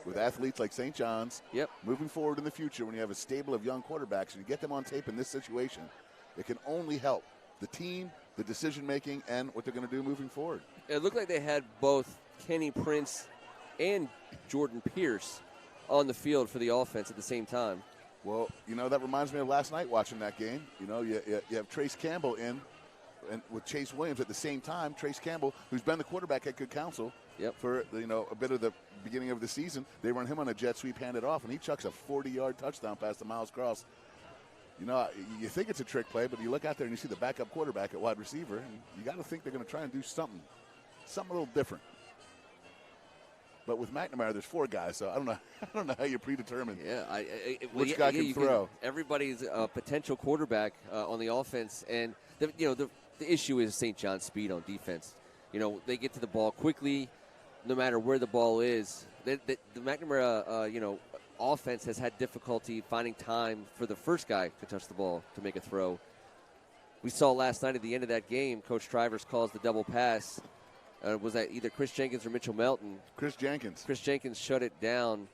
with athletes like St. John's.
Yep.
Moving forward in the future, when you have a stable of young quarterbacks and you get them on tape in this situation, it can only help the team, the decision-making, and what they're going to do moving forward.
It looked like they had both Kenny Prince and Jordan Pierce on the field for the offense at the same time.
Well, that reminds me of last night watching that game. You have Trace Campbell in, and with Chase Williams at the same time. Trace Campbell, who's been the quarterback at Good Counsel for a bit of the beginning of the season, they run him on a jet sweep, handed off, and he chucks a 40-yard touchdown pass to Miles Cross. You think it's a trick play, but you look out there and you see the backup quarterback at wide receiver, and you got to think they're going to try and do something a little different. But with McNamara, there's 4 guys, so I don't know how you predetermine which guy can throw.
Everybody's a potential quarterback on the offense, and the issue is St. John's speed on defense. They get to the ball quickly, no matter where the ball is. The McNamara, offense has had difficulty finding time for the first guy to touch the ball to make a throw. We saw last night at the end of that game, Coach Trivers calls the double pass. Was that either Chris Jenkins or Mitchell Melton?
Chris Jenkins.
Chris Jenkins shut it down,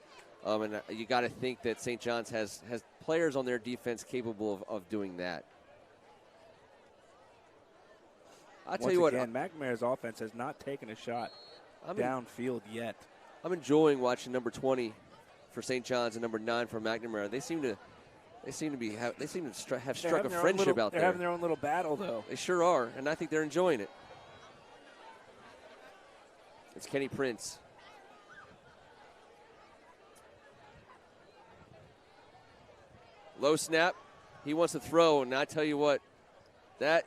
and you got to think that St. John's has players on their defense capable of doing that. I'll tell you what.
McNamara's offense has not taken a shot downfield yet.
I'm enjoying watching number 20 for St. John's and number 9 for McNamara. They seem to have struck a friendship out there.
They're having their own little battle, though.
They sure are, and I think they're enjoying it. It's Kenny Prince. Low snap. He wants to throw, and I tell you what, the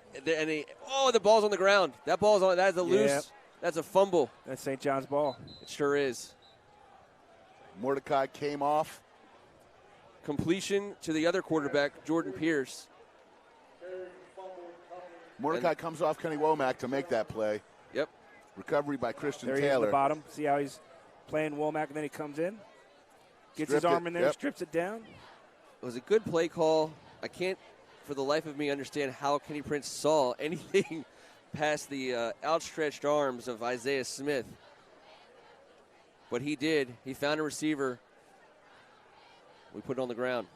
ball's on the ground. That is a loose. That's a fumble.
That's St. John's ball.
It sure is.
Mordecai came off.
Completion to the other quarterback, Jordan Pierce.
Mordecai comes off Kenny Womack to make that play.
Yep.
Recovery by Christian
Taylor.
Taylor.
At the bottom. See how he's playing Womack, and then he comes in. Gets his arm in there, strips it down.
It was a good play call. I can't, for the life of me, understand how Kenny Prince saw anything past the outstretched arms of Isaiah Smith. But he did. He found a receiver. We put it on the ground.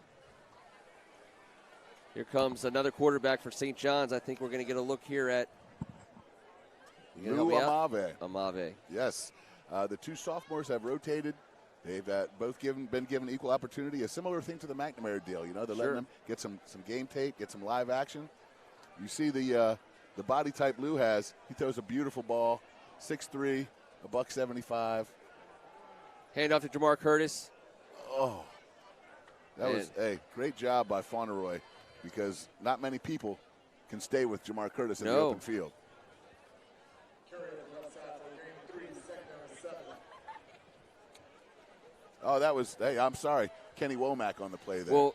Here comes another quarterback for St. John's. I think we're going to get a look here at
Lou Amave.
Amave.
Yes. The 2 sophomores have rotated. They've both been given equal opportunity. A similar thing to the McNamara deal. They're letting them get some game tape, get some live action. You see the body type Lou has. He throws a beautiful ball, 6'3", $175.
Hand off to Jamar Curtis.
Oh, that was great job by Fauneroy. because not many people can stay with Jamar Curtis in the
No.
open field. Oh, that was, hey, I'm sorry. Kenny Womack on the play there.
Well,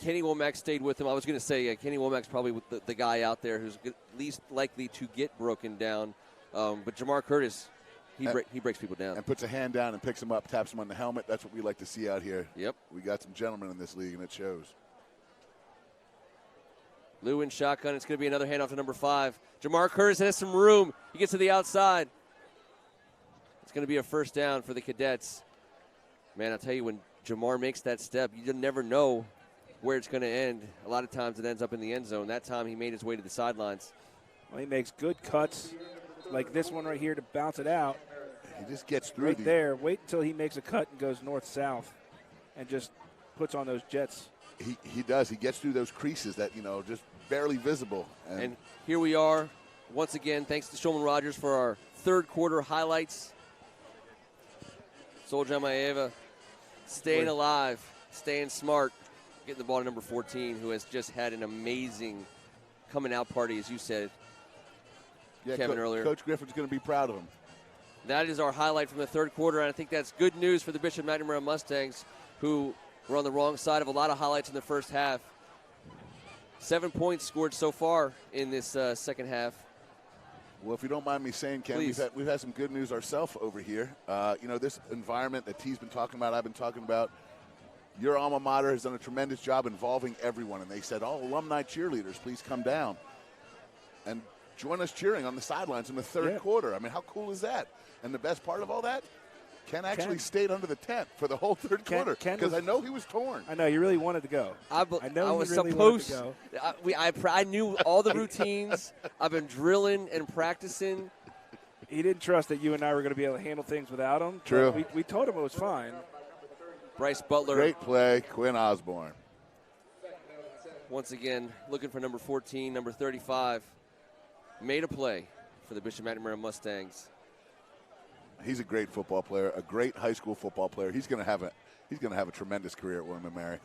Kenny Womack stayed with him. I was going to say Kenny Womack's probably the guy out there who's least likely to get broken down. But Jamar Curtis, he breaks people down.
And puts a hand down and picks him up, taps him on the helmet. That's what we like to see out here.
Yep.
We got some gentlemen in this league, and it shows.
Lou in shotgun. It's going to be another handoff to number 5. Jamar Curtis has some room. He gets to the outside. It's going to be a first down for the Cadets. Man, I'll tell you, when Jamar makes that step, you never know where it's going to end. A lot of times it ends up in the end zone. That time he made his way to the sidelines.
Well, he makes good cuts, like this one right here, to bounce it out.
He just gets through
right there. Wait until he makes a cut and goes north-south and just puts on those jets.
He does. He gets through those creases that, just barely visible.
And here we are, once again, thanks to Shulman Rogers for our third quarter highlights. Soldier Maeva staying alive, staying smart, getting the ball to number 14, who has just had an amazing coming out party, as you said, Kevin, earlier.
Coach Griffin's going to be proud of him.
That is our highlight from the third quarter, and I think that's good news for the Bishop McNamara Mustangs, who were on the wrong side of a lot of highlights in the first half. 7 points scored so far in this second half.
Well, if you don't mind me saying, Ken, we've had some good news ourselves over here. This environment that T's been talking about, I've been talking about, your alma mater has done a tremendous job involving everyone. And they said, alumni cheerleaders, please come down and join us cheering on the sidelines in the third quarter. I mean, how cool is that? And the best part of all that, Ken actually stayed under the tent for the whole third quarter because I know he was torn.
I know, he really wanted to go.
I was really supposed to go. I knew all the routines. I've been drilling and practicing.
He didn't trust that you and I were going to be able to handle things without him.
True.
We told him it was fine.
Bryce Butler.
Great play, Quinn Osborne.
Once again, looking for number 14, number 35. Made a play for the Bishop McNamara Mustangs.
He's a great football player, a great high school football player. He's going to have a tremendous career at William & Mary.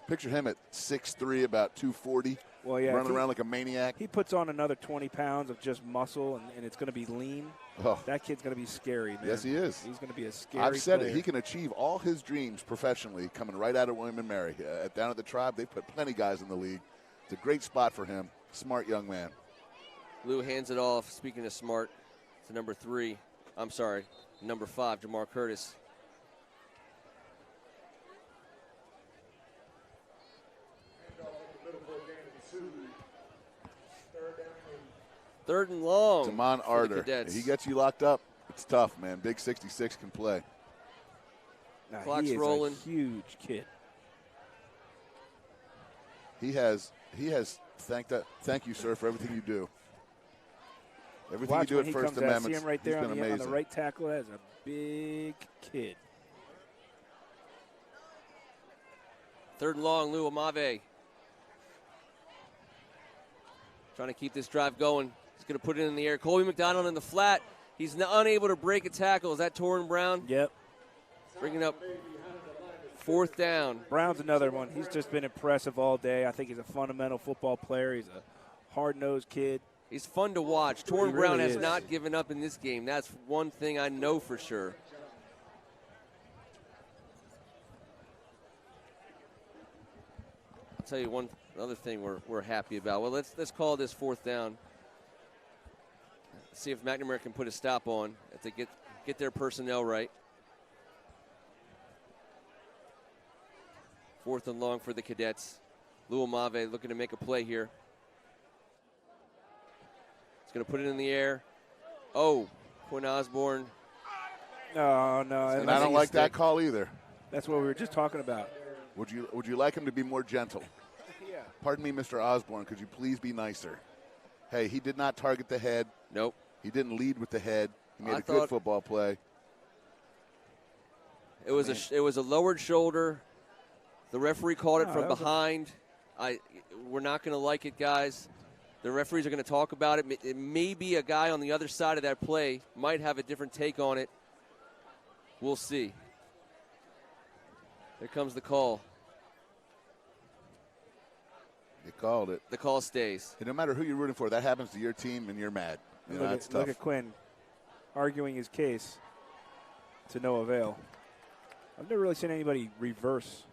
Picture him at 6'3", about 240, running around like a maniac.
He puts on another 20 pounds of just muscle, and it's going to be lean.
Oh.
That kid's going to be scary, man.
Yes, he is.
He's going to be a scary
I've said
player.
it. He can achieve all his dreams professionally coming right out of William & Mary. Down at the Tribe, they've put plenty of guys in the league. It's a great spot for him. Smart young man.
Lou hands it off, speaking of smart, to number 5, Jamar Curtis. Third and long.
Damon Arter. He gets you locked up. It's tough, man. Big 66 can play.
Clock's
he is
rolling.
A huge kid.
He has thank you, sir, for everything you do. Everything you do at First Amendment.
See him right there
on
the right tackle as a big kid.
Third and long, Lou Amave. Trying to keep this drive going. He's going to put it in the air. Colby McDonald in the flat. He's unable to break a tackle. Is that Torrin Brown?
Yep.
Bringing up fourth down.
Brown's another one. He's just been impressive all day. I think he's a fundamental football player. He's a hard-nosed kid.
He's fun to watch. Torrin Brown has not given up in this game. That's one thing I know for sure. I'll tell you another thing we're happy about. Well, let's call this fourth down. See if McNamara can put a stop on if they get their personnel right. Fourth and long for the Cadets. Lou Amave looking to make a play here. He's going to put it in the air. Oh, Quinn Osborne.
No.
And I don't like that call either.
That's what we were just talking about.
Would you like him to be more gentle?
Yeah.
Pardon me, Mr. Osborne, could you please be nicer? Hey, he did not target the head.
Nope.
He didn't lead with the head. He made a good football play.
It was a lowered shoulder. The referee called it from behind. We're not going to like it, guys. The referees are going to talk about it. It may be a guy on the other side of that play might have a different take on it. We'll see. There comes the call.
Called it.
The call stays.
And no matter who you're rooting for, that happens to your team, and you're mad. You know, that's tough.
Look at Quinn arguing his case to no avail. I've never really seen anybody reverse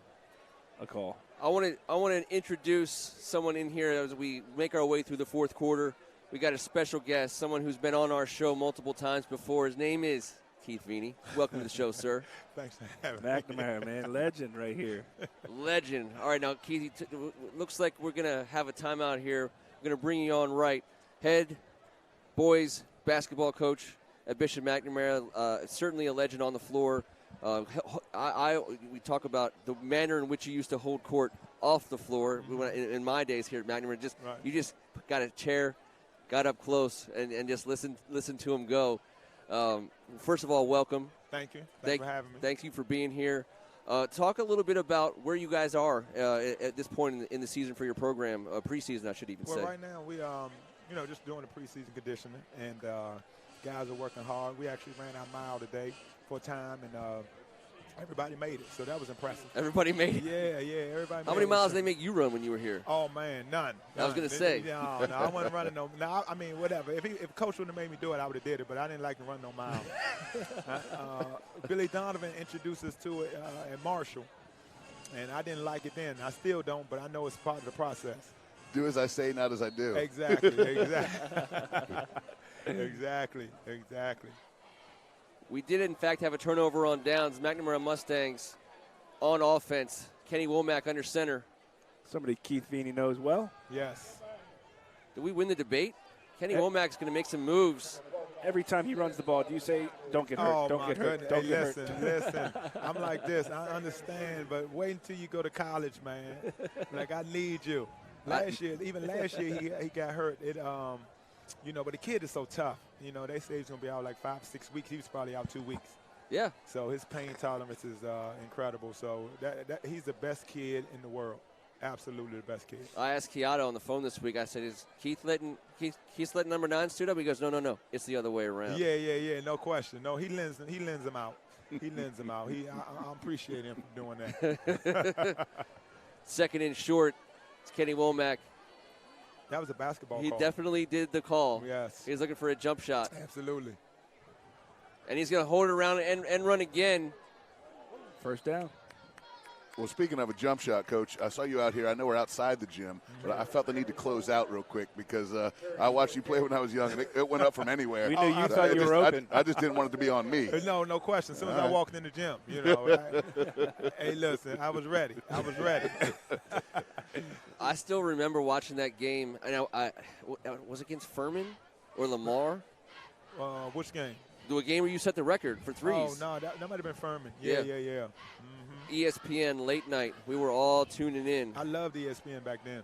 a call.
I want to introduce someone in here as we make our way through the fourth quarter. We got a special guest, someone who's been on our show multiple times before. His name is Keith Veeney. Welcome to the show, sir.
Thanks for having me.
McNamara, man, legend right here.
Legend. All right, now, Keith, looks like we're going to have a timeout here. We're going to bring you on right. Head boys basketball coach at Bishop McNamara, certainly a legend on the floor. We talk about the manner in which you used to hold court off the floor. In my days here at McNamara, you just got a chair, got up close, and just listen to him go. First of all, welcome.
Thanks for having me.
Thank you for being here. Talk a little bit about where you guys are at this point in the season for your program, preseason, I should even say.
Well, right now we just doing the preseason conditioning, and guys are working hard. We actually ran our mile today for time, and everybody made it, so that was impressive.
Everybody made it?
Yeah, everybody made it.
How many miles did they make you run when you were here?
Oh, man, none.
I was going to say.
No, I wasn't running no. No, I mean, whatever. If Coach would have made me do it, I would have did it, but I didn't like to run no miles. Billy Donovan introduced us to it at Marshall, and I didn't like it then. I still don't, but I know it's part of the process.
Do as I say, not as I do.
Exactly. Exactly.
We did, in fact, have a turnover on downs. McNamara Mustangs on offense. Kenny Womack under center.
Somebody Keith Veeney knows well.
Yes.
Did we win the debate? Kenny Womack's going to make some moves.
Every time he runs the ball, do you say, don't get hurt,
oh,
don't get hurt,
goodness.
don't get hurt?
Listen. I'm like this. I understand, but wait until you go to college, man. Like, I need you. Last year he got hurt. But the kid is so tough. They say he's going to be out like 5-6 weeks. He was probably out 2 weeks.
Yeah.
So his pain tolerance is incredible. So that he's the best kid in the world. Absolutely the best kid.
I asked Keato on the phone this week. I said, "Is Keith letting number 9 suit up?" He goes, "No. It's the other way around."
Yeah. No question. No, he lends them out. He lends them out. I appreciate him for doing that.
Second and short. It's Kenny Womack.
That was a basketball
He
call.
definitely did the call.
Yes.
He's looking for a jump shot.
Absolutely.
And he's going to hold it around and run again.
First down.
Well, speaking of a jump shot, Coach, I saw you out here. I know we're outside the gym, but I felt the need to close out real quick because I watched you play when I was young, and it went up from anywhere.
We knew you thought you were open.
I just didn't want it to be on me.
No question. As soon as I walked in the gym, Hey, listen, I was ready.
I still remember watching that game. I was it against Furman or Lamar?
Which game?
The game where you set the record for threes.
Oh, no, that might have been Furman. Yeah.
ESPN late night. We were all tuning in.
I loved ESPN back then.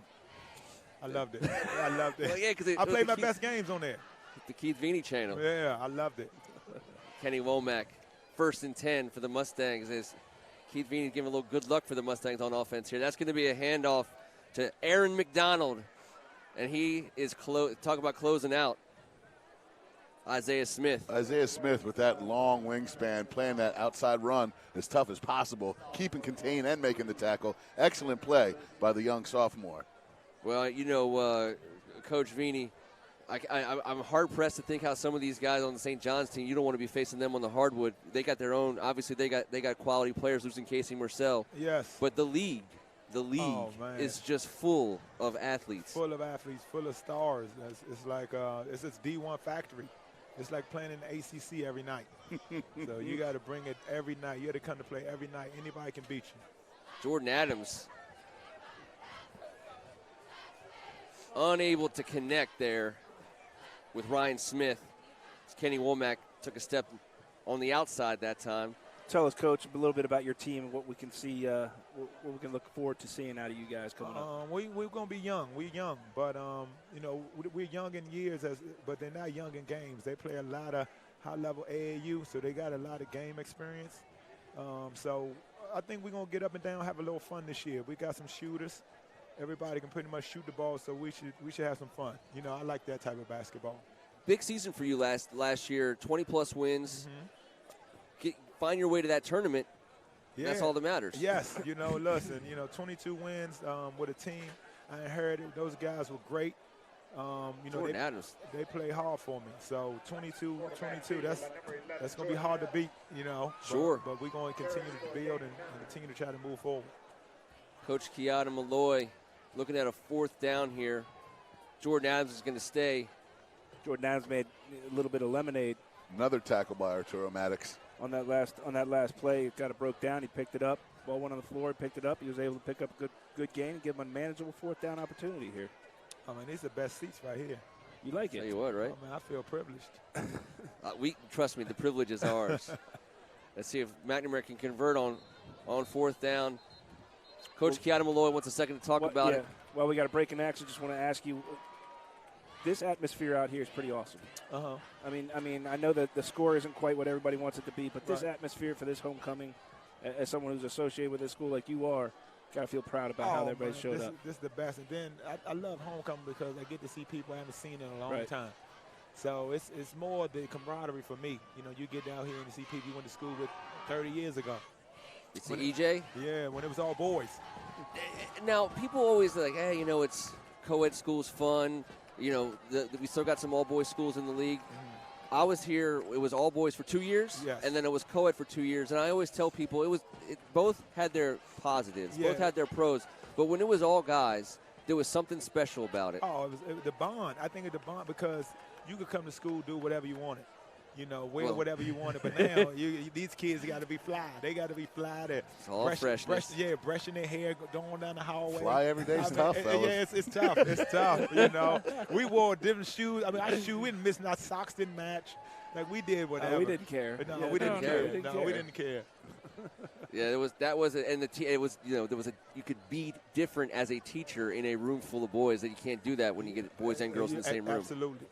I loved it.
Well, yeah, because
I played my best games on there.
The Keith Veeney channel.
Yeah, I loved it.
Kenny Womack, 1st and 10 for the Mustangs. As Keith Veeney giving a little good luck for the Mustangs on offense here. That's going to be a handoff to Aaron McDonald, and he is talk about closing out. Isaiah Smith
with that long wingspan, playing that outside run as tough as possible, keeping contained and making the tackle. Excellent play by the young sophomore.
Well, Coach Veeney, I'm hard-pressed to think how some of these guys on the St. John's team, you don't want to be facing them on the hardwood. They got their own. Obviously, they got quality players, losing Casey Marcel.
Yes.
But the league is just full of athletes.
Full of stars. It's like it's this D1 factory. It's like playing in the ACC every night. So you got to bring it every night. You got to come to play every night. Anybody can beat you.
Jordan Adams unable to connect there with Ryan Smith. Kenny Womack took a step on the outside that time.
Tell us, Coach, a little bit about your team and what we can see, what we can look forward to seeing out of you guys coming up.
We're going to be young. We're young, but, we're young in years, but they're not young in games. They play a lot of high-level AAU, so they got a lot of game experience. So I think we're going to get up and down, have a little fun this year. We got some shooters. Everybody can pretty much shoot the ball, so we should have some fun. I like that type of basketball.
Big season for you last year, 20-plus wins. Mm-hmm. Find your way to that tournament. Yeah. That's all that matters.
Yes. Listen, 22 wins with a team.
I heard it. Those guys were great.
Jordan Adams.
They play hard for me. So 22, that's going to be hard to beat,
Sure.
But we're going to continue to build and continue to try to move forward.
Coach Keanu Malloy looking at a 4th down here. Jordan Adams is going to stay.
Jordan Adams made a little bit of lemonade.
Another tackle by Arturo Maddox.
On that last play, it got it broke down. He picked it up. Ball went on the floor. He picked it up. He was able to pick up a good gain and give him a manageable 4th down opportunity here.
I mean, these are the best seats right here.
You like it?
Tell you what, right?
I mean, I feel privileged.
Trust me, the privilege is ours. Let's see if McNamara can convert on 4th down. Coach Keanu Malloy wants a second to talk about it.
Well, we got a break in action. Just want to ask you, this atmosphere out here is pretty awesome.
Uh-huh.
I mean, I know that the score isn't quite what everybody wants it to be, but this atmosphere for this homecoming, as someone who's associated with this school like you are, got to feel proud about how everybody showed up.
This is the best. And then I love homecoming because I get to see people I haven't seen in a long time. So it's more the camaraderie for me. You get down here and you see people you went to school with 30 years ago.
You see EJ?
Yeah, when it was all boys.
Now, people always like, hey, it's co-ed school's fun. We still got some all-boys schools in the league. I was here, it was all boys for 2 years, and then it was co-ed for 2 years. And I always tell people it both had their positives, both had their pros. But when it was all guys, there was something special about it.
Oh, it was the bond. I think it's the bond because you could come to school, do whatever you wanted. Wear whatever you wanted. But now these kids got to be fly. They got to be fly.
It's all freshness.
Brushing their hair, going down the hallway.
Fly every day is tough, fellas.
Yeah, it's tough. It's tough. We wore different shoes. I mean, we didn't miss. Our socks didn't match. Like we did whatever.
We didn't care.
No, we didn't care. We didn't care.
Yeah, you could be different as a teacher in a room full of boys. That you can't do that when you get boys and girls in the same room.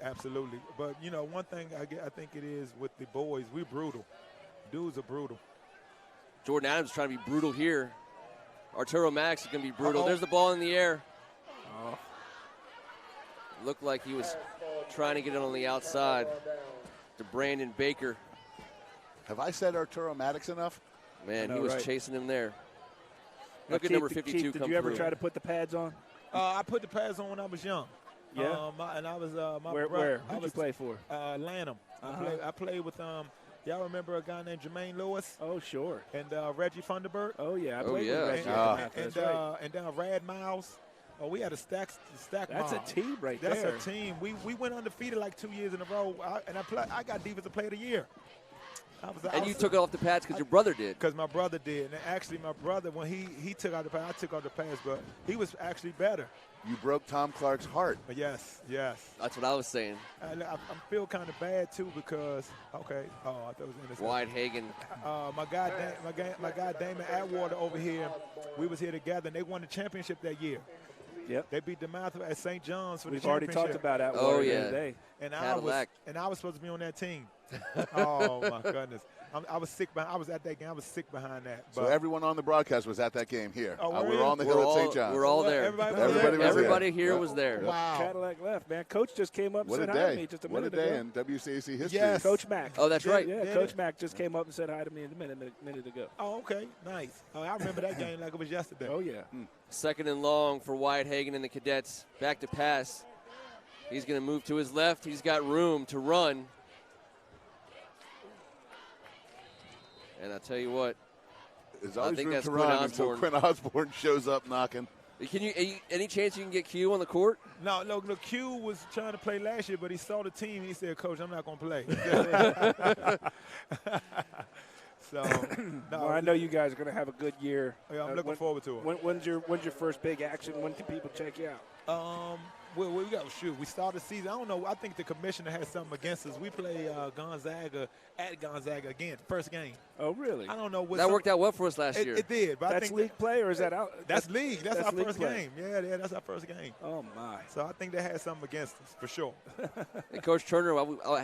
Absolutely. But one thing I think it is with the boys, we're brutal. Dudes are brutal.
Jordan Adams is trying to be brutal here. Arturo Maddox is going to be brutal. There's the ball in the air. Looked like he was trying to get it on the outside to Brandon Baker.
Have I said Arturo Maddox enough?
Man, he was chasing him there. Look at number 52 come through.
Did you ever try to put the pads on?
I put the pads on when I was young.
Yeah.
And I was my
where?
brother.
Who did you play for?
Lanham. I played with y'all remember a guy named Jermaine Lewis?
Oh, sure.
And Reggie Funderburg?
Oh yeah, I played with Reggie.
And then Rad Miles. Oh, we had a stack.
That's
mob.
a team right
That's
there.
That's a team. We went undefeated like 2 years in a row. I got Defensive Player of the Year.
You took it off the pads because your brother did.
Because my brother did. And actually, my brother, when he took out the pads, I took off the pads, but he was actually better.
You broke Tom Clark's heart.
Yes.
That's what I was saying.
I feel kind of bad, too, because, I thought it was innocent.
Wyatt Hagan.
My guy Damon Atwater over here, we was here together, and they won the championship that year.
Yep.
They beat DeMatha at St. John's for the
championship.
championship.
We've already talked about Atwater
the
other day.
And I was supposed to be on that team. Oh, my goodness. I was sick. I was at that game. I was sick behind that.
So everyone on the broadcast was at that game here.
We
were on the hill at St. John's.
We're all there.
Everybody
here was there.
Wow.
Cadillac left, man. Coach just came up and said hi to me just a minute ago.
What a day in WCAC history.
Yes.
Coach Mack.
Oh, that's right.
Yeah, Coach Mack just came up and said hi to me a minute ago.
Oh, okay. Nice. I remember that game like it was yesterday.
Oh, yeah.
Second and long for Wyatt Hagan and the Cadets. Back to pass. He's going to move to his left. He's got room to run. And I'll tell you what.
There's always room to run until Quinn Osborne shows up knocking.
Any chance you can get Q on the court?
No, Q was trying to play last year, but he saw the team and he said, Coach, I'm not going to play.
I know you guys are going to have a good year.
Yeah, I'm looking forward to it.
When's your first big action? When can people check you out?
We started the season. I don't know. I think the commissioner has something against us. We play Gonzaga at Gonzaga again, first game.
Oh, really?
I don't know.
That worked out well for us last year.
It did. But
that's league play, or is that out?
That's league. That's our first
play.
game. Yeah, that's our first game.
Oh, my.
So I think they had something against us, for sure.
And Coach Turner,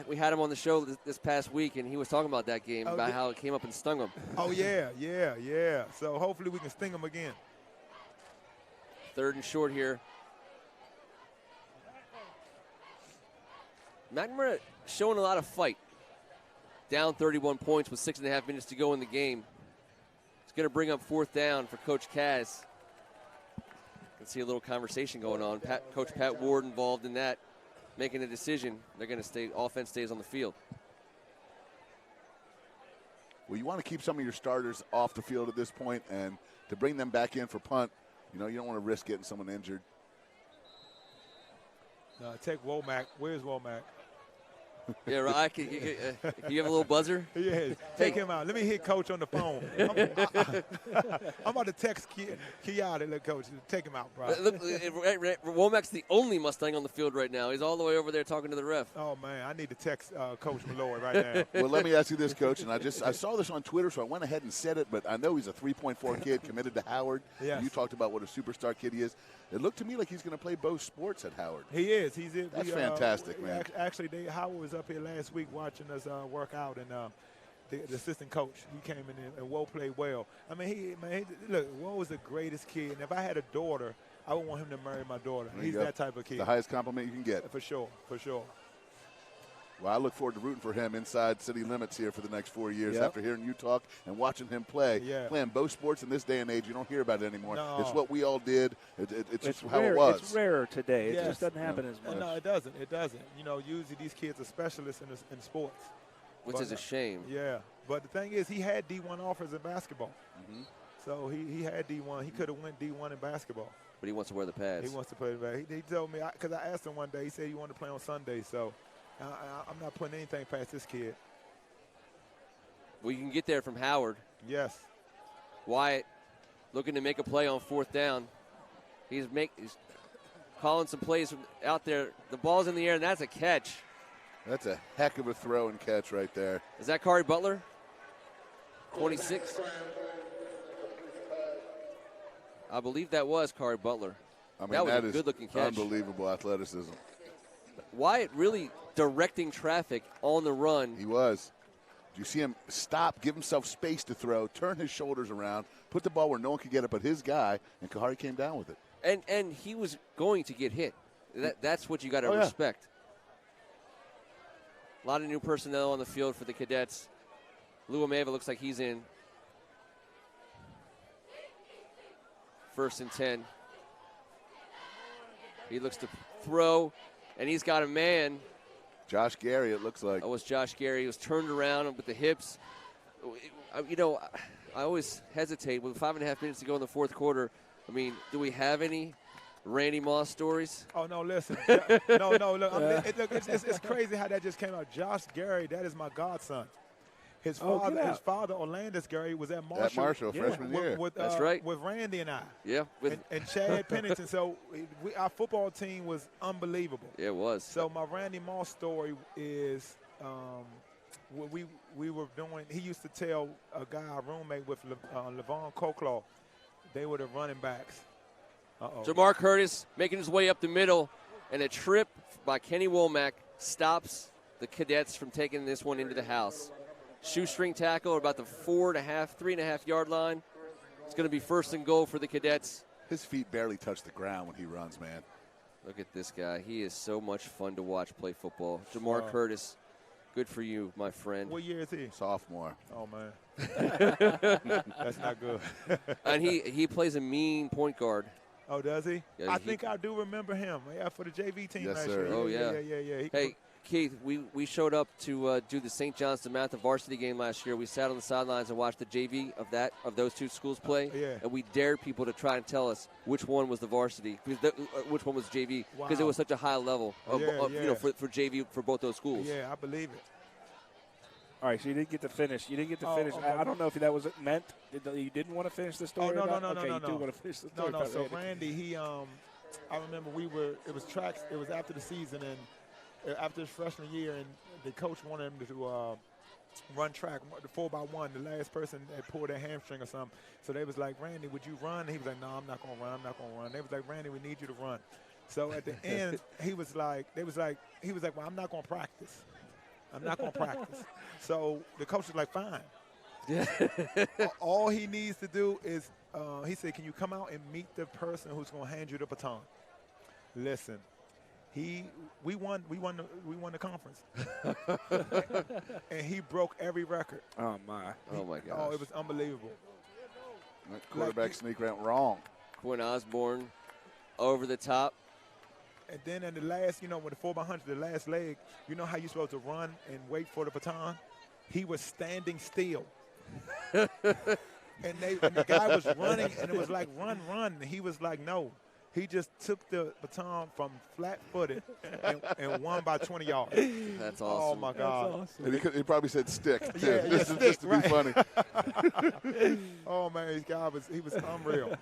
we had him on the show this past week, and he was talking about that game, about how it came up and stung him.
Oh, yeah. So hopefully we can sting him again.
Third and short here. McNamara showing a lot of fight. Down 31 points with 6.5 minutes to go in the game. It's going to bring up fourth down for Coach Kaz. see a little conversation going on. Coach Pat Ward involved in that, making a decision. They're going to stay. Offense stays on the field.
Well, you want to keep some of your starters off the field at this point, and to bring them back in for punt, you don't want to risk getting someone injured.
No, take Womack. Where's Womack?
Yeah, right. You have a little buzzer?
Yeah, take him out. Let me hit Coach on the phone. I'm about to text Kiara, look, Coach. Take him out, bro.
Look, Womack's the only Mustang on the field right now. He's all the way over there talking to the ref.
Oh, man, I need to text Coach Malloy right now.
Well, let me ask you this, Coach, and I saw this on Twitter, so I went ahead and said it, but I know he's a 3.4 kid committed to Howard.
Yes.
You talked about what a superstar kid he is. It looked to me like he's going to play both sports at Howard.
He is.
That's fantastic, man.
Actually, Howard was up here last week watching us work out, and the assistant coach, he came in and Woe played well. I mean, look, Woe was the greatest kid, and if I had a daughter, I would want him to marry my daughter. He's that type of kid.
The highest compliment you can get.
For sure.
Well, I look forward to rooting for him inside city limits here for the next 4 years after hearing you talk and watching him play.
Yeah.
Playing both sports in this day and age, you don't hear about it anymore.
No.
It's what we all did. It's just how
rare.
it was.
It's rarer today.
Yes.
It just doesn't happen as much.
No, it doesn't. Usually these kids are specialists in sports.
Which is a shame.
Yeah. But the thing is, he had D1 offers in basketball.
Mm-hmm.
So he had D1. He could have went D1 in basketball.
But he wants to wear the pads.
He wants to play the ball. He told me, because I asked him one day, he said he wanted to play on Sunday. So I'm not putting anything past this kid.
Well, you can get there from Howard.
Yes.
Wyatt looking to make a play on 4th down. He's calling some plays from out there. The ball's in the air, and that's a catch.
That's a heck of a throw and catch right there.
Is that Kari Butler? 26. I believe that was Kari Butler.
I mean,
that was a
is
good-looking catch.
Unbelievable athleticism.
Wyatt really directing traffic on the run.
He was. Do you see him stop, give himself space to throw, turn his shoulders around, put the ball where no one could get it but his guy, and Kahari came down with it.
And he was going to get hit. That's what you got to respect. A lot of new personnel on the field for the Cadets. Luameva looks like he's in. 1st and 10. He looks to throw, and he's got a man.
Josh Gary, it looks like.
That was Josh Gary. He was turned around with the hips. I always hesitate with 5.5 minutes to go in the 4th quarter. I mean, do we have any Randy Moss stories?
Oh, no, listen. No, look. It's crazy how that just came out. Josh Gary, that is my godson. His father, Orlandis Gary, was at Marshall.
At Marshall, freshman year.
That's right.
With Randy and I.
Yeah.
And Chad Pennington. So our football team was unbelievable.
Yeah, it was.
So my Randy Moss story is we were doing, he used to tell a guy, a roommate with Levon Coklaw, they were the running backs.
Jamar Curtis making his way up the middle, and a trip by Kenny Womack stops the Cadets from taking this one into the house. Shoestring tackle about the 3.5 yard line. It's going to be 1st and goal for the Cadets.
His feet barely touch the ground when he runs, man.
Look at this guy. He is so much fun to watch play football. Jamar Curtis, good for you, my friend.
What year is he?
Sophomore.
Oh, man. That's not good.
And he plays a mean point guard.
Oh, does he?
Yeah,
I think I do remember him. Yeah, for the JV team
yes,
last
sir.
year.
Oh, yeah.
Hey,
Keith, we showed up to do the St. John's DeMatha varsity game last year. We sat on the sidelines and watched the JV of those two schools play, and we dared people to try and tell us which one was the varsity, which one was JV, because it was such a high level for JV for both those schools.
Yeah, I believe it.
All right, so you didn't get to finish. I don't know if that was meant. You didn't want to finish the story?
No.
You do want to finish the story.
No. So Randy, I remember it was tracks. It was after the season and after his freshman year, and the coach wanted him to run track, the 4x1. The last person had pulled their hamstring or something. So they was like, Randy, would you run? He was like, no, I'm not going to run. They was like, Randy, we need you to run. So at the end, he was like, well, I'm not going to practice. So the coach was like, fine. All he needs to do is, he said, can you come out and meet the person who's going to hand you the baton? Listen. We won the conference, and he broke every record.
Oh my
gosh!
Oh, it was unbelievable.
That quarterback sneak went wrong.
Quinn Osborne Over the top.
And then in the last, with the 4x100, the last leg, you know how you're supposed to run and wait for the baton? He was standing still. and the guy was running, and it was like, run. And he was like, no. He just took the baton from flat-footed and won by 20 yards.
That's awesome.
Oh, my God.
Awesome.
And he probably said stick, too.
Yeah,
Just
stick,
to be funny.
Oh, man, this guy was unreal.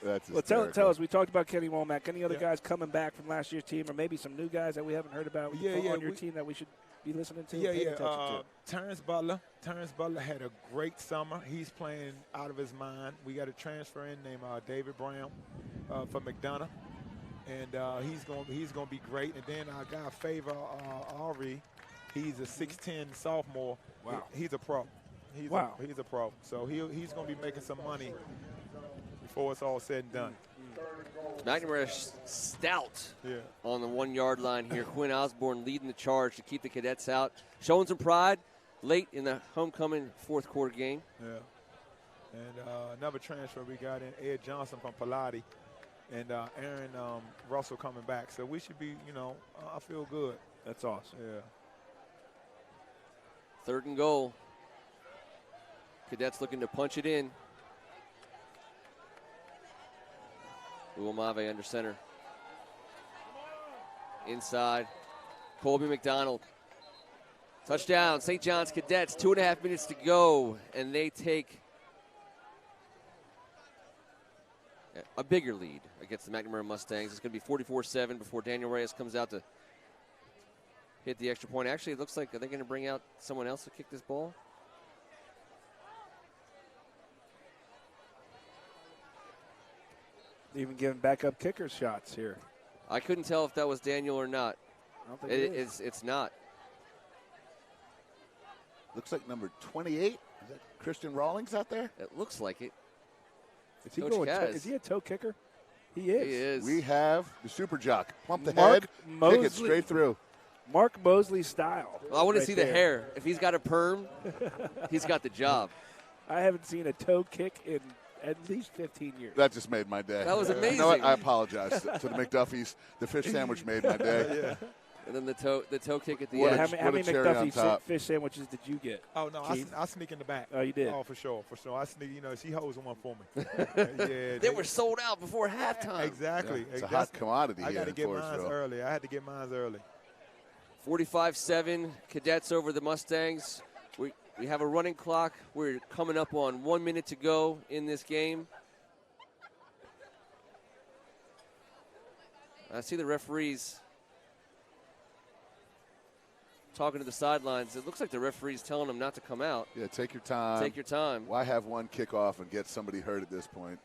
That's
well, tell us. We talked about Kenny Womack. Any other guys coming back from last year's team, or maybe some new guys that we haven't heard about on your team that we should be listening to?
Terrence Butler. Terrence Butler had a great summer. He's playing out of his mind. We got a transfer in named David Brown from McDonough, and he's going to be great. And then our guy Favor Ari, he's a 6'10" sophomore.
Wow.
He's a pro. He's a pro. So he's going to be making some money before it's all said and done.
McNamara stout on the 1 yard line here. Quinn Osborne leading the charge to keep the Cadets out. Showing some pride late in the homecoming fourth quarter game.
Yeah. And another transfer we got in, Ed Johnson from Pilati, and Aaron Russell coming back. So we should be, I feel good.
That's awesome.
Yeah.
3rd and goal. Cadets looking to punch it in. Uwamave under center. Inside. Colby McDonald. Touchdown, St. John's Cadets. 2.5 minutes to go, and they take a bigger lead against the McNamara Mustangs. It's going to be 44-7 before Daniel Reyes comes out to hit the extra point. Actually, it looks like, are they going to bring out someone else to kick this ball?
Even giving backup kickers shots here.
I couldn't tell if that was Daniel or not.
I don't think
It's not.
Looks like number 28. Is that Christian Rawlings out there?
It looks like it.
Is he a toe kicker? He is.
He is.
We have the super jock. Pump the
Mark
head,
Mosley.
kick it straight through.
Mark Mosley style.
Well, I want to see the
there.
hair. If he's got a perm, he's got the job.
I haven't seen a toe kick in at least 15 years.
That just made my day.
That was amazing.
You know what? I apologize to the McDuffies. The fish sandwich made my day.
And then the toe kick at the
What
end.
How many
cherry on
McDuffie
top.
fish sandwiches did you get?
Oh, no, I sneak in the back.
Oh, you did?
Oh, for sure. I sneak, she holds one for me.
They were sold out before halftime.
Exactly.
It's a hot commodity
I
here
got to
in
get mine
Forestville.
early. I had to get mine early.
45-7, Cadets over the Mustangs. We have a running clock. We're coming up on 1 minute to go in this game. I see the referees talking to the sidelines. It looks like the referee's telling them not to come out.
Yeah, take your time.
Take your time.
Why have one kickoff and get somebody hurt at this point?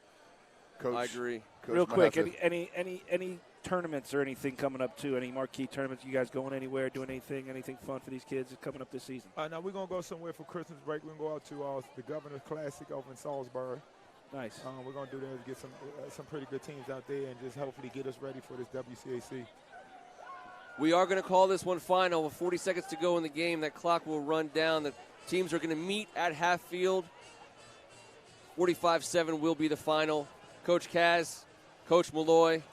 Coach,
I agree.
Coach
Real
might
quick,
have to-
any tournaments or anything coming up too? Any marquee tournaments? You guys going anywhere? Doing anything fun for these kids coming up this season?
Now we're gonna go somewhere for Christmas break. We're gonna go out to the Governor's Classic over in Salisbury.
Nice.
We're gonna do that to get some pretty good teams out there and just hopefully get us ready for this WCAC.
We are going to call this one final with 40 seconds to go in the game. That clock will run down. The teams are going to meet at half field. 45-7 will be the final. Coach Kaz, Coach Malloy,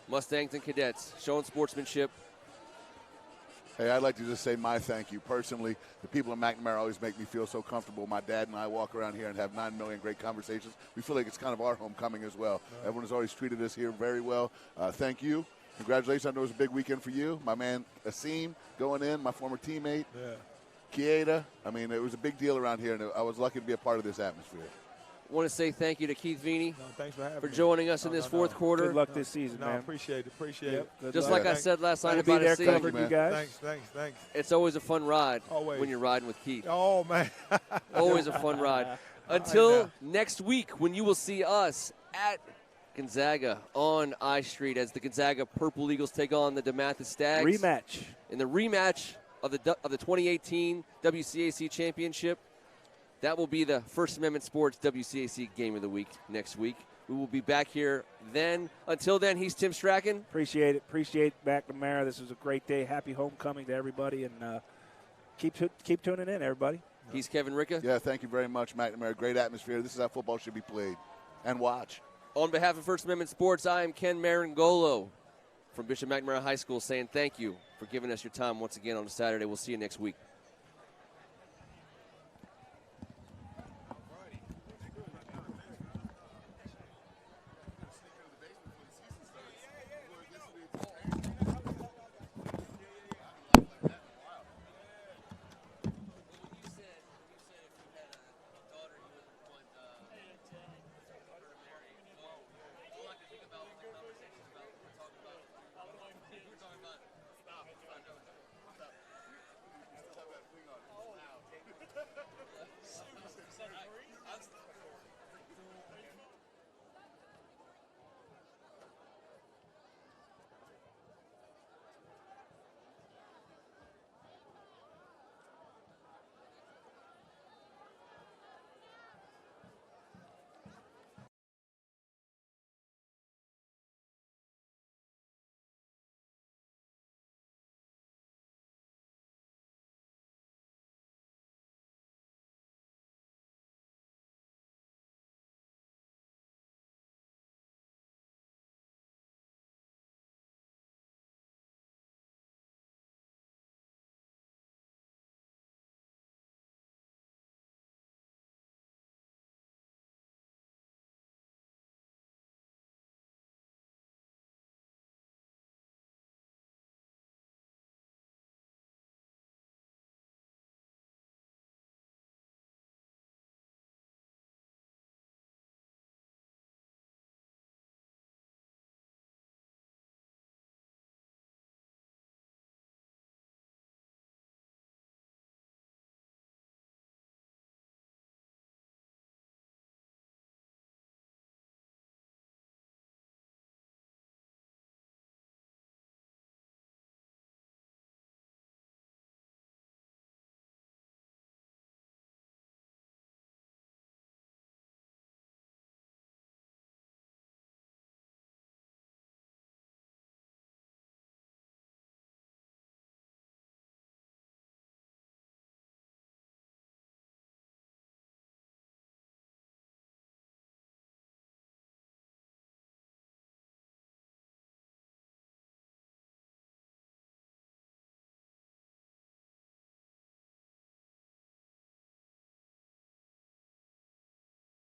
Mustangs and Cadets showing sportsmanship.
Hey, I'd like to just say my thank you. Personally, the people in McNamara always make me feel so comfortable. My dad and I walk around here and have 9 million great conversations. We feel like it's kind of our homecoming as well. Everyone has always treated us here very well. Thank you. Congratulations. I know it was a big weekend for you. My man, Asim, going in, my former teammate.
Yeah.
Kieda. I mean, it was a big deal around here, and I was lucky to be a part of this atmosphere.
I want to say thank you to Keith Veeney
thanks for having
for
me.
joining us in this fourth quarter.
Good luck this season, man.
Appreciate it.
Just like I said last night
We'll be
about
there
Asim,
covering you guys.
Thanks.
it's always a fun ride
Always.
when you're riding with Keith.
Oh, man.
Always a fun ride. Until next week when you will see us at Gonzaga on I Street as the Gonzaga Purple Eagles take on the DeMatha Stags.
Rematch.
In the rematch of the 2018 WCAC Championship. That will be the First Amendment Sports WCAC Game of the Week next week. We will be back here then. Until then, he's Tim Strachan.
Appreciate it. Appreciate McNamara. This was a great day. Happy homecoming to everybody, and keep tuning in, everybody.
He's Kevin Ricka.
Yeah, thank you very much, McNamara. Great atmosphere. This is how football should be played and watch.
On behalf of First Amendment Sports, I am Ken Marangolo from Bishop McNamara High School saying thank you for giving us your time once again on a Saturday. We'll see you next week.